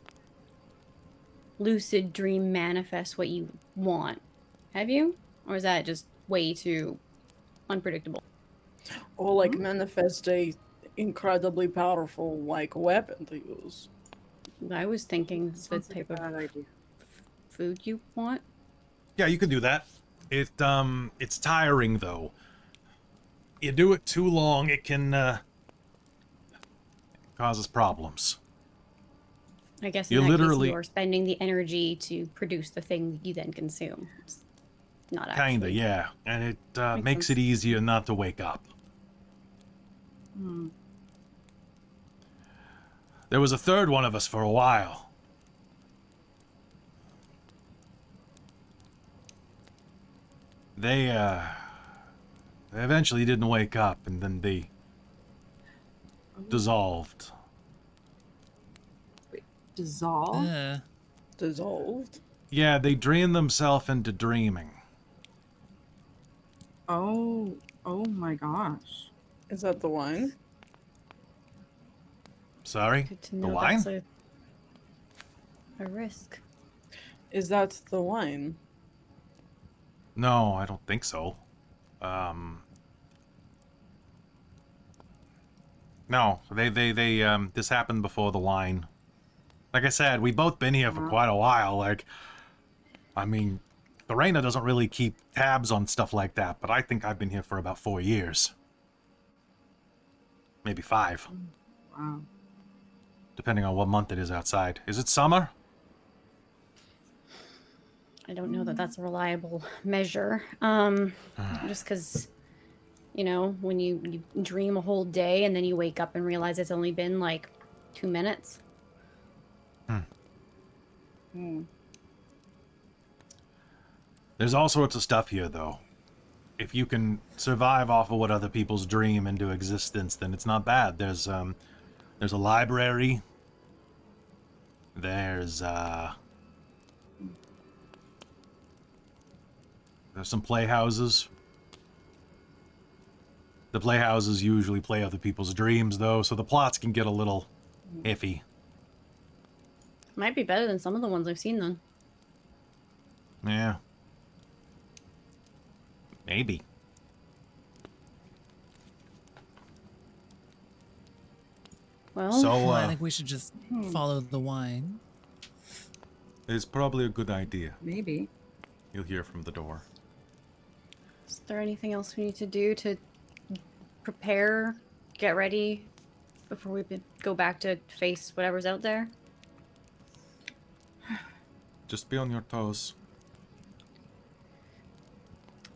lucid dream manifest what you want? Have you? Or is that just way too unpredictable? Or like manifest a incredibly powerful like weapon to use. I was thinking it's the Sounds like type a of bad idea. food you want. Yeah, you can do that. It's tiring though. You do it too long, it can causes problems. I guess You in that literally- case you're spending the energy to produce the thing you then consume. It's not actually. Kinda, yeah. And it Makes makes sense. it easier not to wake up. Hmm. There was a third one of us for a while. They eventually didn't wake up, and then they dissolved. Dissolve? Dissolved. Yeah, they drained themselves into dreaming. Oh my gosh. Is that the wine? Sorry? Good to The know wine? that's a risk. Is that the wine? No, I don't think so. No, they this happened before the wine. Like I said, we both been here for quite a while. Like, I mean, Lorena doesn't really keep tabs on stuff like that, but I think I've been here for about 4 years. Maybe 5, Wow. depending on what month it is outside. Is it summer? I don't know that that's a reliable measure. Just because, you know, when you dream a whole day and then you wake up and realize it's only been like 2 minutes. There's all sorts of stuff here, though. If you can survive off of what other people's dream into existence, then it's not bad. There's a library. There's some playhouses. The playhouses usually play other people's dreams, though, so the plots can get a little iffy. Might be better than some of the ones I've seen, then. Yeah. Maybe. Well, So, I think we should just follow the wine. it's probably a good idea. Maybe. You'll hear from the door. is there anything else we need to do to prepare, get ready, before we go back to face whatever's out there? Just be on your toes.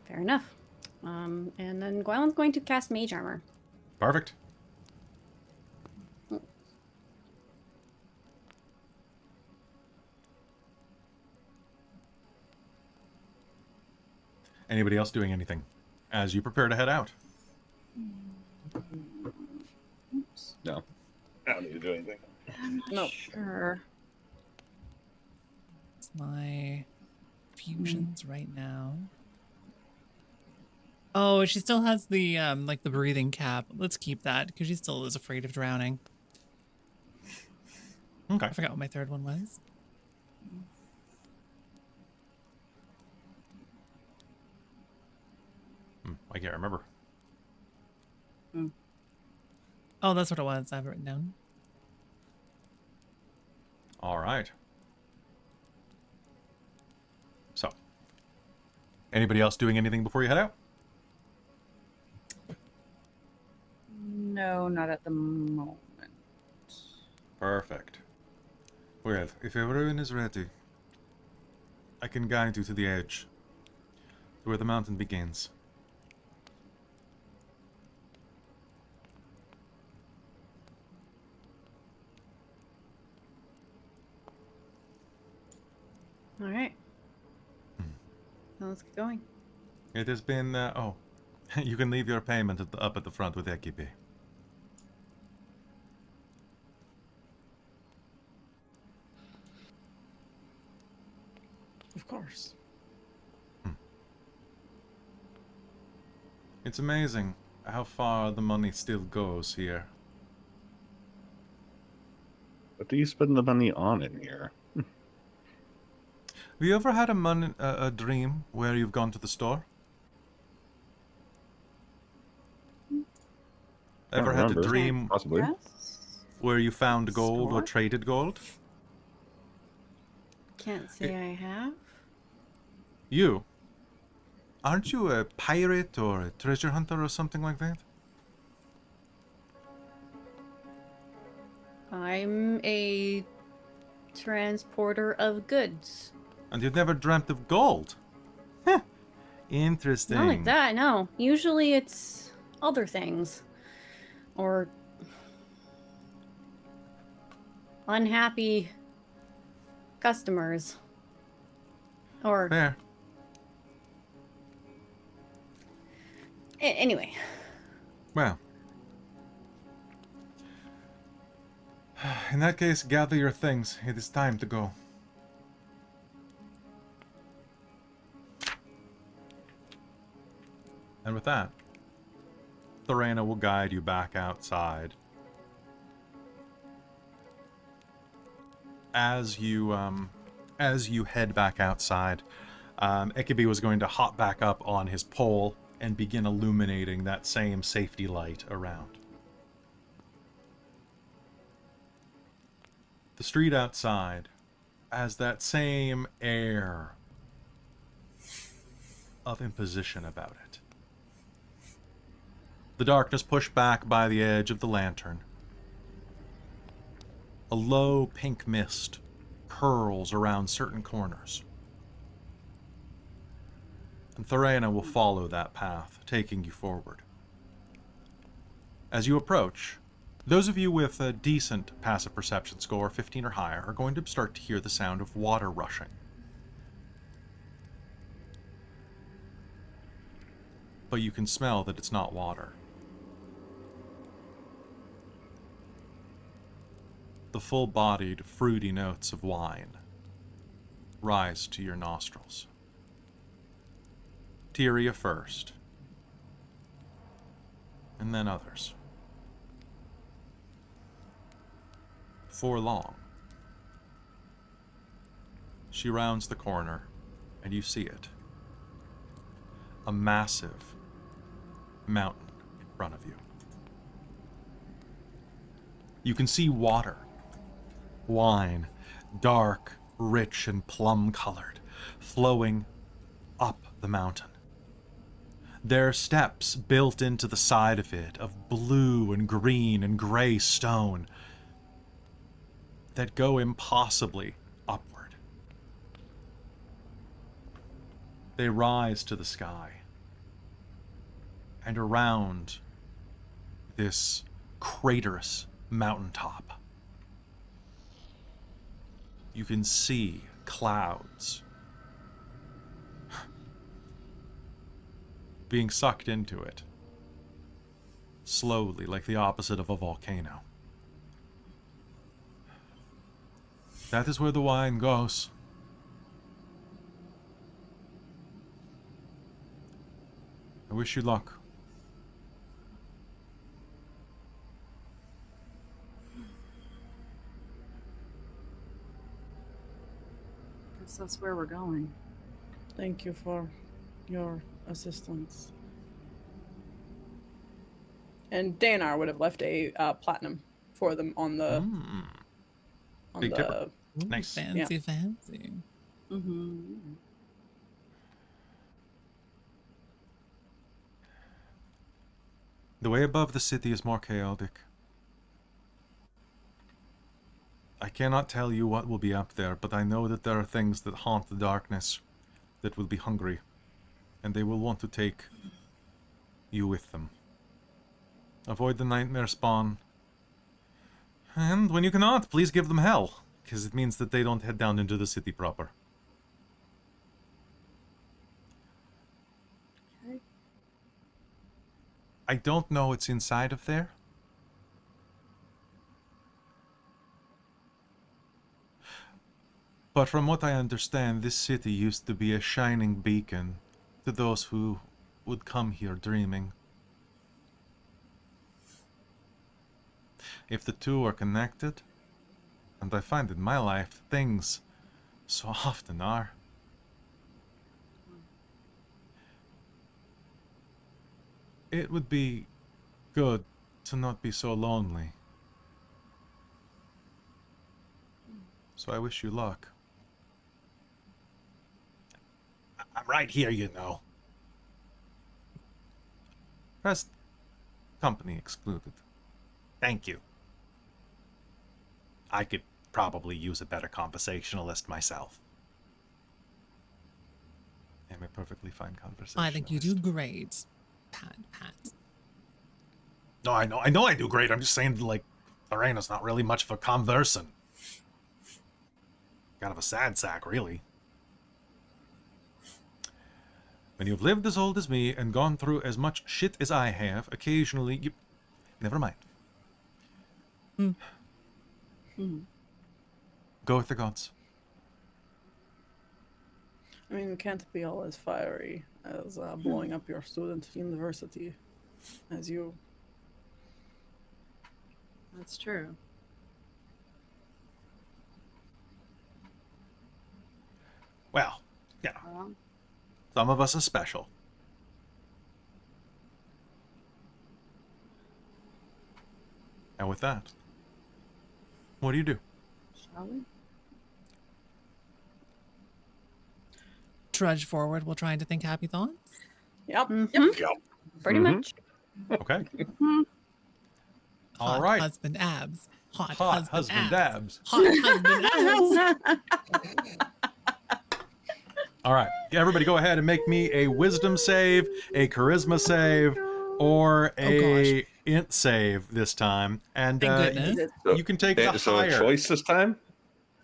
Fair enough. And then Gwylan's going to cast Mage Armor. Perfect. Anybody else doing anything as you prepare to head out? No. I don't need to do anything. Nope. Sure. It's my fusions right now. Oh, she still has the like the breathing cap. Let's keep that because she still is afraid of drowning. Okay. I forgot what my third one was. I can't remember. Oh, that's what it was. I have it written down. All right. So, anybody else doing anything before you head out? No, not at the moment. Perfect. Well, if everyone is ready, I can guide you to the edge, to where the mountain begins. All right. Now let's get going. It has been, oh, you can leave your payment up at the front with Ekipi. Of course. It's amazing how far the money still goes here. What do you spend the money on in here? Have you ever had a dream where you've gone to the store? Ever had a remember. dream Possibly. Yes. where you found gold or Store? traded gold? Can't say I have. You? Aren't you a pirate or a treasure hunter or something like that? I'm a transporter of goods. And you've never dreamt of gold? Heh. Interesting. Not like that, no. Usually it's other things. Or unhappy customers. Or Fair. Anyway. Well. In that case, gather your things. It is time to go. And with that, Thorena will guide you back outside. As you head back outside, Ikebi was going to hop back up on his pole and begin illuminating that same safety light around. The street outside has that same air of imposition about it. The darkness pushed back by the edge of the lantern. A low pink mist curls around certain corners. And Thorena will follow that path, taking you forward. As you approach, those of you with a decent passive perception score, 15 or higher, are going to start to hear the sound of water rushing. But you can smell that it's not water. The full-bodied, fruity notes of wine rise to your nostrils. Tyria first. and then others. Before long, she rounds the corner, and you see it. A massive mountain in front of you. You can see water, wine, dark, rich, and plum-colored, flowing up the mountain. There are steps built into the side of it of blue and green and gray stone that go impossibly upward. They rise to the sky, and around this craterous mountaintop, you can see clouds being sucked into it, slowly, like the opposite of a volcano. That is where the wine goes. I wish you luck. Guess that's where we're going. Thank you for your assistance. And Deianera would have left a platinum for them on the Big tipper. Ooh, Nice. Fancy, fancy. Mm-hmm. The way above the city is more chaotic. I cannot tell you what will be up there, but I know that there are things that haunt the darkness that will be hungry, and they will want to take you with them. Avoid the nightmare spawn. And when you cannot, please give them hell, because it means that they don't head down into the city proper. Okay. I don't know what's inside of there. But from what I understand, this city used to be a shining beacon to those who would come here dreaming. If the two are connected, and I find in my life things so often are, it would be good to not be so lonely. So I wish you luck. I'm right here, you know. Press company excluded. Thank you. I could probably use a better conversationalist myself. I'm a perfectly fine conversationalist. I think you do great, Pat. No, I know I do great. I'm just saying, like, Lorena's not really much of a conversant. Kind of a sad sack, really. When you've lived as old as me and gone through as much shit as I have, occasionally you... Never mind. Go with the gods. I mean, we can't be all as fiery as blowing up your student university as you. That's true. Well, yeah. Some of us are special. And with that, what do you do? Shall we? Trudge forward while trying to think happy thoughts. Yep. Pretty much. Okay. All Hot right. husband abs. Hot husband abs. Hot husband abs. All right. Everybody go ahead and make me a wisdom save, a charisma save, or a int save this time. And Thank goodness. you can take the So higher. a choice this time?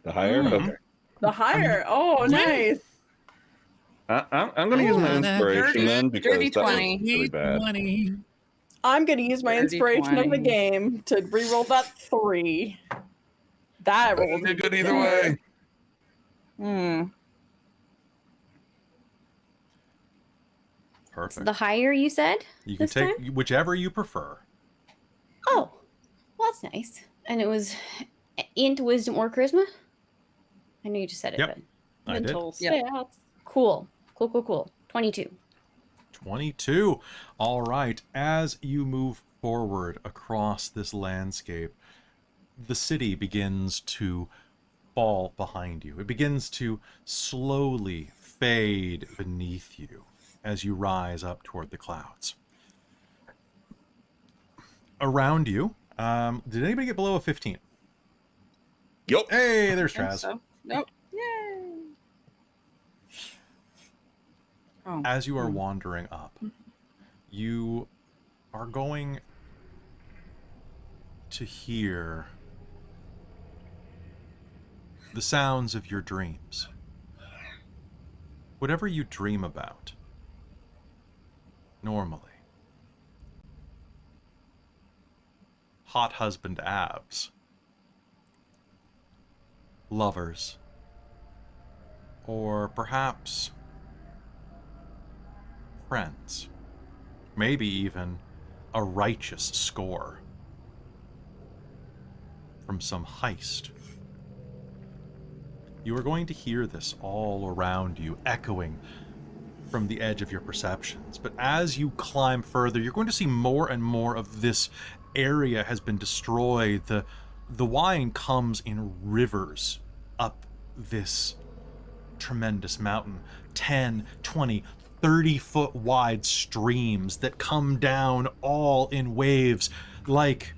The higher? Okay. The higher. Oh, nice. I'm going to use my inspiration then because dirty that was 20. really bad. 20. I'm going to use my Dirty inspiration of the 20. game to reroll that 3. That rolled Be good either way. Perfect. The higher you said? You can this take time? whichever you prefer. Oh, well, that's nice. And it was int, wisdom, or charisma? I know you just said it, Yep. but I did. Mental Yep. stats. cool. Cool. 22. 22. All right. As you move forward across this landscape, the city begins to fall behind you. It begins to slowly fade beneath you as you rise up toward the clouds. Around you, did anybody get below a 15? Yup. Hey, there's I think Traz. so. Nope. Yay. Oh. As you are wandering up, you are going to hear the sounds of your dreams. Whatever you dream about, normally. Hot husband abs. Lovers. Or perhaps friends. Maybe even a righteous score from some heist. You are going to hear this all around you, echoing from the edge of your perceptions. But as you climb further, you're going to see more and more of this area has been destroyed. The wine comes in rivers up this tremendous mountain. 10, 20, 30-foot wide streams that come down all in waves like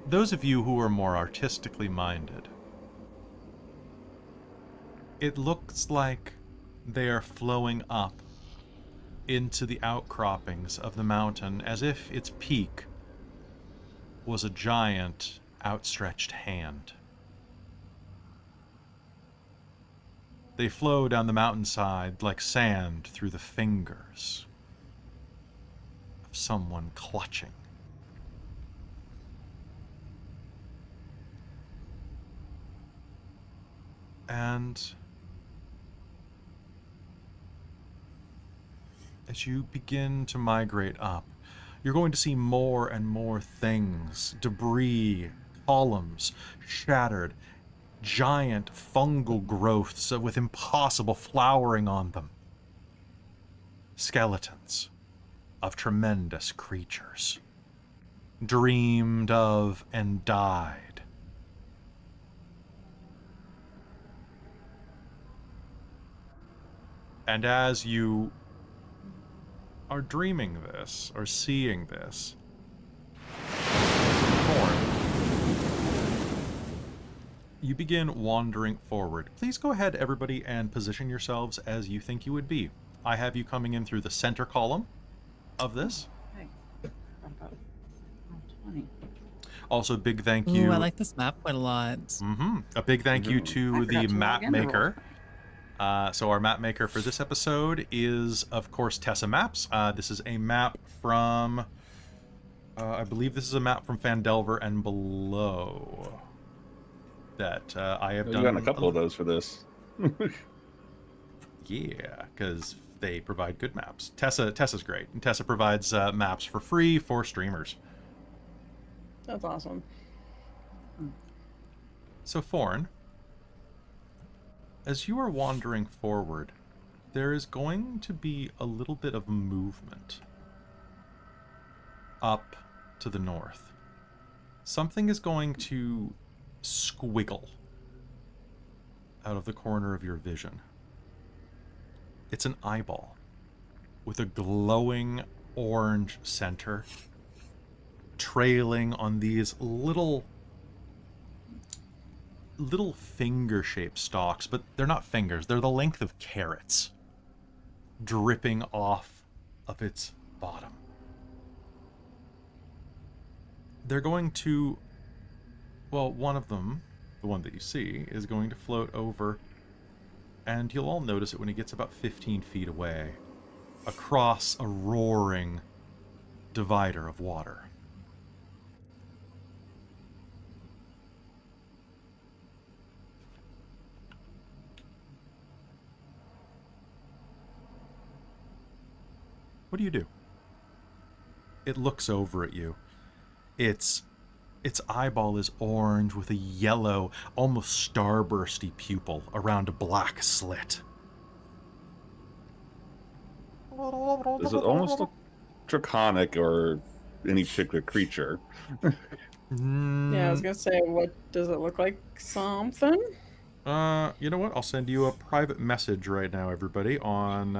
those of you who are more artistically minded. It looks like they are flowing up into the outcroppings of the mountain as if its peak was a giant outstretched hand. They flow down the mountainside like sand through the fingers of someone clutching. And as you begin to migrate up, you're going to see more and more things, debris, columns, shattered, giant fungal growths with impossible flowering on them. Skeletons of tremendous creatures, dreamed of and died. And as you are dreaming this, or seeing this, Forn, you begin wandering forward. Please go ahead, everybody, and position yourselves as you think you would be. I have you coming in through the center column of this. Okay. About 20. Also, big thank you. Ooh, I like this map quite a lot. A big thank you I to forgot the to map log in to roll. maker. So our map maker for this episode is, of course, Tessa Maps. This is a map from, I believe this is a map from Fandelver and below that I have We've done. gotten a couple of those for this. Yeah, because they provide good maps. Tessa's great, and Tessa provides maps for free for streamers. That's awesome. So Forn, as you are wandering forward, there is going to be a little bit of movement up to the north. Something is going to squiggle out of the corner of your vision. It's an eyeball with a glowing orange center, trailing on these little finger-shaped stalks, but they're not fingers. They're the length of carrots, dripping off of its bottom. They're going to, well, one of them, the one that you see, is going to float over, and you'll all notice it when it gets about 15 feet away, across a roaring divider of water. What do you do? It looks over at you. Its eyeball is orange with a yellow, almost starbursty pupil around a black slit. Does it almost look draconic or any particular creature? Yeah, I was gonna say, what does it look like? Something? You know what? I'll send you a private message right now, everybody, on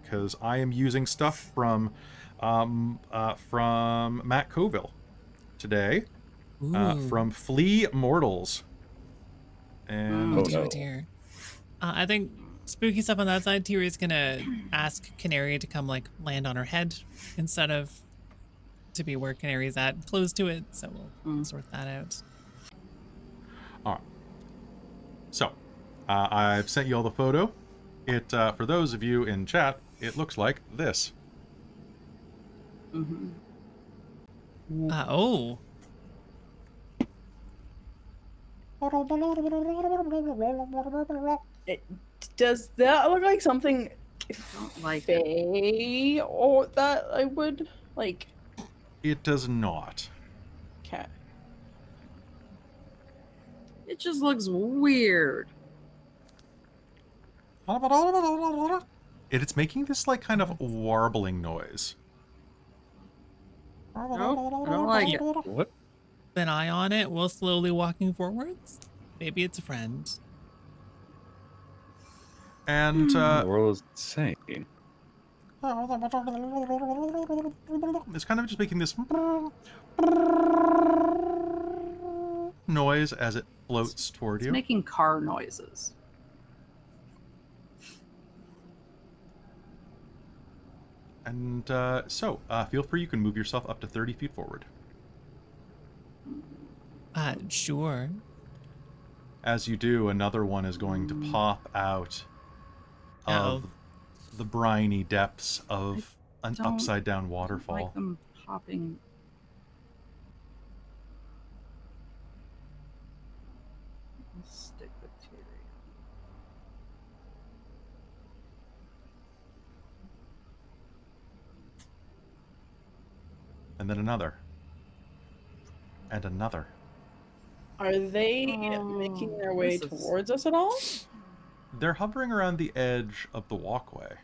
because I am using stuff from Matt Coville today, from Flea Mortals. And Oh dear. I think spooky stuff on that side. Tyria's gonna ask Canary to come like land on her head instead of to be where Canary's at, close to it. So we'll sort that out. All right. So, I've sent you all the photo. It for those of you in chat, it looks like this. Oh. Does that look like something don't like fey or that I would like? It does not. Okay. It just looks weird. It's making this like kind of warbling noise. Nope, I don't like it. What? An eye on it while slowly walking forwards. Maybe it's a friend. And The world is insane. it's kind of just making this noise as it floats toward It's you. making car noises. And so, feel free, you can move yourself up to 30 feet forward. Sure. As you do, another one is going to pop out of the briny depths of an don't upside down waterfall. Like them popping. I'll stick with Tyria. And then another. And another. Are they making their way this is- towards us at all? They're hovering around the edge of the walkway.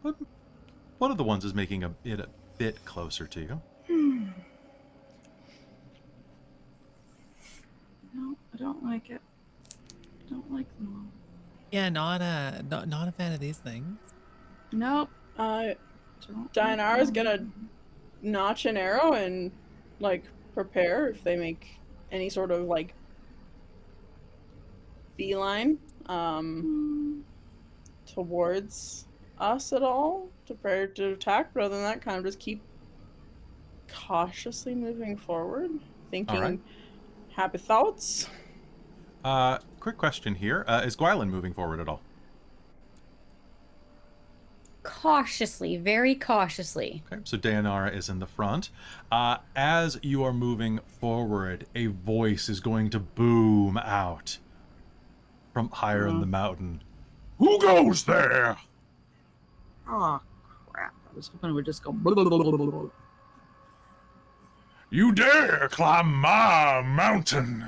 But one of the ones is making it a bit closer to you. No, I don't like it. I don't like them all. Yeah, not a fan of these things. Nope. Deianera's Don't like gonna them. notch an arrow and like prepare if they make any sort of like beeline towards us at all, prepare to attack. Rather than that, kind of just keep cautiously moving forward, thinking Alright. happy thoughts. Quick question here. Is Gwylan moving forward at all? Cautiously, very cautiously. Okay, so Deianera is in the front. As you are moving forward, a voice is going to boom out from higher in the mountain. Who goes there? Oh, crap. I was hoping it would just go. Blah, blah, blah, blah, blah. You dare climb my mountain?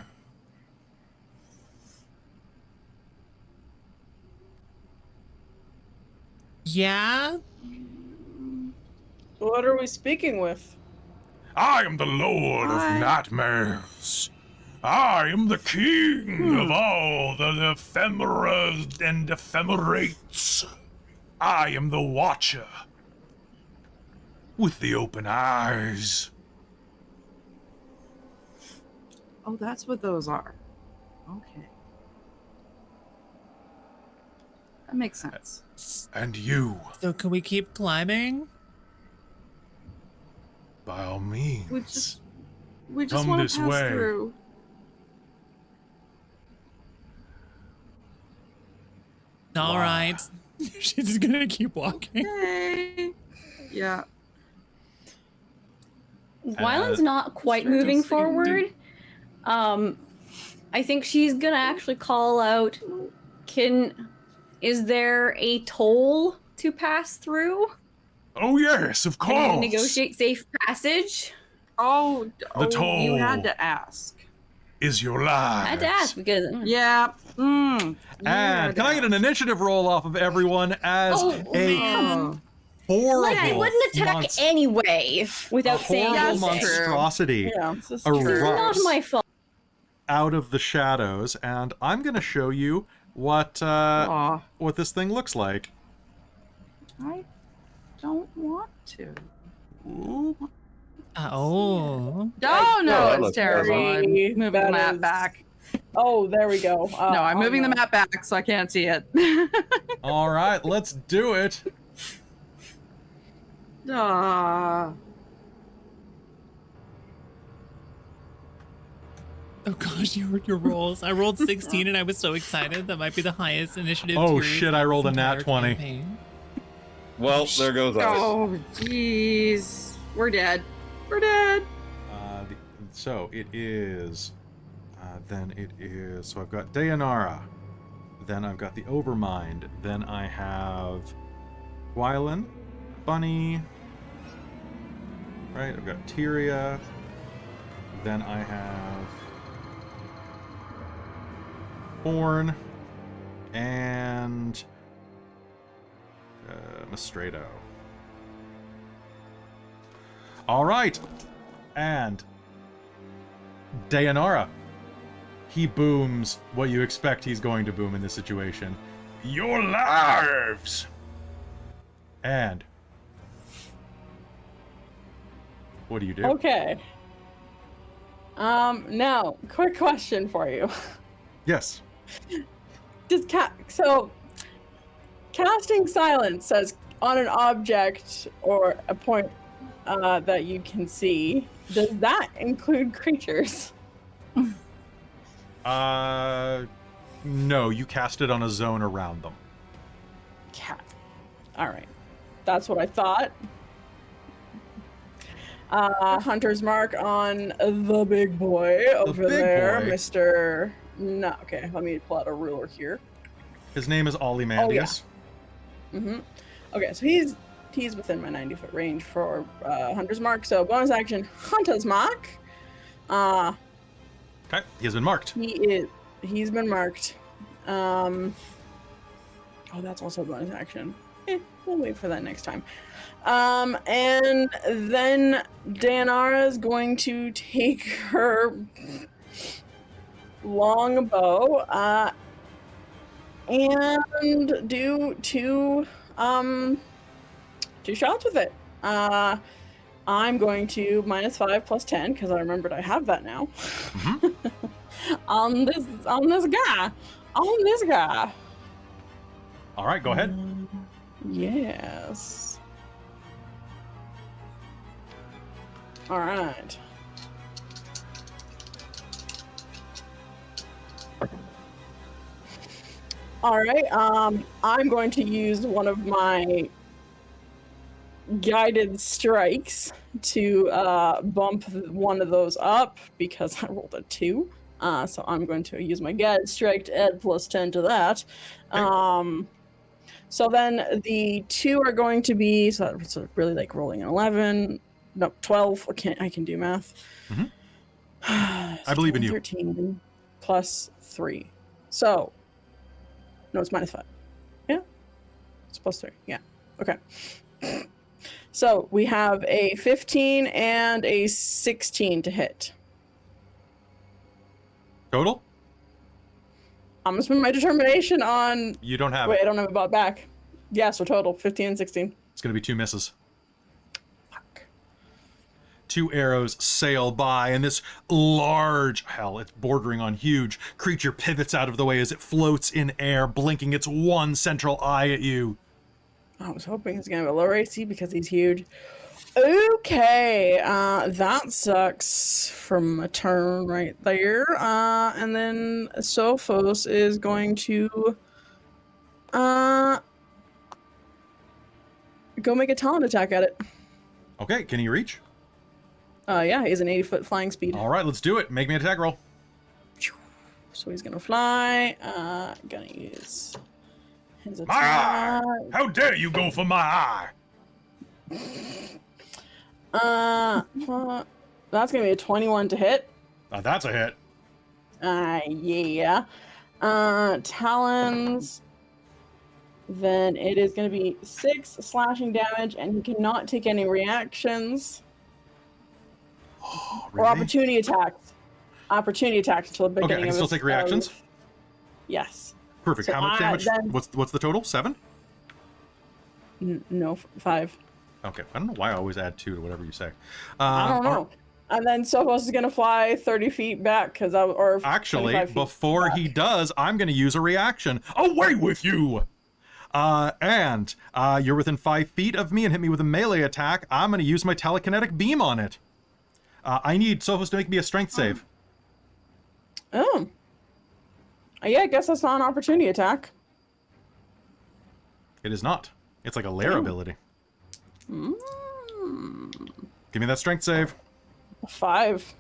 Yeah? What are we speaking with? I am the Lord of Nightmares. I am the king of all the ephemeras and ephemerates. I am the Watcher with the open eyes. Oh, that's what those are. Okay. That makes sense. And you, So can we keep climbing? by all means. We just Come want this to pass way. through. All right. She's just gonna keep walking. Hey. Yeah. Gwylan's not quite Sure, moving just so you can do- forward. I think she's gonna actually call out, can is there a toll to pass through? Oh yes, of Can course. you negotiate safe passage? Oh, The you had toll. to ask. Is your I life. had to ask because Yeah. And can I get an initiative roll off of everyone as a horrible I wouldn't attack anyway without saying horrible anything. monstrosity Yeah. This is not erupts my fault. out of the shadows, and I'm gonna show you what this thing looks like. I don't want to. Ooh. Oh. Oh, no, that it's looks terrible. I'm pretty. moving That the map is- back. Oh, there we go. No, I'm moving the map back so I can't see it. All right, let's do it. Ah. Oh gosh, your rolls. I rolled 16 and I was so excited. That might be the highest initiative. Oh, Tyrion's shit, I rolled a nat entire 20. campaign. Well, there goes us. Oh, jeez. We're dead. We're dead. So it is. Then it is. So I've got Deianera. Then I've got the Overmind. Then I have Gwylan, Bunny. Right, I've got Tyria. Then I have Forn and Mystredo. All right, and Deianera. He booms what you expect he's going to boom in this situation. Your lives! And what do you do? Okay. Now, quick question for you. Yes. So casting silence says on an object or a point that you can see. Does that include creatures? No, you cast it on a zone around them. Cat. All right. That's what I thought. Hunter's mark on the big boy over big there, boy? Mr. No, okay, let me pull out a ruler here. His name is Ozymandias. Okay, so he's within my 90-foot range for Hunter's mark. So bonus action, Hunter's mark. Okay, he has been marked. He's been marked. Oh, that's also a bonus action. We'll wait for that next time. And then Deianera is going to take her longbow and do two shots with it. I'm going to -5 + 10 because I remembered I have that now. on this guy. All right, go ahead. Yes. All right. All right. I'm going to use one of my guided strikes to bump one of those up because I rolled a 2. So I'm going to use my guided strike to add +10 to that. Okay. So then the 2 are going to be, so it's really like rolling an 11, no, 12. I can do math. I believe in you. 13 plus 3. So, no, it's -5. Yeah? It's +3. Yeah. Okay. So we have a 15 and a 16 to hit. Total? I'm gonna spend my determination on. You don't have Wait, it. I don't have it bought back. Yeah, so total 15 and 16. It's going to be 2 misses. 2 arrows sail by, and this large, hell, it's bordering on huge, creature pivots out of the way as it floats in air, blinking its one central eye at you. I was hoping he's gonna have a lower AC because he's huge. Okay, that sucks from a turn right there. And then Sophos is going to go make a talent attack at it. Okay, can he reach? Yeah, he has an 80-foot flying speed. All right, let's do it. Make me an attack roll. So he's gonna fly. Gonna use His My eye! attack. How dare you go for my eye? That's gonna be a 21 to hit. That's a hit. Yeah. Talons. Then it is gonna be 6 slashing damage, and he cannot take any reactions Oh, or opportunity attacks. Opportunity attacks until the Okay, beginning I can of still his take reactions. turn. Yes. Perfect. So How much damage? then- What's the total? 7? No, 5. Okay. I don't know why I always add 2 to whatever you say. I don't know. And then Sophos is gonna fly 30 feet back because Actually, 25 feet before back. he does, I'm going to use a reaction. Away with you! And you're within 5 feet of me and hit me with a melee attack. I'm going to use my telekinetic beam on it. I need Sophos to make me a strength save. Oh. Yeah, I guess that's not an opportunity attack. It is not. It's like a lair ability. Mm. Give me that strength save. 5.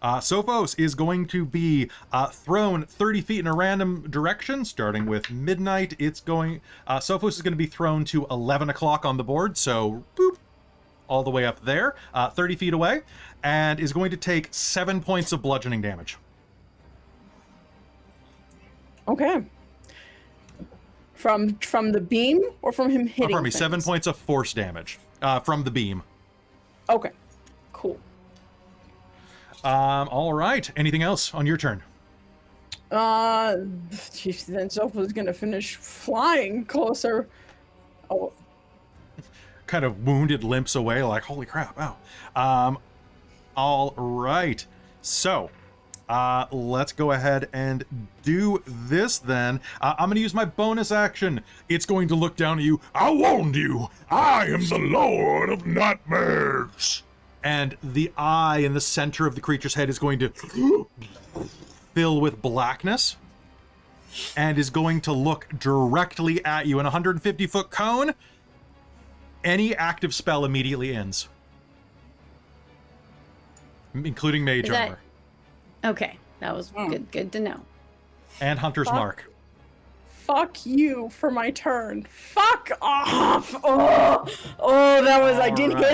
Sophos is going to be thrown 30 feet in a random direction, starting with midnight. It's going. Sophos is going to be thrown to 11 o'clock on the board, so boop, all the way up there, 30 feet away, and is going to take 7 points of bludgeoning damage. Okay. From the beam or from him hitting? Pardon me, things? 7 points of force damage from the beam. Okay. Cool. All right. Anything else on your turn? Then Sophos gonna finish flying closer. Oh, Kind of wounded, limps away, like holy crap! Wow. All right. So, let's go ahead and do this then. I'm going to use my bonus action. It's going to look down at you. I warned you! I am the Lord of Nightmares! And the eye in the center of the creature's head is going to fill with blackness and is going to look directly at you in a 150-foot cone. Any active spell immediately ends, including Mage Is that- Armor Okay, that was good to know. and Hunter's Fuck. Mark. fuck you for my turn. Fuck off. Oh, that was, I did hit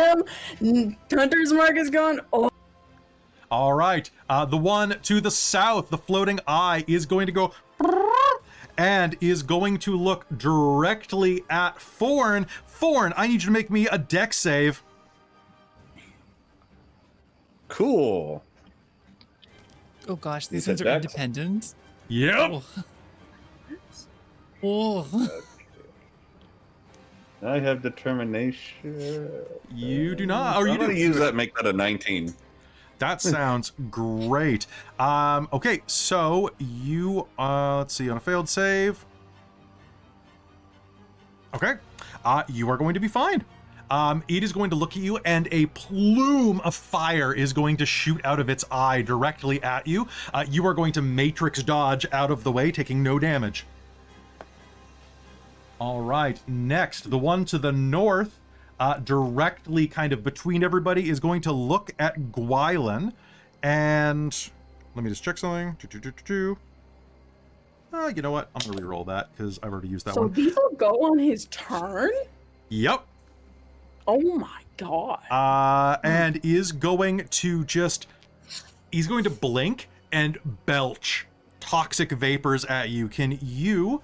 him. Hunter's Mark is gone. Oh. All right. The one to the south, the floating eye, is going to go and is going to look directly at Forn. Forn, I need you to make me a dex save. Cool. Oh gosh, these said things are dex? independent. Yep! Oh. I have determination. You do not. Or I'm you gonna do. use that. Make that a 19. That sounds great. Okay, so you, let's see, on a failed save. Okay, you are going to be fine. It is going to look at you, and a plume of fire is going to shoot out of its eye directly at you. You are going to matrix dodge out of the way, taking no damage. All right, next, the one to the north, directly kind of between everybody, is going to look at Gwylan, and let me just check something. You know what? I'm going to re-roll that because I've already used that So one. these will go on his turn? Yep. Oh my god. And is going to just, he's going to blink and belch toxic vapors at you. Can you,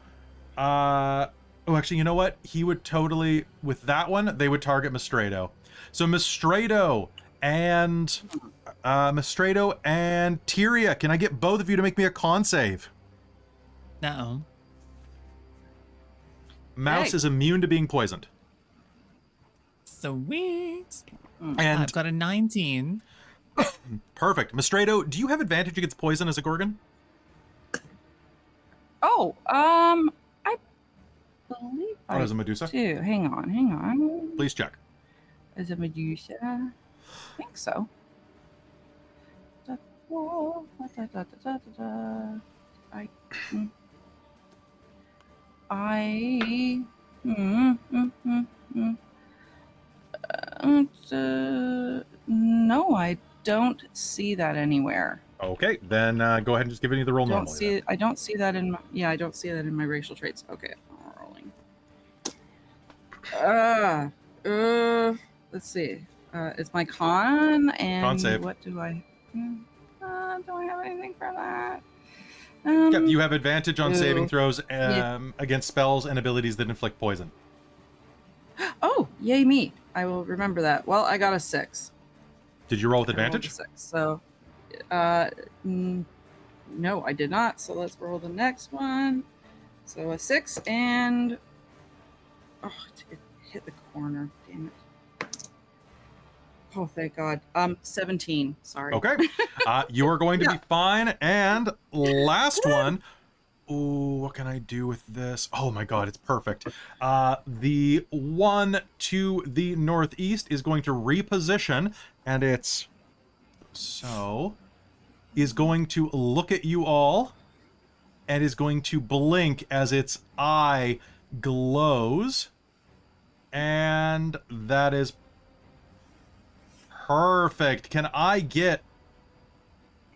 oh, actually, you know what? He would totally, with that one, they would target Mystredo. So Mystredo and Tyria, can I get both of you to make me a con save? No. Mouse Hey. is immune to being poisoned. Sweet. And I've got a 19. perfect. Mystredo, do you have advantage against poison as a Gorgon? Oh, I believe Or I as a Medusa? do. Hang on. Please check. As a Medusa, I think so. No, I don't see that anywhere. Okay, then go ahead and just give any of the roll normally. I don't see that in my, I don't see that in my racial traits. Okay, I'm rolling. Let's see. It's my con and Con save. what do I? Do I have anything for that? Yep, you have advantage on saving throws Yeah. against spells and abilities that inflict poison. Oh, yay me! I will remember that. Well, I got a 6. Did you roll with I rolled a advantage? 6. So, no, I did not. So let's roll the next one. So a 6 and it hit the corner. Damn it. Oh, thank God. 17. Sorry. Okay. You are going to be fine. And last one. Ooh, what can I do with this? Oh my God, it's perfect. The one to the northeast is going to reposition, and it's is going to look at you all and is going to blink as its eye glows. And that is perfect. Can I get...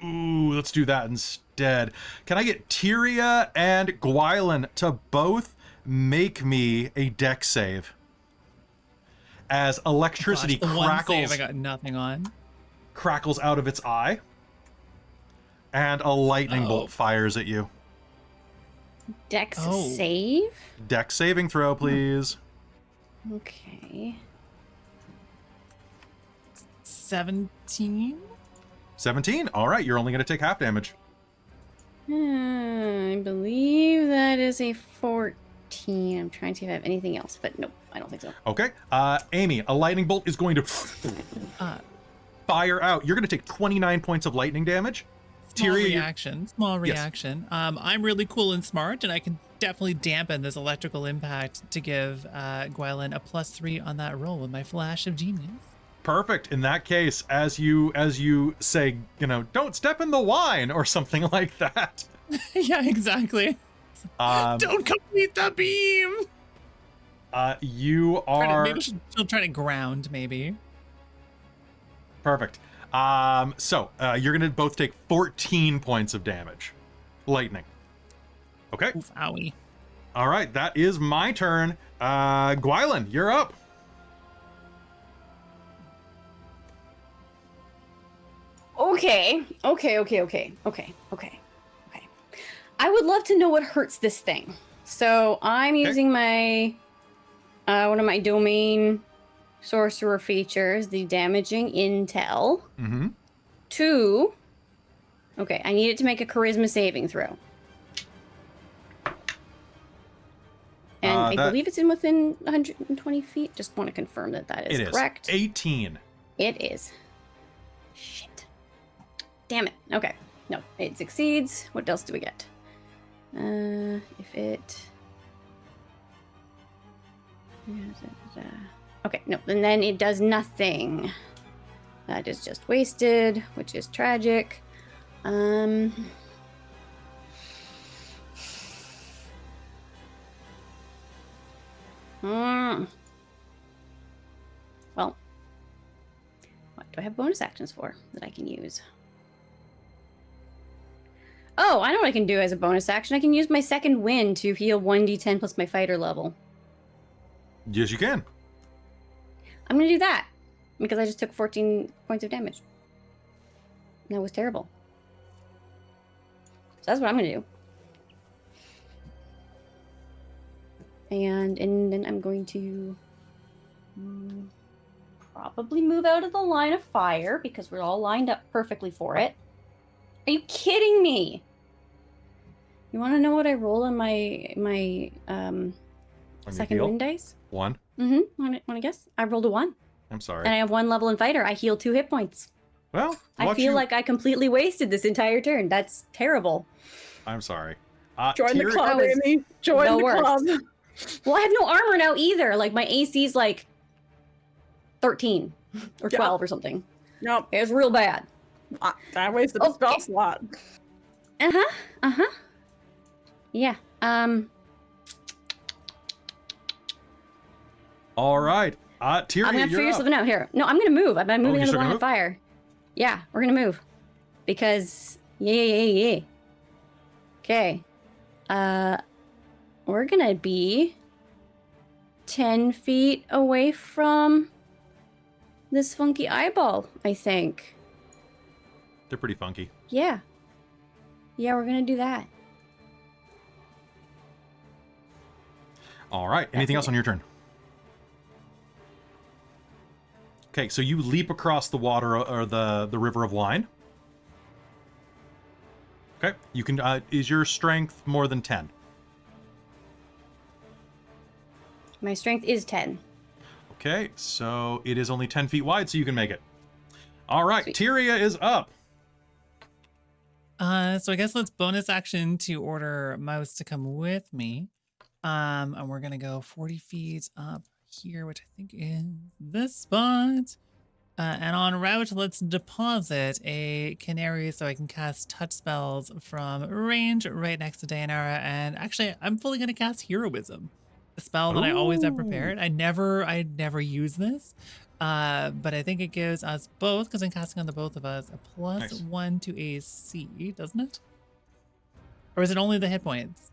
Ooh, let's do that instead. Can I get Tyria and Gwylan to both make me a dex save? As electricity the one crackles... save I got nothing on. Crackles out of its eye. And a lightning bolt fires at you. Dex save? Dex saving throw, please. Okay. 17? 17. All right, you're only going to take half damage. I believe that is a 14. I'm trying to see if I have anything else, but nope, I don't think so. Okay. Amy, a lightning bolt is going to fire out. You're going to take 29 points of lightning damage. Small Tyria, reaction. I'm really cool and smart, and I can definitely dampen this electrical impact to give Gwylan a +3 on that roll with my flash of genius. Perfect. In that case, as you say, don't step in the wine or something like that. Yeah, exactly. Don't complete the beam. You are Maybe she'll try to ground, maybe. perfect. So you're gonna both take 14 points of damage, lightning. Okay. Oof, owie. All right, that is my turn. Gwylan, you're up. Okay. I would love to know what hurts this thing. So I'm using my one of my domain sorcerer features, the damaging intel. Mm-hmm. 2. Okay, I need it to make a charisma saving throw. And I believe it's within 120 feet. Just want to confirm that is correct. 18. It is. Shit. Damn it. Okay. No, it succeeds. What else do we get? If it... Okay, no, and then it does nothing. That is just wasted, which is tragic. Well, what do I have bonus actions for that I can use? Oh, I know what I can do as a bonus action. I can use my second wind to heal 1d10 plus my fighter level. Yes, you can. I'm gonna do that because I just took 14 points of damage. That was terrible. So that's what I'm gonna do. And then I'm going to probably move out of the line of fire because we're all lined up perfectly for it. Are you kidding me? You want to know what I roll on my second wind dice? 1. Mm-hmm. Want to guess? I rolled a 1. I'm sorry. And I have 1 level in fighter. I heal 2 hit points. Well, I feel like I completely wasted this entire turn. That's terrible. I'm sorry. Join the Tyria- club, Amy. Join the club. Well, I have no armor now either. Like my AC's like 13 or 12 or something. Nope. It was real bad. I wasted a spell slot. Yeah. All right. Tyria, I'm gonna you're figure up. something out here. No, I'm gonna move. I'm moving you're out of still the line gonna of fire. Yeah, we're gonna move. Because yeah. Okay. We're gonna be 10 feet away from this funky eyeball, I think. They're pretty funky. Yeah. Yeah, we're gonna do that. All right. Anything else on your turn? Okay, so you leap across the water or the river of wine. Okay, you can. Is your strength more than 10? My strength is 10. Okay, so it is only 10 feet wide, so you can make it. All right, Sweet. Tyria is up. So I guess let's bonus action to order Mouse to come with me. And we're gonna go 40 feet up here, which I think is this spot. And en route, let's deposit a canary so I can cast touch spells from range right next to Deianera. And actually, I'm fully gonna cast Heroism, a spell that I always have prepared. I never use this, but I think it gives us both, because I'm casting on the both of us, a +1 to AC, doesn't it? Or is it only the hit points?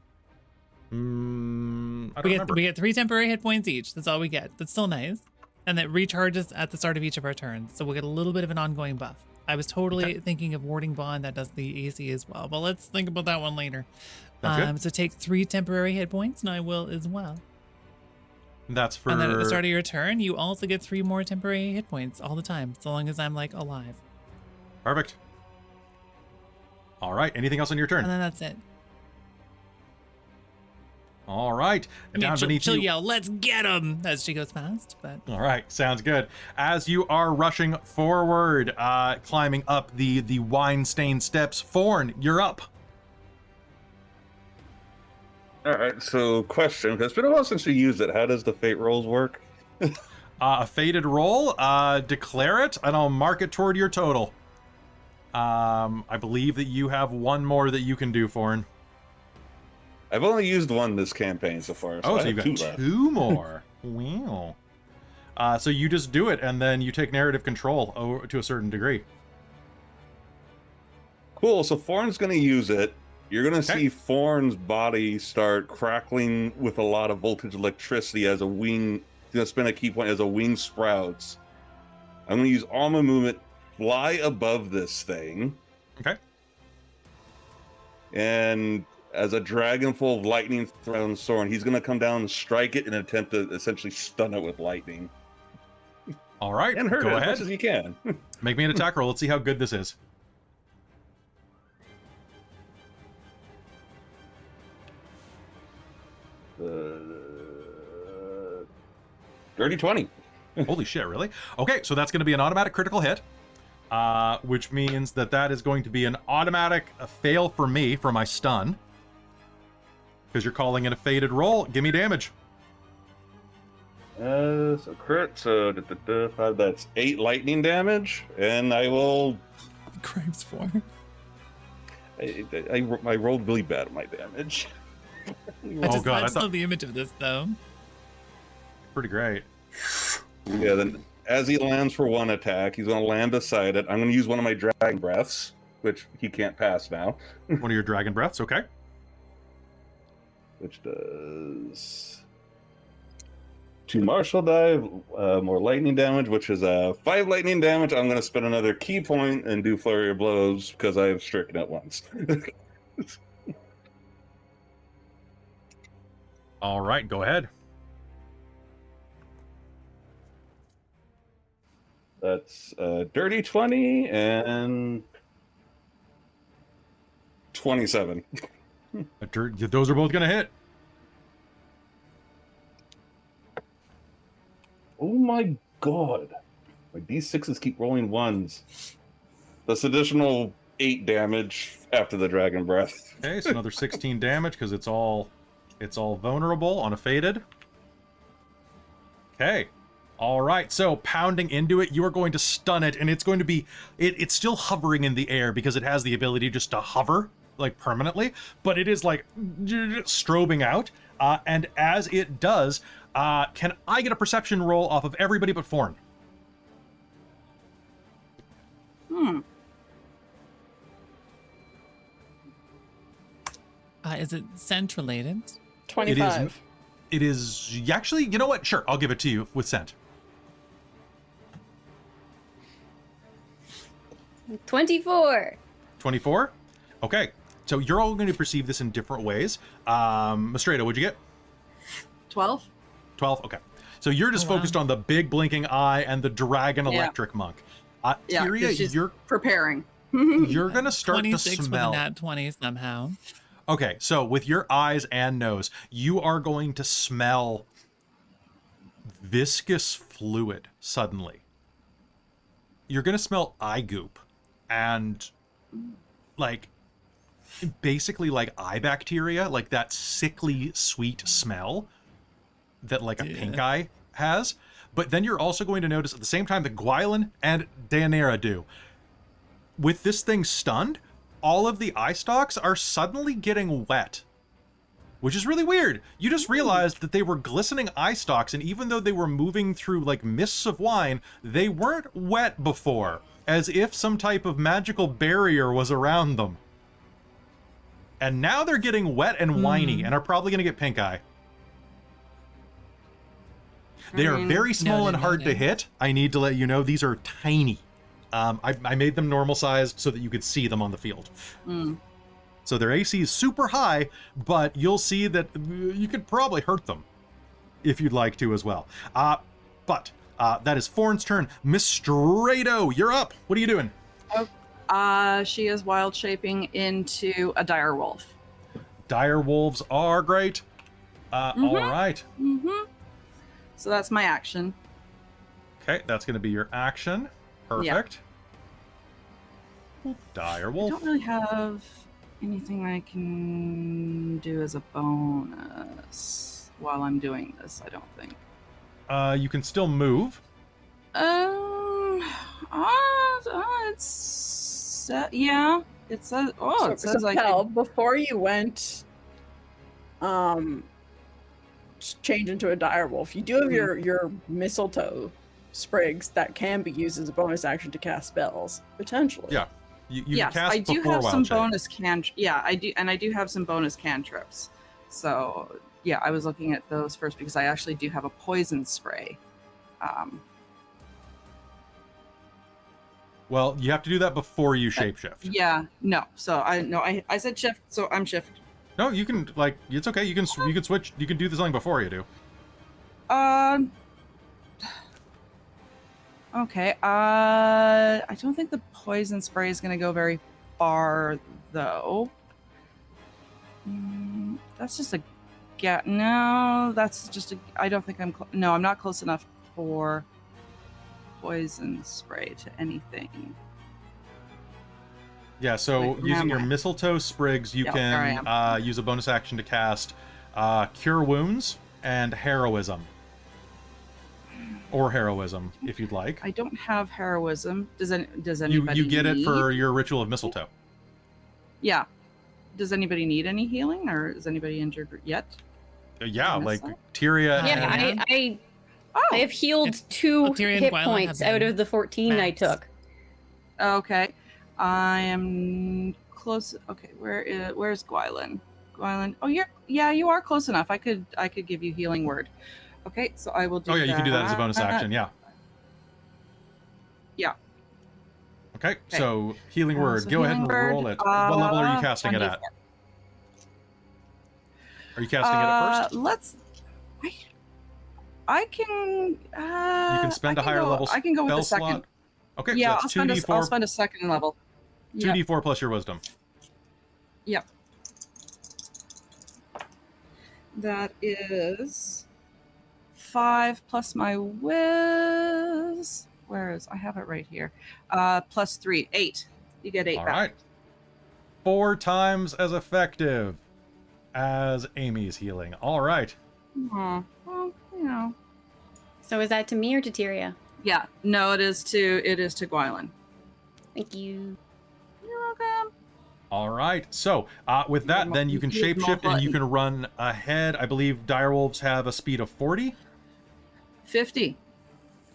I don't remember. We get 3 temporary hit points each. That's all we get. That's still nice. And that recharges at the start of each of our turns. So we'll get a little bit of an ongoing buff. I was totally thinking of Warding Bond that does the AC as well. But let's think about that one later. So take 3 temporary hit points, and I will as well. That's for... And then at the start of your turn, you also get 3 more temporary hit points all the time, so long as I'm, like, alive. Perfect. All right, anything else on your turn? And then that's it. All right. I mean, Down beneath she'll you. yell, "Let's get him!" as she goes past, but... All right, sounds good. As you are rushing forward, climbing up the wine-stained steps, Forn, you're up. All right, so question, because it's been a while since you used it. How does the fate rolls work? A fated roll, declare it, and I'll mark it toward your total. I believe that you have one more that you can do, Forn. I've only used one this campaign so far. So I you've have got 2 left. 2 more. Wow. So you just do it, and then you take narrative control to a certain degree. Cool, so Forn's going to use it. You're going to see Forn's body start crackling with a lot of voltage electricity as a wing. Going to spend a key point as a wing sprouts. I'm going to use all my movement, fly above this thing. Okay. And as a dragon full of lightning thrown sword, he's going to come down and strike it and attempt to essentially stun it with lightning. All right, And hurt go it ahead. as much as you can. Make me an attack roll. Let's see how good this is. Dirty 20. Holy shit, really? Okay, so that's going to be an automatic critical hit, which means that is going to be an automatic fail for me for my stun. Because you're calling it a fated roll. Give me damage. So crit, so 5, that's 8 lightning damage, and I will... Crimes 4. I rolled really bad on my damage. I God, I just thought- love the image of this, though. Pretty great. Yeah, then as he lands for 1 attack, he's going to land beside it. I'm going to use one of my dragon breaths, which he can't pass now. One of your dragon breaths, okay. Which does 2 martial dive, more lightning damage, which is 5 lightning damage. I'm going to spend another key point and do flurry of blows because I have stricken it once. All right, go ahead. That's dirty 20 and 27. Those are both going to hit. Oh my god. My d6s keep rolling 1s. That's additional 8 damage after the dragon breath. Okay, so another 16 damage because it's all vulnerable on a fated. Okay. All right, so pounding into it, you are going to stun it, and it's going to be... It's still hovering in the air because it has the ability just to hover, like, permanently, but it is, like, strobing out, and as it does, can I get a perception roll off of everybody but Forn? Is it scent related? 25. It is actually, you know what? Sure, I'll give it to you with scent. 24. 24? Okay. So you're all going to perceive this in different ways. Mystredo, what'd you get? 12. 12? Okay. So you're just wow. focused on the big blinking eye and the dragon electric monk. Yeah, Tyria, 'cause she's you're preparing. going to start to 26 with a smell. nat 20 somehow. Okay, so with your eyes and nose, you are going to smell viscous fluid suddenly. You're going to smell eye goop and like basically like eye bacteria, like that sickly sweet smell that like a pink eye has. But then you're also going to notice at the same time that Gwylan and Deianera do. With this thing stunned, all of the eye stalks are suddenly getting wet, which is really weird. You just realized that they were glistening eye stalks, and even though they were moving through like mists of wine, they weren't wet before, as if some type of magical barrier was around them. And now they're getting wet and whiny and are probably going to get pink eye. They are very small and hard to hit. I need to let you know these are tiny. I made them normal sized so that you could see them on the field. So their AC is super high, but you'll see that you could probably hurt them if you'd like to as well. But that is Forn's turn. Mystredo, you're up. What are you doing? She is wild shaping into a dire wolf. Dire wolves are great. All right. So that's my action. Okay, that's going to be your action. Perfect. Dire I wolf. don't really have anything I can do as a bonus while I'm doing this, I don't think. You can still move. It's yeah. It says it says so I Kelle, can, before you went change into a dire wolf, you do have your mistletoe sprigs that can be used as a bonus action to cast spells, potentially. Yeah. You yes, cast I do before have wild some shape. bonus I do have some bonus cantrips. So yeah, I was looking at those first because I actually do have a poison spray. Well, you have to do that before you shapeshift. Yeah, no. So I said shift, so I'm shift. No, you can like it's okay. You can switch. You can do something before you do. Okay. I don't think the poison spray is going to go very far, though. That's just a no. That's just a. I don't think I'm. No, I'm not close enough for poison spray to anything. Yeah. So Wait, using where your am I? mistletoe sprigs, you Yep, there I can use a bonus action to cast Cure Wounds and Heroism. Or heroism, if you'd like. I don't have heroism. Does anybody? You get it need? for your ritual of mistletoe. Yeah. Does anybody need any healing, or is anybody injured yet? Yeah, miss like that? Tyria. Yeah, and, I have healed 2 Tyria and hit Gwylan points have out been of the 14 I max. took. Okay. I am close. Okay, where's Gwylan? Gwylan. Oh, you are close enough. I could give you healing word. Okay, so I will do oh yeah, that. you can do that as a bonus action. Yeah. Yeah. Okay, so healing word. So Go ahead and healing roll word, it. What level are you casting it 1d4. at? Are you casting it at first? Let's. I can. You can spend a higher level I can go with spell the second. slot. Okay, Yeah, so that's I'll 2d4, spend a second level. Yeah. 2d4 plus your wisdom. Yep. That is 5 plus my whiz. Where is? I have it right here. Plus 3, 8. You get 8 All back. right. 4 times as effective as Amy's healing. All right. Aw, well, you know. So is that to me or to Tyria? Yeah. No, it is to Gwylan. Thank you. You're welcome. All right. So with that, then you can Use my shapeshift and you button. can run ahead. I believe direwolves have a speed of 40. 50.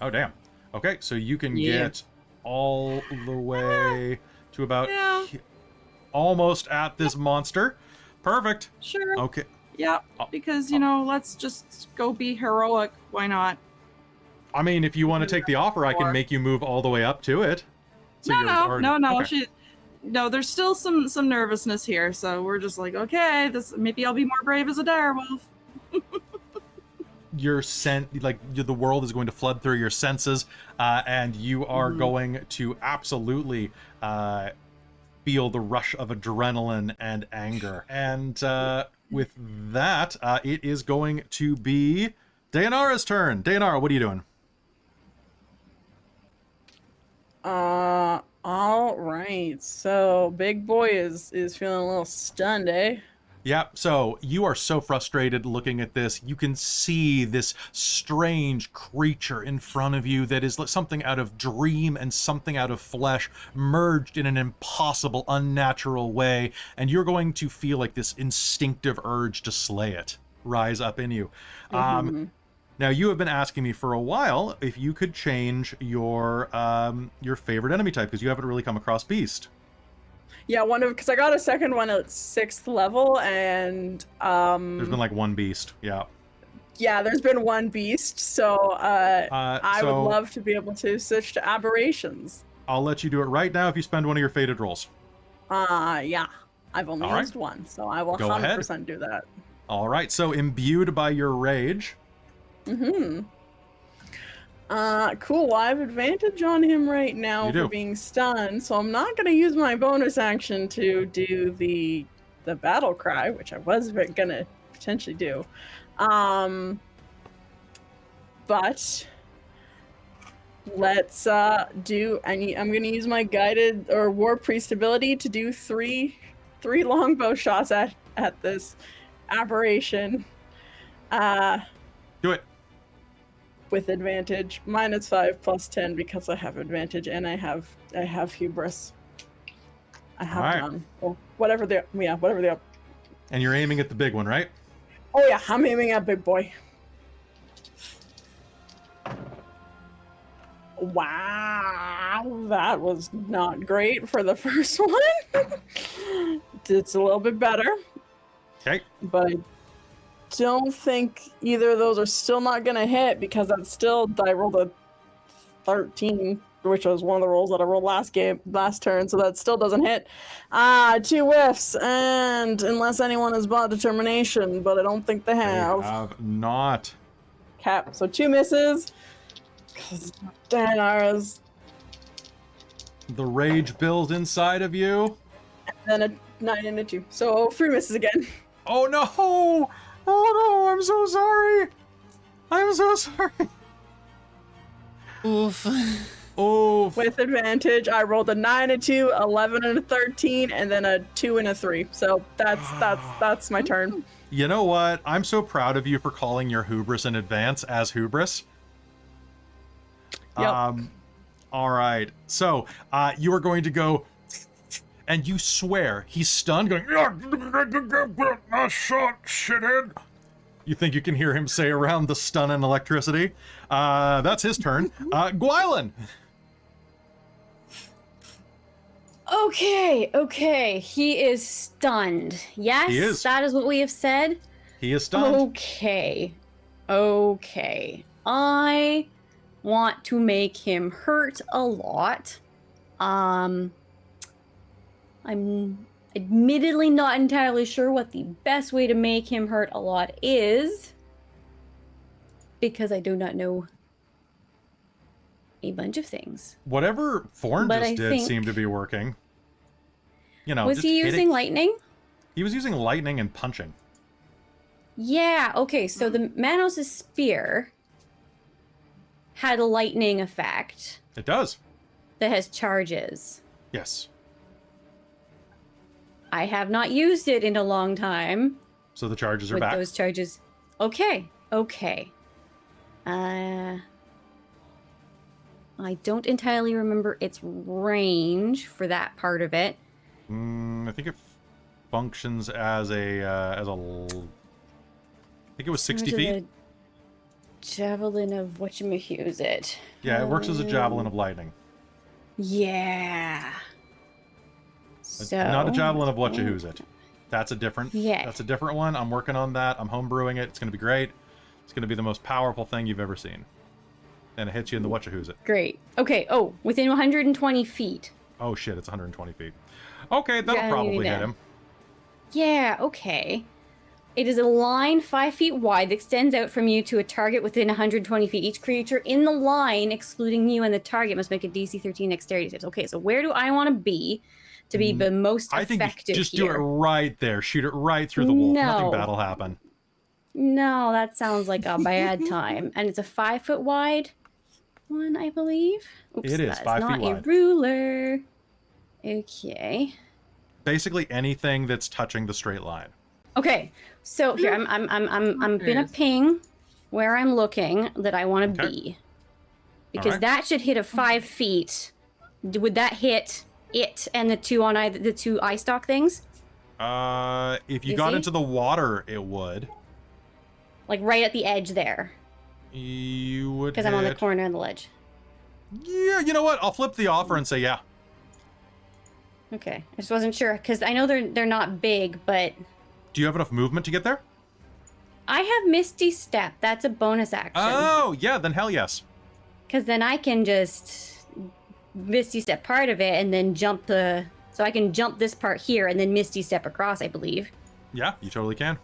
Oh, damn. Okay, so you can Yeah. get all the way to about Yeah. almost at this monster. Perfect. Sure. Okay. Yeah, because, let's just go be heroic. Why not? I mean, if you want to take the offer, I can make you move all the way up to it. So No. Okay. There's still some nervousness here, so we're just like, okay, maybe I'll be more brave as a direwolf. The world is going to flood through your senses, and you are going to absolutely feel the rush of adrenaline and anger. And with that, it is going to be Deianera's turn. Deianera, what are you doing? All right. So big boy is feeling a little stunned, eh? Yeah, so you are so frustrated looking at this. You can see this strange creature in front of you that is something out of dream and something out of flesh merged in an impossible, unnatural way, and you're going to feel like this instinctive urge to slay it rise up in you. Now, you have been asking me for a while if you could change your favorite enemy type, because you haven't really come across Beast. Yeah, because I got a second one at 6th level, and there's been like one beast. Yeah, there's been one beast, so I would love to be able to switch to aberrations. I'll let you do it right now if you spend one of your fated rolls. Yeah, I've only used one, so I will 100% do that. All right, so imbued by your rage. Cool. Well, I have advantage on him right now for being stunned, so I'm not going to use my bonus action to do the battle cry, which I was going to potentially do. But let's do. I'm going to use my guided or war priest ability to do three longbow shots at this aberration. Do it. With advantage, -5 + 10 because I have advantage and I have hubris. I have done. Well, whatever they are. And you're aiming at the big one, right? Oh yeah, I'm aiming at big boy. Wow, that was not great for the first one. It's a little bit better. Okay. But I don't think either of those are still not gonna hit because I rolled a 13, which was one of the rolls that I rolled last turn, so that still doesn't hit. 2 whiffs, and unless anyone has bought determination, but I don't think they have. They have not. Cap, so 2 misses. Because Deianera's. The rage builds inside of you. And then a 9 and a 2. So 3 misses again. Oh no! Oh no, I'm so sorry. I'm so sorry. Oof. Oof. With advantage, I rolled a 9, a 2, 11, and a 13, and then a 2 and a 3. So that's my turn. You know what? I'm so proud of you for calling your hubris in advance as hubris. Yep. All right. So you are going to go, and you swear he's stunned, going, "Nice shot, shithead." You think you can hear him say around the stun and electricity. That's his turn. Gwylan. Okay. He is stunned. Yes? He is. That is what we have said? He is stunned. Okay. I want to make him hurt a lot. I'm admittedly not entirely sure what the best way to make him hurt a lot is, because I do not know a bunch of things. Whatever Forn just did seemed to be working. You know, was he using lightning? He was using lightning and punching. Yeah, okay, so the Manos' spear had a lightning effect. It does. That has charges. Yes. I have not used it in a long time. So the charges are with back. Those charges. Okay. I don't entirely remember its range for that part of it. I think it functions as a I think it was 60 feet. Javelin of whatchamacallit it. Yeah, it works as a javelin of lightning. Yeah. So not a javelin of whatchahoos it. That's a different. Yeah. That's a different one. I'm working on that. I'm homebrewing it. It's gonna be great. It's gonna be the most powerful thing you've ever seen. And it hits you in the whatchahoos it. Great. Okay. Oh, within 120 feet. Oh shit! It's 120 feet. Okay, that'll Yeah, probably maybe hit that. him. Yeah. Okay. It is a line 5 feet wide that extends out from you to a target within 120 feet. Each creature in the line, excluding you and the target, must make a DC 13 dexterity save. Okay, so where do I want to be the most I think effective you just here? do it right there. Shoot it right through the wolf. Nothing No. bad'll happen. No, that sounds like a bad time. And it's a 5 foot wide one, I believe. Oops, It is that 5 feet not wide. a ruler. Okay. Basically anything that's touching the straight line. Okay. So here I'm gonna ping where I'm looking that I want to Okay. be, because right. that should hit a 5 feet. Would that hit it and the two on the two eye stalk things? If you Is got he? into the water, it would. Like right at the edge there, You would. because I'm on the hit- corner of the ledge. Yeah, you know what? I'll flip the offer and say yeah. Okay. I just wasn't sure because I know they're not big, but Do you have enough movement to get there? I have Misty Step. That's a bonus action. Oh, yeah, then hell yes. Because then I can just Misty Step part of it and then jump the... So I can jump this part here and then Misty Step across, I believe. Yeah, you totally can.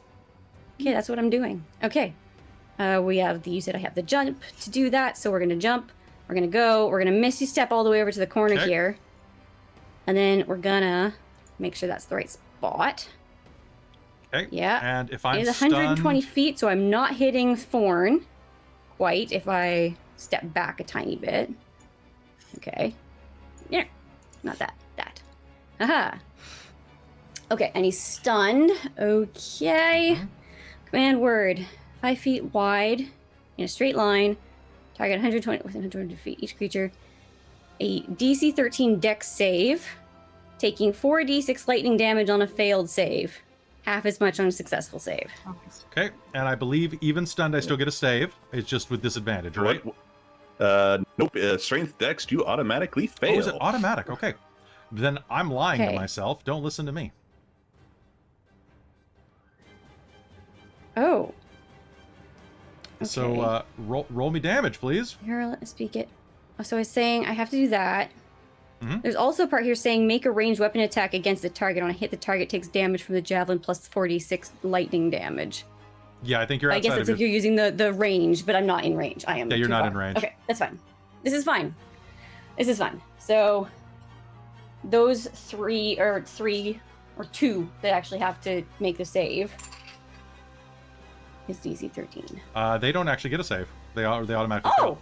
Okay, that's what I'm doing. Okay. We have the... You said I have the jump to do that, so we're going to jump. We're going to go. We're going to Misty Step all the way over to the corner Okay. here. And then we're going to make sure that's the right spot. Okay. Yeah. And if I'm It is 120 stunned, feet, so I'm not hitting Forn quite if I step back a tiny bit. Okay. Yeah. Not that. That. Aha. Okay, and he's stunned. Okay. Command word. 5 feet wide in a straight line. Target 120 within 120 feet. Each creature. A DC 13 dex save. Taking 4d6 lightning damage on a failed save. Half as much on a successful save. okay, and I believe even stunned, I still get a save. It's just with disadvantage, right? Nope. Strength dex, you automatically fail. Oh, is it automatic? Okay. Then I'm lying to Okay. myself. Don't listen to me. Oh. So Okay. roll me damage, please. Here, let me speak it. So I was saying I have to do that. Mhm. There's also a part here saying make a ranged weapon attack against the target. On a hit, the target takes damage from the javelin plus 46 lightning damage. Yeah, I think you're I outside guess of it's your... if you're using the range, but I'm not in range. I am. Yeah, you're too not far. in range. Okay, that's fine. This is fine. This is fine. So those three or two that actually have to make the save is DC 13. They don't actually get a save. They automatically Oh, fail.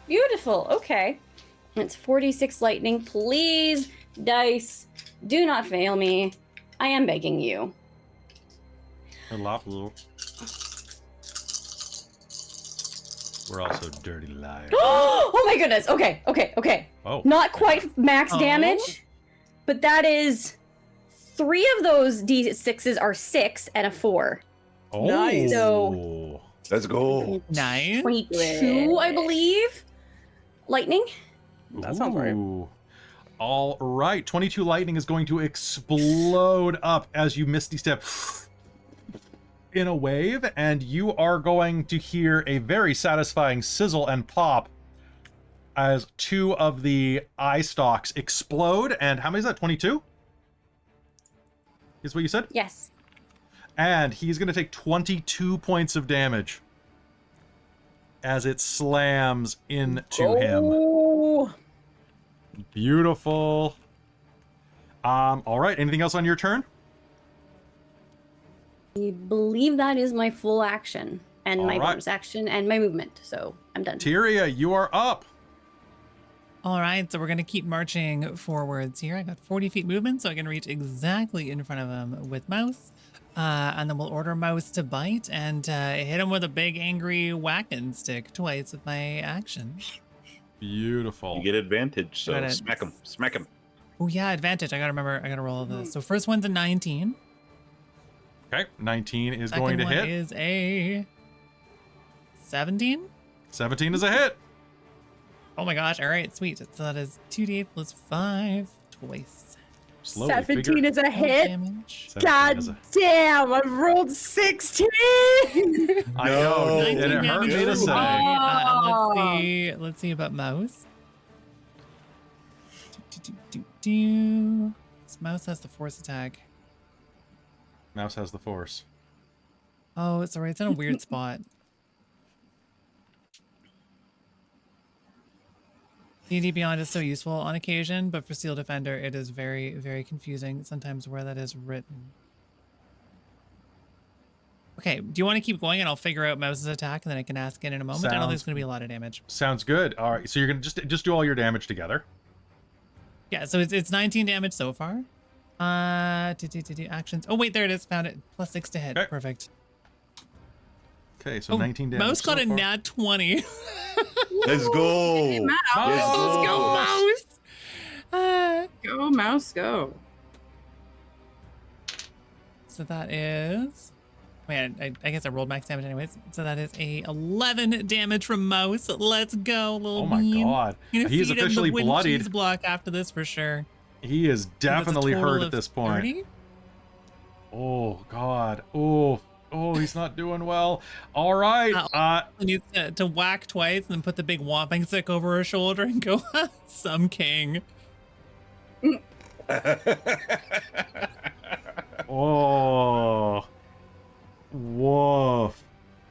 beautiful. Okay. It's 46 lightning. Please, dice, do not fail me. I am begging you. We're also dirty liars. Oh my goodness. Okay. Oh. Not quite max Oh. damage, but that is 3 of those D6s are 6 and a 4. Oh. Nice. So- Let's go. Nice. 22, I believe. Lightning. That sounds right. Ooh. All right. 22 lightning is going to explode up as you misty step in a wave, and you are going to hear a very satisfying sizzle and pop as 2 of the eye stalks explode. And how many is that? 22? Is what you said? Yes. And he's going to take 22 points of damage as it slams into him. Oh, Beautiful. All right. Anything else on your turn? I believe that is my full action and my All right. bonus action and my movement. So I'm done. Tyria, you are up. All right, so we're going to keep marching forwards here. I got 40 feet movement, so I can reach exactly in front of him with mouse. And then we'll order mouse to bite and hit him with a big angry whacking stick twice with my action. Beautiful. You get advantage, so Got it. smack him. Smack him. Oh yeah, advantage. I got to remember, I got to roll this. So first one's a 19. Okay. 19 is Second going to one hit. is a 17. 17 is a hit. Oh my gosh. All right, sweet. So that is 2d8 plus 5 twice. Slowly 17 figure- is a hit. Damage. 17 God is a- damn, I've rolled 16. I know, No. and it 19 hurt me damage to from say. me. Let's see about mouse. This mouse has the force attack. Mouse has the force. Oh, sorry, it's in a weird spot. D&D Beyond is so useful on occasion, but for Steel Defender, it is very, very confusing sometimes where that is written. Okay, do you want to keep going and I'll figure out Mouse's attack and then I can ask it in a moment? I know Sounds- there's going to be a lot of damage. Sounds good. All right, so you're gonna just do all your damage together. Yeah, so it's 19 damage so far. Actions. Oh wait, there it is. Found it. +6 to hit. Okay. Perfect. Okay, so Oh, 19 damage. Mouse got so a far. nat 20. Let's go. Mouse. Let's go, Mouse. Go, mouse, go. So that is. Wait, I guess I rolled max damage anyways. So that is a 11 damage from Mouse. Let's go, little Oh my bean. god. Gonna He's feed him the officially wooden bloodied. cheese block after this for sure. He is So that's a definitely total hurt of at this point. 30? Oh god. Oh, he's not doing well. All right. He needs to whack twice and then put the big whopping stick over her shoulder and go, some king. Oh. Woof.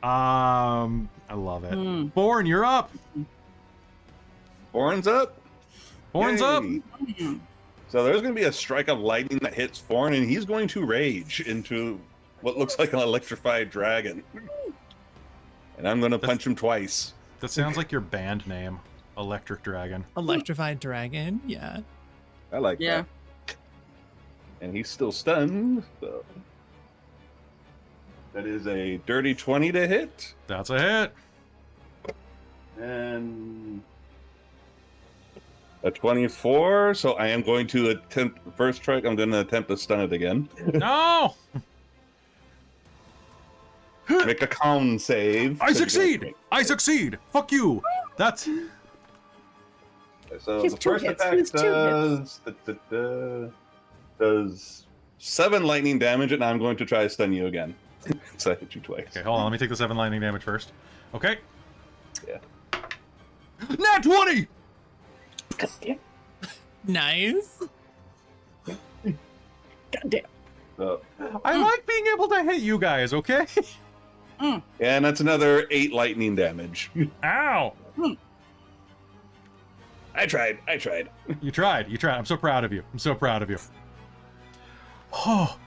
I love it. Forn, you're up. Forn's up. Forn's up. Yay. So there's going to be a strike of lightning that hits Forn, and he's going to rage into what looks like an electrified dragon. And I'm going to punch him twice. That sounds like your band name, Electric Dragon. Electrified dragon. Yeah. I like Yeah. that. And he's still stunned. So. That is a dirty 20 to hit. That's a hit. And a 24. So I am going to attempt the first strike. I'm going to attempt to stun it again. No. Make a con save. I succeed. I succeed. Fuck you. That's So He's the two first hits. attack He's does 7 lightning damage, and I'm going to try to stun you again. So I hit you twice. okay. Hold on. Let me take the 7 lightning damage first. Okay. Yeah. Nat 20. Nice. Goddamn. So, I like being able to hit you guys. Okay. and that's another 8 lightning damage. Ow. I tried. You tried. I'm so proud of you. Oh.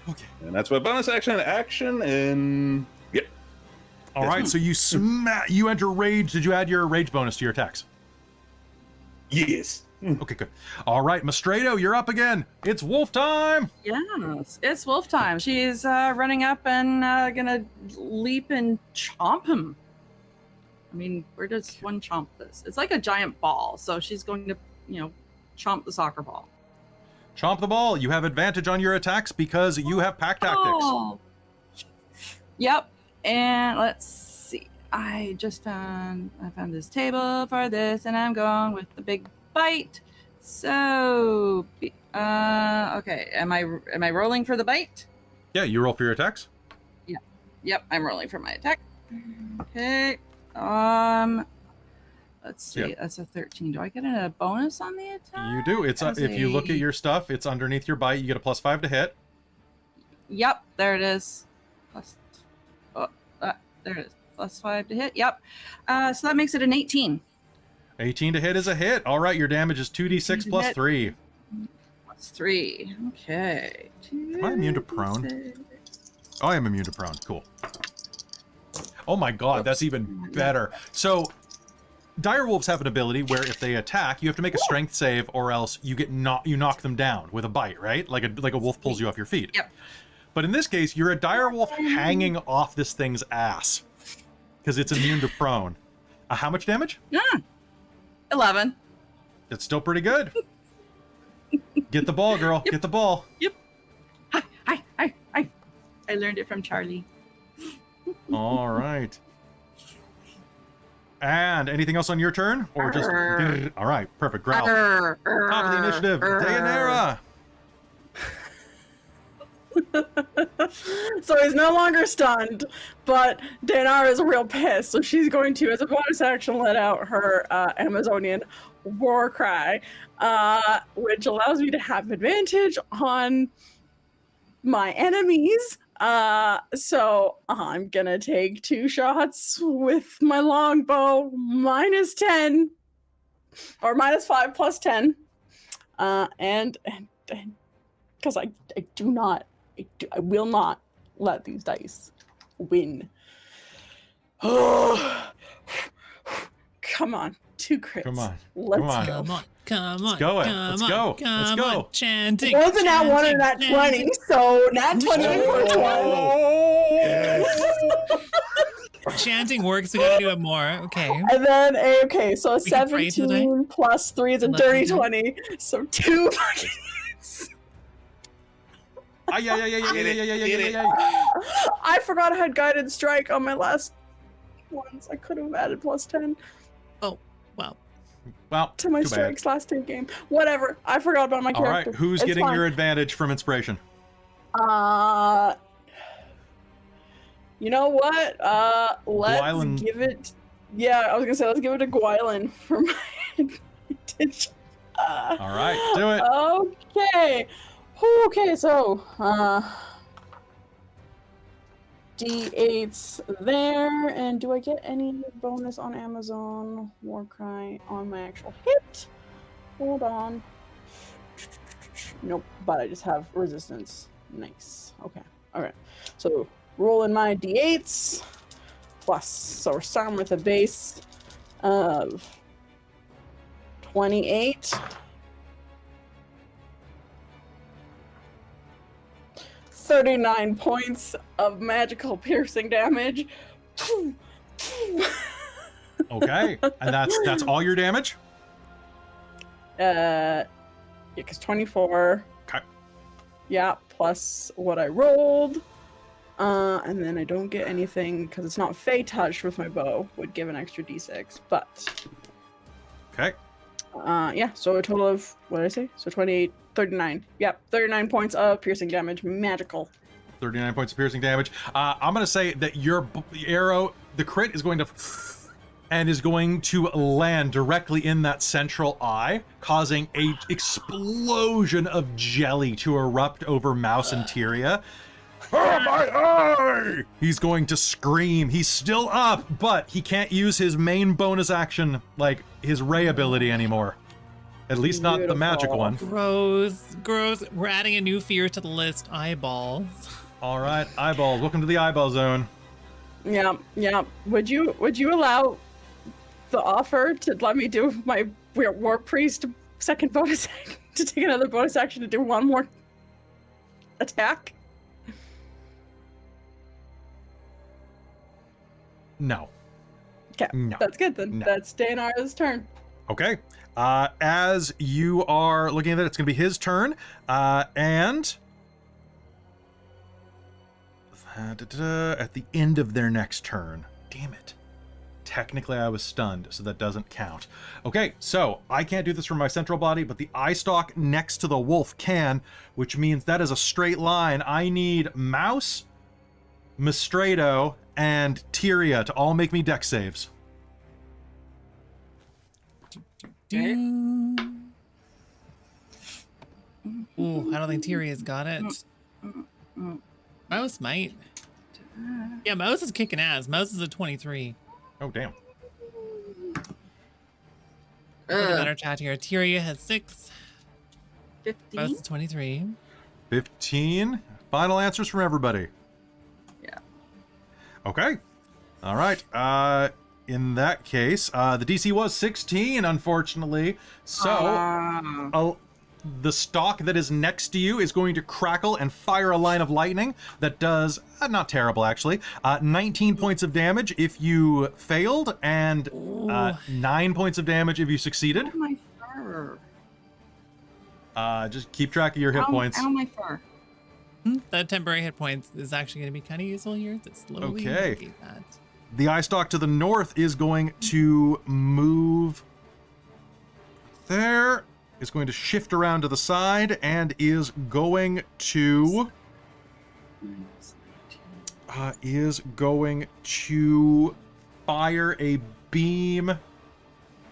Okay. And that's my bonus action, and yep. All right. So you enter rage. Did you add your rage bonus to your attacks? Yes. Okay, good. All right, Mystredo, you're up again. It's wolf time. Yes, it's wolf time. She's running up and gonna leap and chomp him. I mean, where does one chomp this? It's like a giant ball, so she's going to, chomp the soccer ball. Chomp the ball. You have advantage on your attacks because you have pack tactics. Oh. Yep. And let's see. I found this table for this, and I'm going with the big bite. So, okay. Am I rolling for the bite? Yeah, you roll for your attacks. Yep, I'm rolling for my attack. Okay. Let's see. Yeah. That's a 13. Do I get a bonus on the attack? You do. It's As if you look at a- your stuff, it's underneath your bite. You get a +5 to hit. Yep, there it is. There it is. +5 to hit. Yep. So that makes it an 18. 18 to hit is a hit. All right, your damage is 2d6 To plus hit. 3. +3. Okay. Am I immune to prone? Oh, I am immune to prone. Cool. Oh my god, that's even better. So, direwolves have an ability where if they attack, you have to make a strength save, or else you knock them down with a bite, right? Like a wolf pulls you off your feet. Yep. But in this case, you're a direwolf hanging off this thing's ass because it's immune to prone. How much damage? 11. It's still pretty good. Get the ball, girl. Get the ball. Hi. I learned it from Charlie. All right. And anything else on your turn? Or just... All right, perfect. Growl. Top of the initiative, Deianera. So he's no longer stunned, but Deianera is real pissed, so she's going to, as a bonus action, let out her Amazonian war cry, which allows me to have advantage on my enemies. So I'm gonna take 2 shots with my longbow, -10, or -5 plus 10, and because I will not let these dice win. Oh, come on, 2 crits. Come on. Let's Come on. go. Come on. Let's go. Let's go. Let's go. Chanting. It wasn't at 1 and at 20, so nat 20 for 20. Chanting works. We gotta do it more. Okay. And then, okay, so We can pray today. 17 plus 3 is a dirty 20, so 2 fucking. I forgot I had guided strike on my last ones. I could have added plus 10 Oh, wow. Well, to my too bad. strikes last game. Whatever. I forgot about my All character. right, who's It's getting fine. your advantage from inspiration? You know what? Let's Gwylan. give it. Yeah, I was gonna say let's give it to Gwylan for my advantage. All right, do it. Okay. Okay, so D8s there, and do I get any bonus on Amazon Warcry on my actual hit? Hold on. Nope, but I just have resistance. Nice. Okay. All right. So rolling my D8s plus, so we're starting with a base of 28. 39 points of magical piercing damage. Okay, and that's all your damage? Yeah, because 24. Okay. Yeah, plus what I rolled. And then I don't get anything because it's not Fey Touch with my bow, would give an extra d6, but Okay. yeah, so a total of, what did I say? So 28, 39. Yep, 39 points of piercing damage, magical. 39 points of piercing damage. I'm going to say that your arrow, the crit is going to... and is going to land directly in that central eye, causing a explosion of jelly to erupt over Mouse and Tyria. Oh, my eye! He's going to scream. He's still up, but he can't use his main bonus action, like his ray ability anymore. At least not the magic Beautiful. one. Gross. Gross. We're adding a new fear to the list. Eyeballs. All right, eyeballs. Welcome to the eyeball zone. Yeah, yeah. Would you allow the offer to let me do my war priest second bonus to take another bonus action to do one more attack? No. Okay, No. that's good then. No. That's Deianera's turn. Okay. As you are looking at it, it's going to be his turn. And at the end of their next turn. Damn it. Technically, I was stunned, so that doesn't count. Okay, so I can't do this from my central body, but the eye stalk next to the wolf can, which means that is a straight line. I need Mouse, Mystredo, and Tyria to all make me dex saves. Ooh, I don't think Tyria's got it. Mouse might. Yeah, Mouse is kicking ass. Mouse is a 23. Oh, damn. Look at better chat here. Tyria has 6. 15. Mouse is 23. 15. Final answers from everybody. Yeah. Okay. All right. In that case, the DC was 16, unfortunately. So the stalk that is next to you is going to crackle and fire a line of lightning that does, not terrible actually, 19 points of damage if you failed, and 9 points of damage if you succeeded. Ow, my fur. Just keep track of your hit points. Ow, my fur. That temporary hit points is actually going to be kind of useful here to slowly Okay. mitigate that. The eye stalk to the north is going to move there. Is going to shift around to the side and is going to fire a beam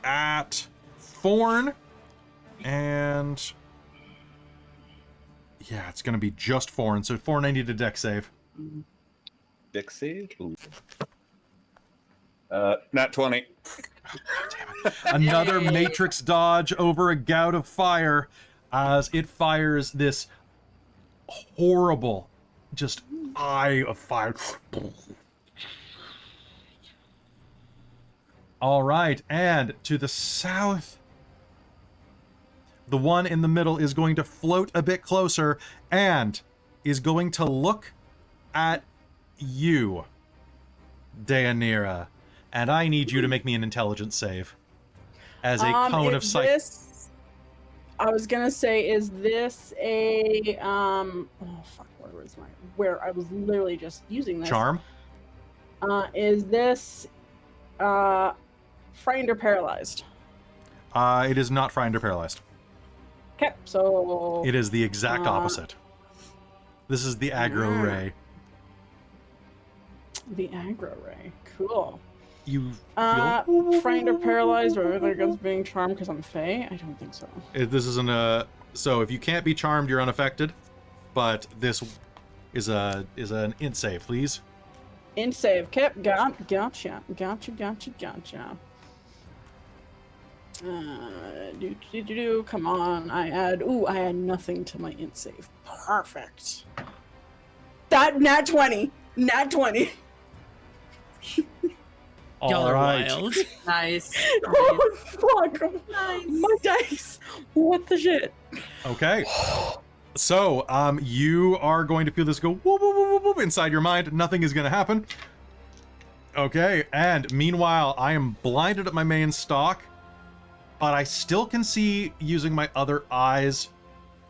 at Forn, and yeah, it's gonna be just Forn. So Forn, I need a deck save. Deck save? Ooh. Nat 20. Another matrix dodge over a gout of fire as it fires this horrible just eye of fire. All right, and to the south, the one in the middle is going to float a bit closer and is going to look at you, Deianera, and I need you to make me an intelligence save as a cone of sight. I was gonna say, is this a oh fuck, where I was literally just using this. Charm? Is this frightened or paralyzed? It is not frightened or paralyzed. Okay, so It is the exact opposite. This is the aggro ray. the aggro ray. Cool. You feel Frightened or paralyzed or other against being charmed because I'm Fae? I don't think so. this isn't a so if you can't be charmed, you're unaffected. But this is an int save, please. Int save. Gotcha. Come on. I add nothing to my int save. Perfect. That nat 20. Nat 20. Y'all All are right. wild. Nice. Oh fuck. Nice. My dice. What the shit? Okay. So, you are going to feel this go whoop, whoop, whoop, whoop, whoop inside your mind. Nothing is going to happen. Okay, and meanwhile, I am blinded at my main stalk, but I still can see using my other eyes.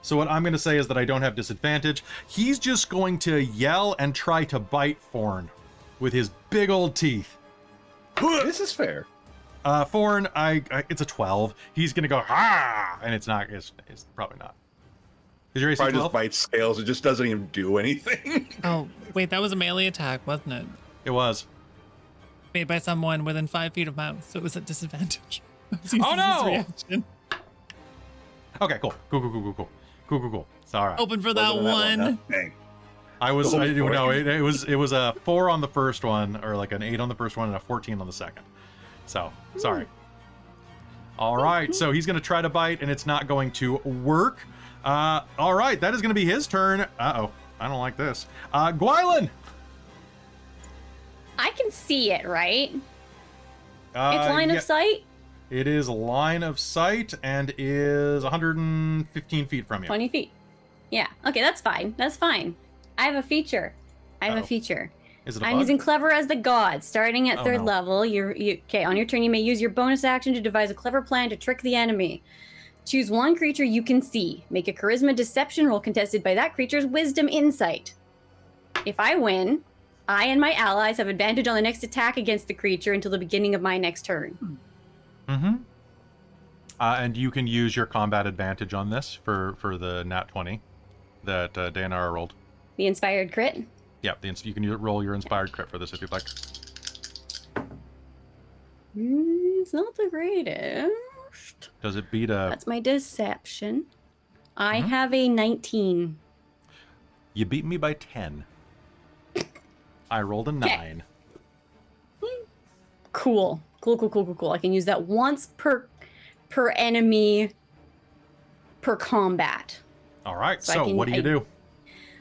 So what I'm going to say is that I don't have disadvantage. He's just going to yell and try to bite Forn with his big old teeth. This is fair. Forn, it's a 12. He's going to go, ha! And it's probably not. Is your AC Probably 12? just bites scales. It just doesn't even do anything. Oh, wait, that was a melee attack, wasn't it? It was. Made by someone within 5 feet of mouse, so it was at disadvantage. Oh, no! Reaction. Okay, cool. Cool. It's all right. Open for that Wasn't one. huh? Dang. It was a 4 on the first one, or like an 8 on the first one, and a 14 on the second. So, sorry. All right, so he's going to try to bite, and it's not going to work. All right, that is going to be his turn. Uh-oh, I don't like this. Gwylan! I can see it, right? It's line of sight? It is line of sight and is 115 feet from you. 20 feet. Yeah. Okay, that's fine. That's fine. I have a feature. Is it a I'm bug? using Clever as the God. Starting at third no. level, okay, on your turn, you may use your bonus action to devise a clever plan to trick the enemy. Choose one creature you can see. Make a charisma deception roll contested by that creature's wisdom insight. If I win, I and my allies have advantage on the next attack against the creature until the beginning of my next turn. Mm-hmm. And you can use your combat advantage on this for the nat 20 that Deianera rolled. The inspired crit? Yeah, you can roll your inspired crit for this if you'd like. It's not the greatest. Does it beat a... That's my deception. I have a 19. You beat me by 10. I rolled a 9. Cool. I can use that once per enemy per combat. All right, So so what do you do?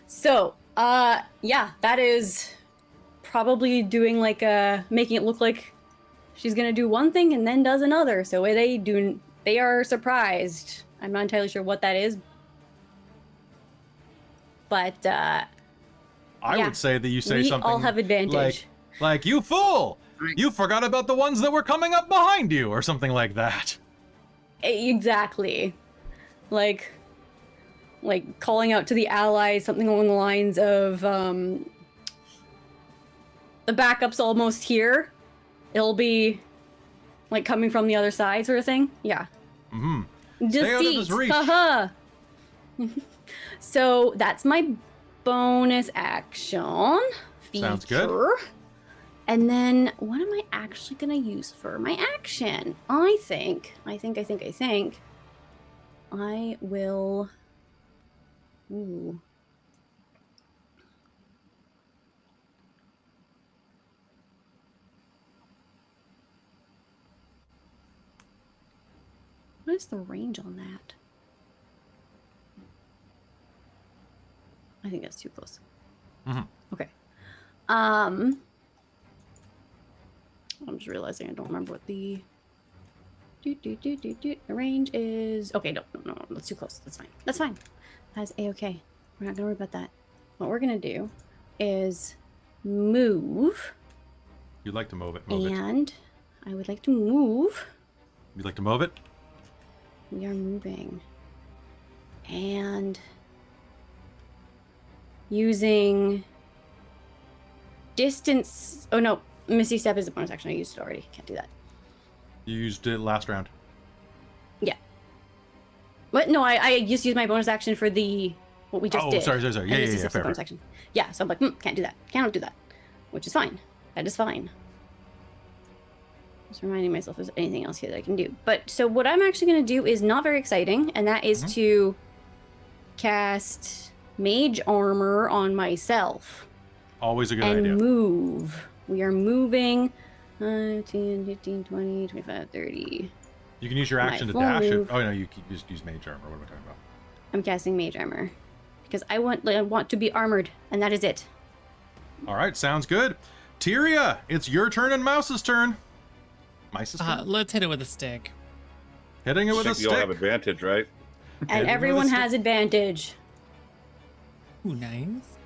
So, yeah, that is probably doing like making it look like she's gonna do one thing and then does another. So they are surprised. I'm not entirely sure what that is, but I yeah. would say that you say we something all have advantage. like, you fool! You forgot about the ones that were coming up behind you, or something like that. Exactly. Like calling out to the allies, something along the lines of, the backup's almost here, it'll be like coming from the other side sort of thing. Yeah. Mm-hmm. Stay out of his reach. Haha. So that's my bonus action feature. Sounds good. And then what am I actually gonna use for my action? I think I will. Ooh. What is the range on that? I think that's too close. Mm-hmm. Okay. I'm just realizing I don't remember what the the range is. Okay, no, that's too close. That's fine. That's fine. That's a-okay. We're not gonna worry about that. What we're gonna do is move. You'd like to move it. And I would like to move. You'd like to move it? We are moving. And using distance. Oh no, Misty Step is a bonus action. I used it already. Can't do that. You used it last round. Yeah. What? No, I just used my bonus action for what we just did. Oh, sorry. Yeah, fair. Bonus action. Yeah, so I'm like, can't do that. Cannot do that. Which is fine. That is fine. Just reminding myself if there's anything else here that I can do. But so what I'm actually going to do is not very exciting, and that is to cast Mage Armor on myself. Always a good and idea. Move. We are moving 10, 15, 20, 25, 30. You can use your action to full dash move. it. Oh, no, you can just use Mage Armor. What am I talking about? I'm casting Mage Armor. Because I want to be armored, and that is it. All right, sounds good. Tyria, it's your turn and Mouse's turn. Mouse's turn? Let's hit it with a stick. Hitting it with a You all have stick. advantage, right? And everyone has advantage. Ooh, nice.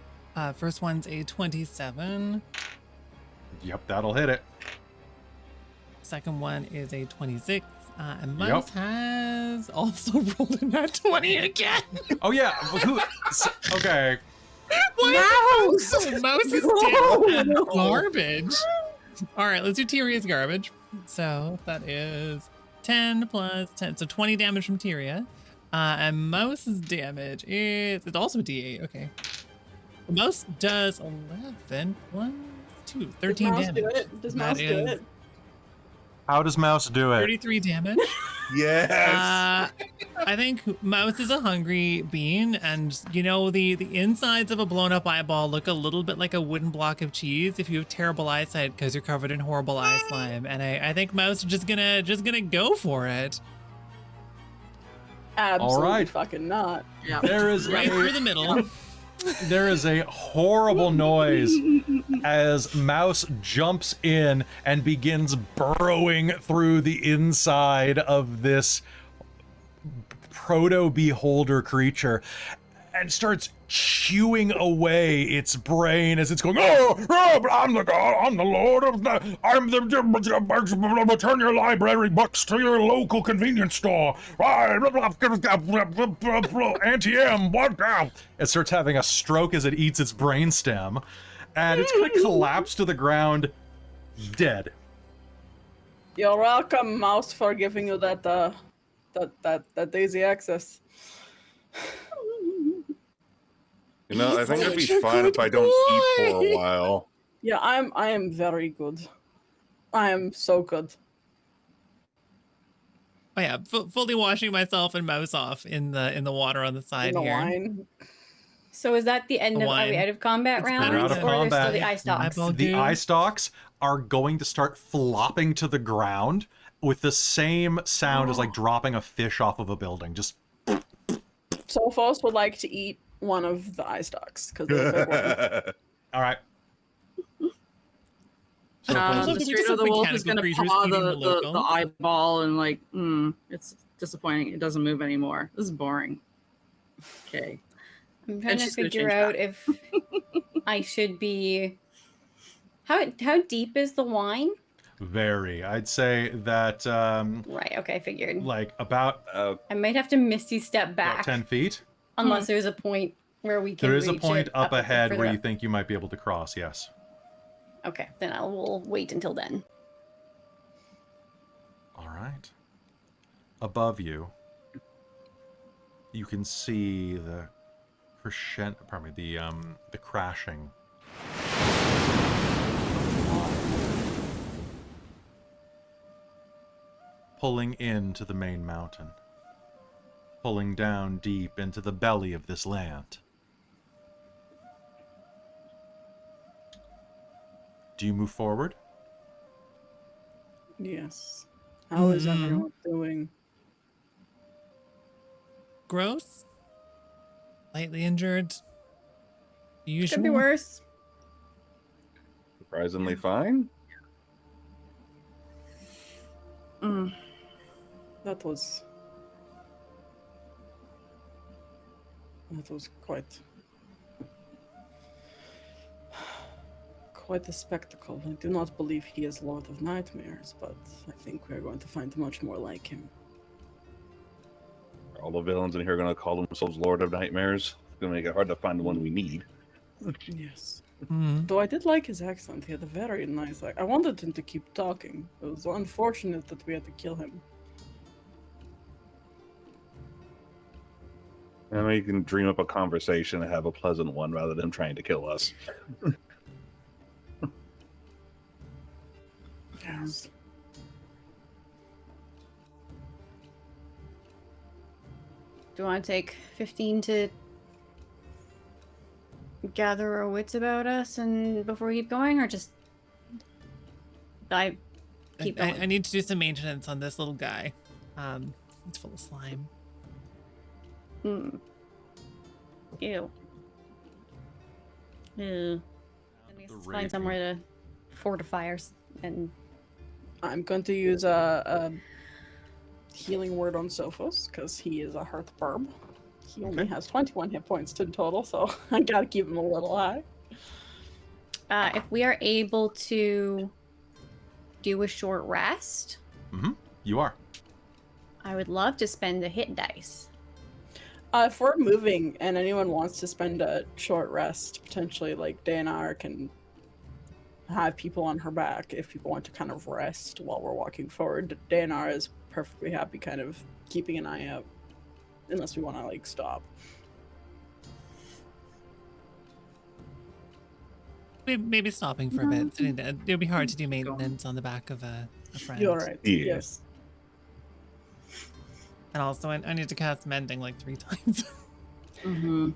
First one's a 27. Yep, that'll hit it. Second one is a 26. And Mouse has also rolled in that 20 again. Oh, yeah. Okay. Mouse is down garbage. All right, let's do Tyria's garbage. So that is 10 plus 10. So 20 damage from Tyria. And Mouse's damage is... It's also a D8. Okay. Mouse does 11 plus 2. 13 damage. Does Mouse do it? How does Mouse do it? 33 damage. Yes. I think Mouse is a hungry bean, and you know the insides of a blown up eyeball look a little bit like a wooden block of cheese if you have terrible eyesight because you're covered in horrible eye slime. And I think Mouse is just gonna go for it. Absolutely All right. fucking not. Yeah. There is Right through the middle. There is a horrible noise as Mouse jumps in and begins burrowing through the inside of this proto-beholder creature and starts chewing away its brain as it's going, I'm the god, I'm the lord of the, I'm the, return your library books to your local convenience store. Anti-M, what now? It starts having a stroke as it eats its brainstem, and it's gonna collapse to the ground, dead. You're welcome, Mouse, for giving you that daisy access. You know, I think it'd be fine if I don't eat for a while. Yeah, I am very good. I am so good. Oh yeah, fully washing myself and Mouse off in the water on the side In the here. wine. So is that the end of, are we out of combat It's rounds? better out of or are there still combat. the eye stalks? Eyeball The goo. eye stalks are going to start flopping to the ground with the same sound as like dropping a fish off of a building. Just Sophos would like to eat one of the eye stalks because all right. So Look, it's just Mystredo a the wolf is mechanical going to creature paw eating the the locals. eyeball and like, it's disappointing. It doesn't move anymore. This is boring. Okay. I'm trying And to she's gonna figure change out if I should be. How deep is the wine? very. I'd say that Right. Okay, I figured. like about I might have to misty step about back 10 feet. unless there's a point where we can. There is a reach point it up ahead further where you up. think you might be able to cross, yes. Okay, then I will wait until then. All right. Above you, you can see the the crashing pulling into the main mountain, pulling down deep into the belly of this land. Do you move forward? Yes. How is Mm-hmm. everyone doing? Gross. Lightly injured. Usual. Could be worse. Surprisingly fine. That was quite a spectacle. I do not believe he is Lord of Nightmares, but I think we're going to find much more like him. All the villains in here are going to call themselves Lord of Nightmares. It's going to make it hard to find the one we need. Yes. Mm-hmm. Though I did like his accent. He had a very nice I wanted him to keep talking. It was unfortunate that we had to kill him. And we can dream up a conversation and have a pleasant one rather than trying to kill us. Yes. Do you want to take 15 to gather our wits about us and before we keep going, or just keep going? I need to do some maintenance on this little guy. It's full of slime. Hmm. Ew. Ew. Let me The find raping. somewhere to fortify us and I'm going to use a healing word on Sophos because he is a hurt burb. He only Okay. has 21 hit points in total, so I gotta keep him a little high. if we are able to do a short rest, You are. I would love to spend a hit dice. If we're moving and anyone wants to spend a short rest, potentially like Deianera can have people on her back if people want to kind of rest while we're walking forward. Deianera is perfectly happy kind of keeping an eye out unless we want to like stop. Maybe stopping for a bit. It'll be hard to do maintenance on the back of a friend. You're right. Yeah. Yes. And also, I need to cast mending like 3 times. Mm-hmm.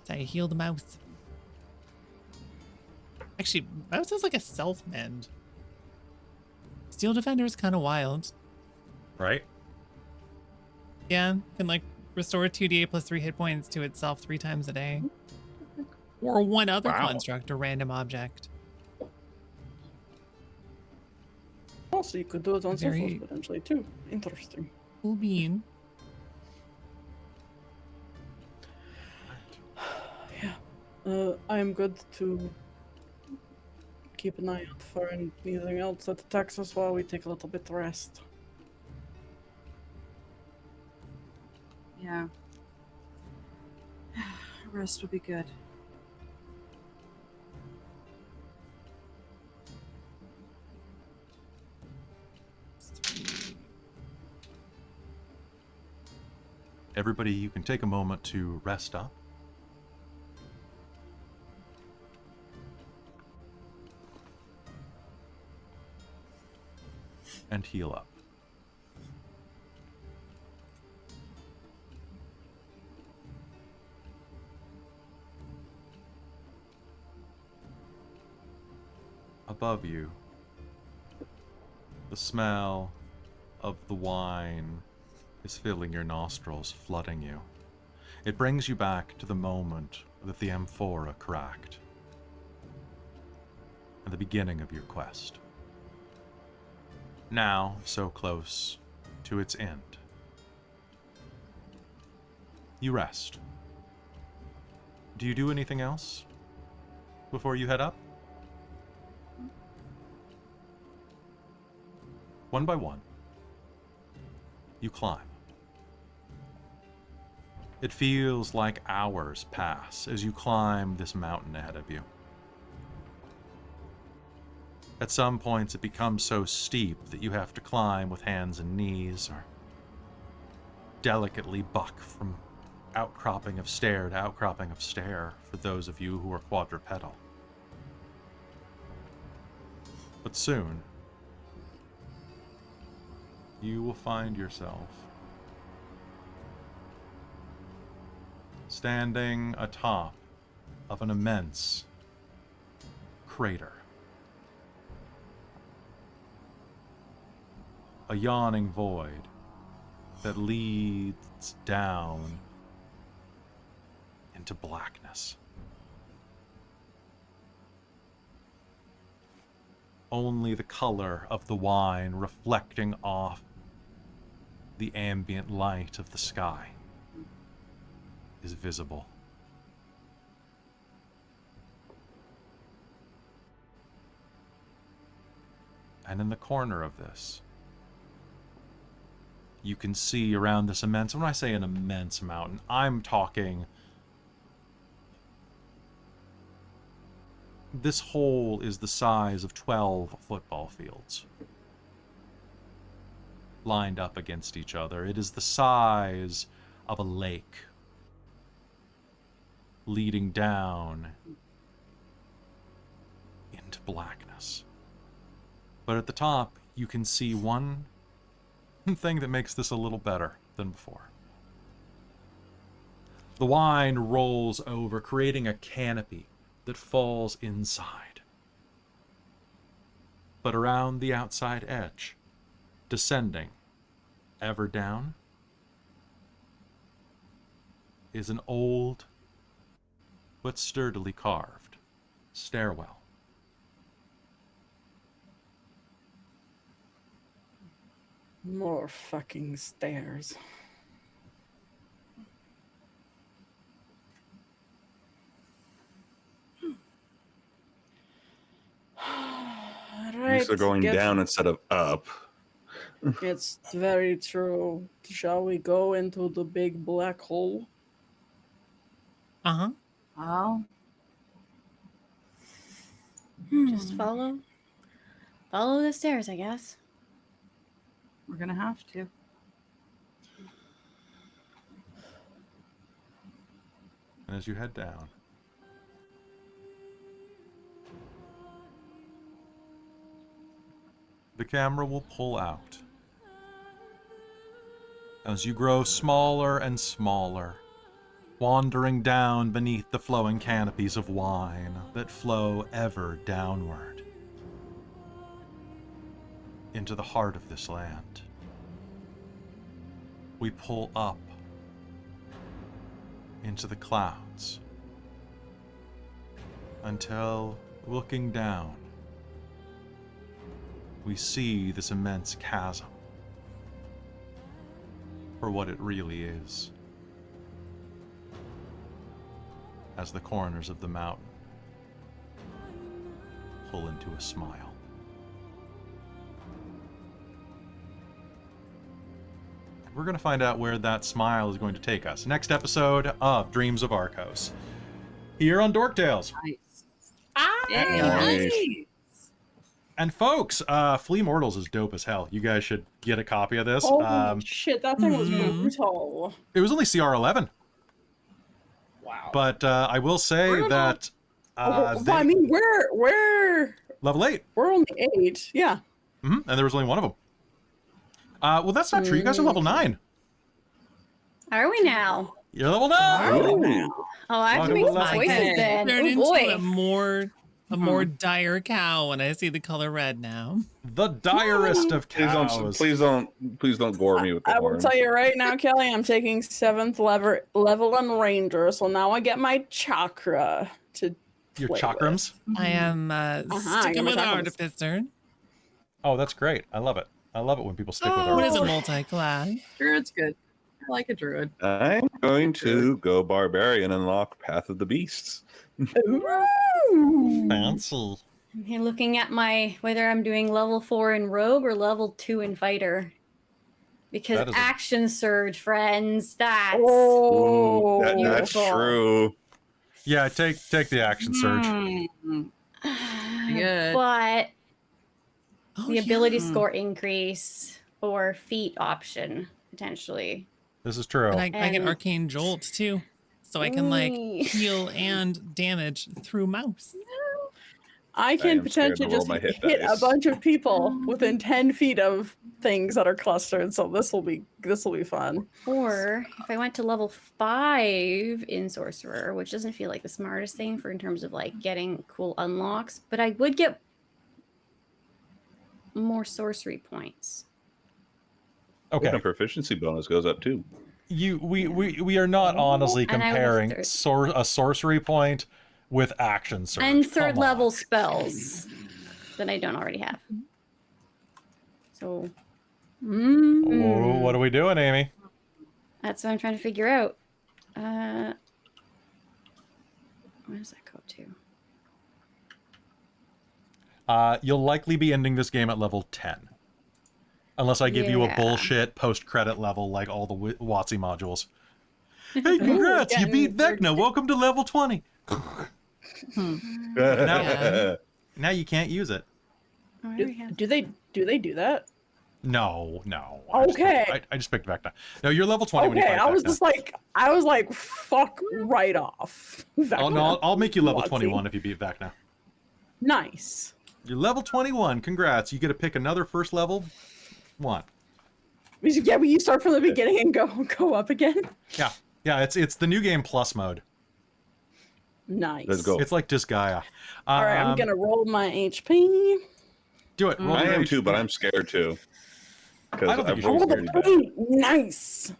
I heal the mouse. Actually, mouse is like a self mend. Steel Defender is kind of wild. Right? Yeah, can like restore 2d8 plus 3 hit points to itself 3 times a day. Or one other Wow. construct or random object. Also, you could do it on Very- Sophos potentially too. Interesting. Cool bean. Yeah. I am good to keep an eye out for anything else that attacks us while we take a little bit of rest. Yeah. Rest would be good. Everybody, you can take a moment to rest up. And heal up. Above you, the smell of the wine is filling your nostrils, flooding you. It brings you back to the moment that the amphora cracked, and the beginning of your quest. Now, so close to its end. You rest. Do you do anything else before you head up? One by one, you climb. It feels like hours pass as you climb this mountain ahead of you. At some points, it becomes so steep that you have to climb with hands and knees, or delicately buck from outcropping of stair to outcropping of stair for those of you who are quadrupedal. But soon, you will find yourself standing atop of an immense crater. A yawning void that leads down into blackness. Only the color of the wine reflecting off the ambient light of the sky is visible. And in the corner of this, you can see around this immense, when I say an immense mountain, I'm talking, this hole is the size of 12 football fields lined up against each other. It is the size of a lake leading down into blackness. But at the top, you can see one thing that makes this a little better than before. The wine rolls over, creating a canopy that falls inside. But around the outside edge, descending ever down, is an old but sturdily carved stairwell. More fucking stairs. These are going down instead of up. It's very true. Shall we go into the big black hole? Uh-huh. Oh. Just follow the stairs, I guess. We're gonna have to. And as you head down, the camera will pull out. As you grow smaller and smaller, wandering down beneath the flowing canopies of wine that flow ever downward into the heart of this land. We pull up into the clouds until, looking down, we see this immense chasm for what it really is, as the corners of the mountain pull into a smile. We're going to find out where that smile is going to take us. Next episode of Dreams of Arkos, here on Dork Tales. Nice. Nice. And folks, Flea Mortals is dope as hell. You guys should get a copy of this. Holy shit, that thing was brutal. It was only CR 11. Wow. But I will say that I mean, we're level 8. We're only 8. Yeah. And there was only one of them. Well, that's not true. You guys are level 9. Are we now? You're level 9. Oh, I have to make some choices then. Turn Oh into boy. a more dire cow when I see the color red now. The direst of cows. Please don't gore me with the I will horn. tell you right now, Kelly, I'm taking 7th level on Ranger, so now I get my chakra to Your play chakrams? I am sticking with chakrams. Artificer. Oh, that's great. I love it. I love it when people stick with our. What is a multi-class? Druid's good. I like a druid. I'm going to go barbarian and unlock Path of the Beasts. Ooh. Fancy. I'm looking at whether I'm doing level 4 in Rogue or level 2 in Fighter. Because That is a- action surge, friends. That's Oh, That's true. Yeah, take the action surge. Good. But Oh, the ability yeah. score increase or feat option potentially. This is true. And I get And- arcane jolt too, so I can like Ooh. heal and damage through mouse. I can am scared to potentially roll just my hit hit a dice. bunch of people within 10 feet of things that are clustered. So this will be fun. Or if I went to level 5 in sorcerer, which doesn't feel like the smartest thing for in terms of like getting cool unlocks, but I would get more sorcery points. Okay. The proficiency bonus goes up too. We are not honestly And I will comparing third. a sorcery point with action surge. And third Come level on. spells that I don't already have. So Oh, what are we doing, Amy? that's what I'm trying to figure out. Where does that go to? You'll likely be ending this game at level 10. Unless I give you a Yeah. bullshit post-credit level like all the WotC modules. Hey, congrats! You beat Vecna. Welcome to level 20. Yeah. Now you can't use it. Do they do that? No. Okay. I just picked Vecna. No, you're level 20 when you Okay, fight I was Vecna. like, fuck right off. Oh, no, I'll make you level WotC. 21 if you beat Vecna. Nice. You're level 21. Congrats. You get to pick another first level one. Yeah, but you start from the beginning and go up again. Yeah, it's the new game plus mode. Nice. Let's go. It's like Disgaea. All right, I'm gonna roll my HP. Do it. Roll I your am HP. too, but I'm scared too. Because I don't think you I should rolled be really scared. bad. Nice.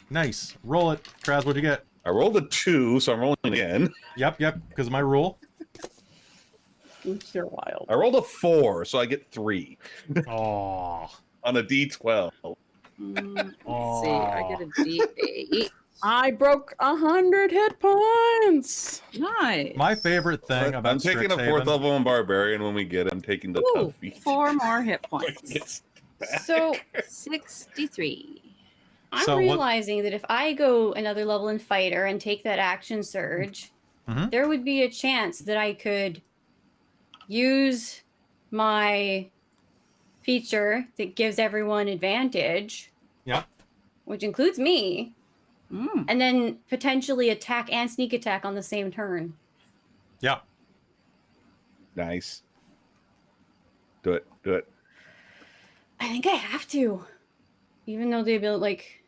Nice. Roll it. Traz, what'd you get? I rolled a 2, so I'm rolling again. Yep, because of my rule. You're wild. I rolled a 4, so I get 3 Oh. on a D12. Let's see. I get a D8. I broke 100 hit points. Nice. My favorite thing about I'm taking a 4th Strixhaven- level on Barbarian when we get him, taking the Ooh, tough feat. 4 more hit points. It's back. So 63. I'm So what- realizing that if I go another level in fighter and take that action surge, Mhm. there would be a chance that I could use my feature that gives everyone advantage. Yeah. Which includes me, Mm. and then potentially attack and sneak attack on the same turn. Yeah. Nice. Do it. I think I have to. Even though the ability, like,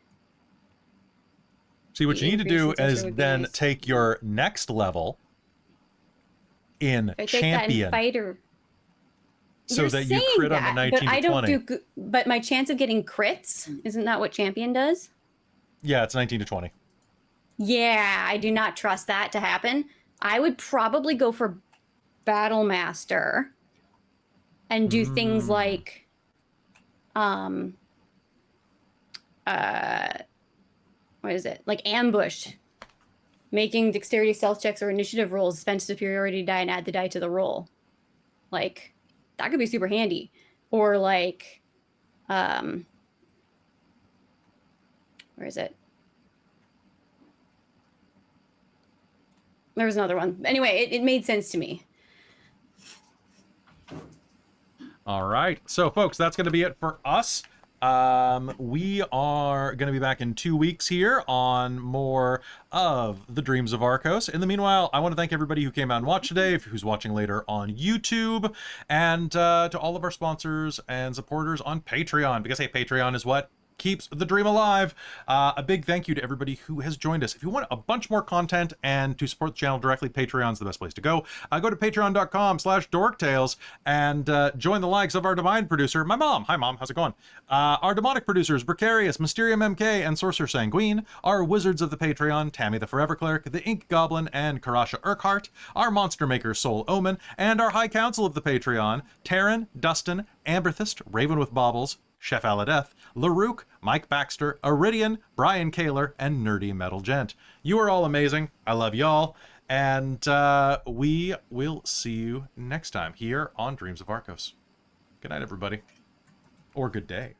See, what The you need to do increase in is sorcery would be then nice. take your next level in if I take that champion in fighter. so You're that you saying crit on the that, 19 but I to don't 20. do. But my chance of getting crits isn't that what champion does? Yeah, it's 19 to 20. Yeah, I do not trust that to happen. I would probably go for Battle Master and do things like what is it? Like ambush. Making dexterity stealth checks or initiative rolls, spend superiority die and add the die to the roll. Like that could be super handy. Or like where is it? There was another one. Anyway, it made sense to me. All right. So, folks, that's going to be it for us. We are going to be back in 2 weeks here on more of the Dreams of Arkos. In the meanwhile, I want to thank everybody who came out and watched today, who's watching later on YouTube, and to all of our sponsors and supporters on Patreon, because, hey, Patreon is what keeps the dream alive. A big thank you to everybody who has joined us. If you want a bunch more content and to support the channel directly, Patreon's the best place to go. Go to patreon.com/dorktales and join the likes of our divine producer, my mom. Hi, Mom. How's it going? Our demonic producers, Precarious, Mysterium MK, and Sorcerer Sanguine. Our wizards of the Patreon, Tammy the Forever Cleric, the Ink Goblin, and Karasha Urquhart. Our monster maker, Soul Omen. And our High Council of the Patreon, Taryn, Dustin, Amberthist, Raven with Baubles, Chef Aladeth, Larouk, Mike Baxter, Iridian, Brian Kaler, and Nerdy Metal Gent. You are all amazing. I love y'all. And we will see you next time here on Dreams of Arkos. Good night, everybody. Or good day.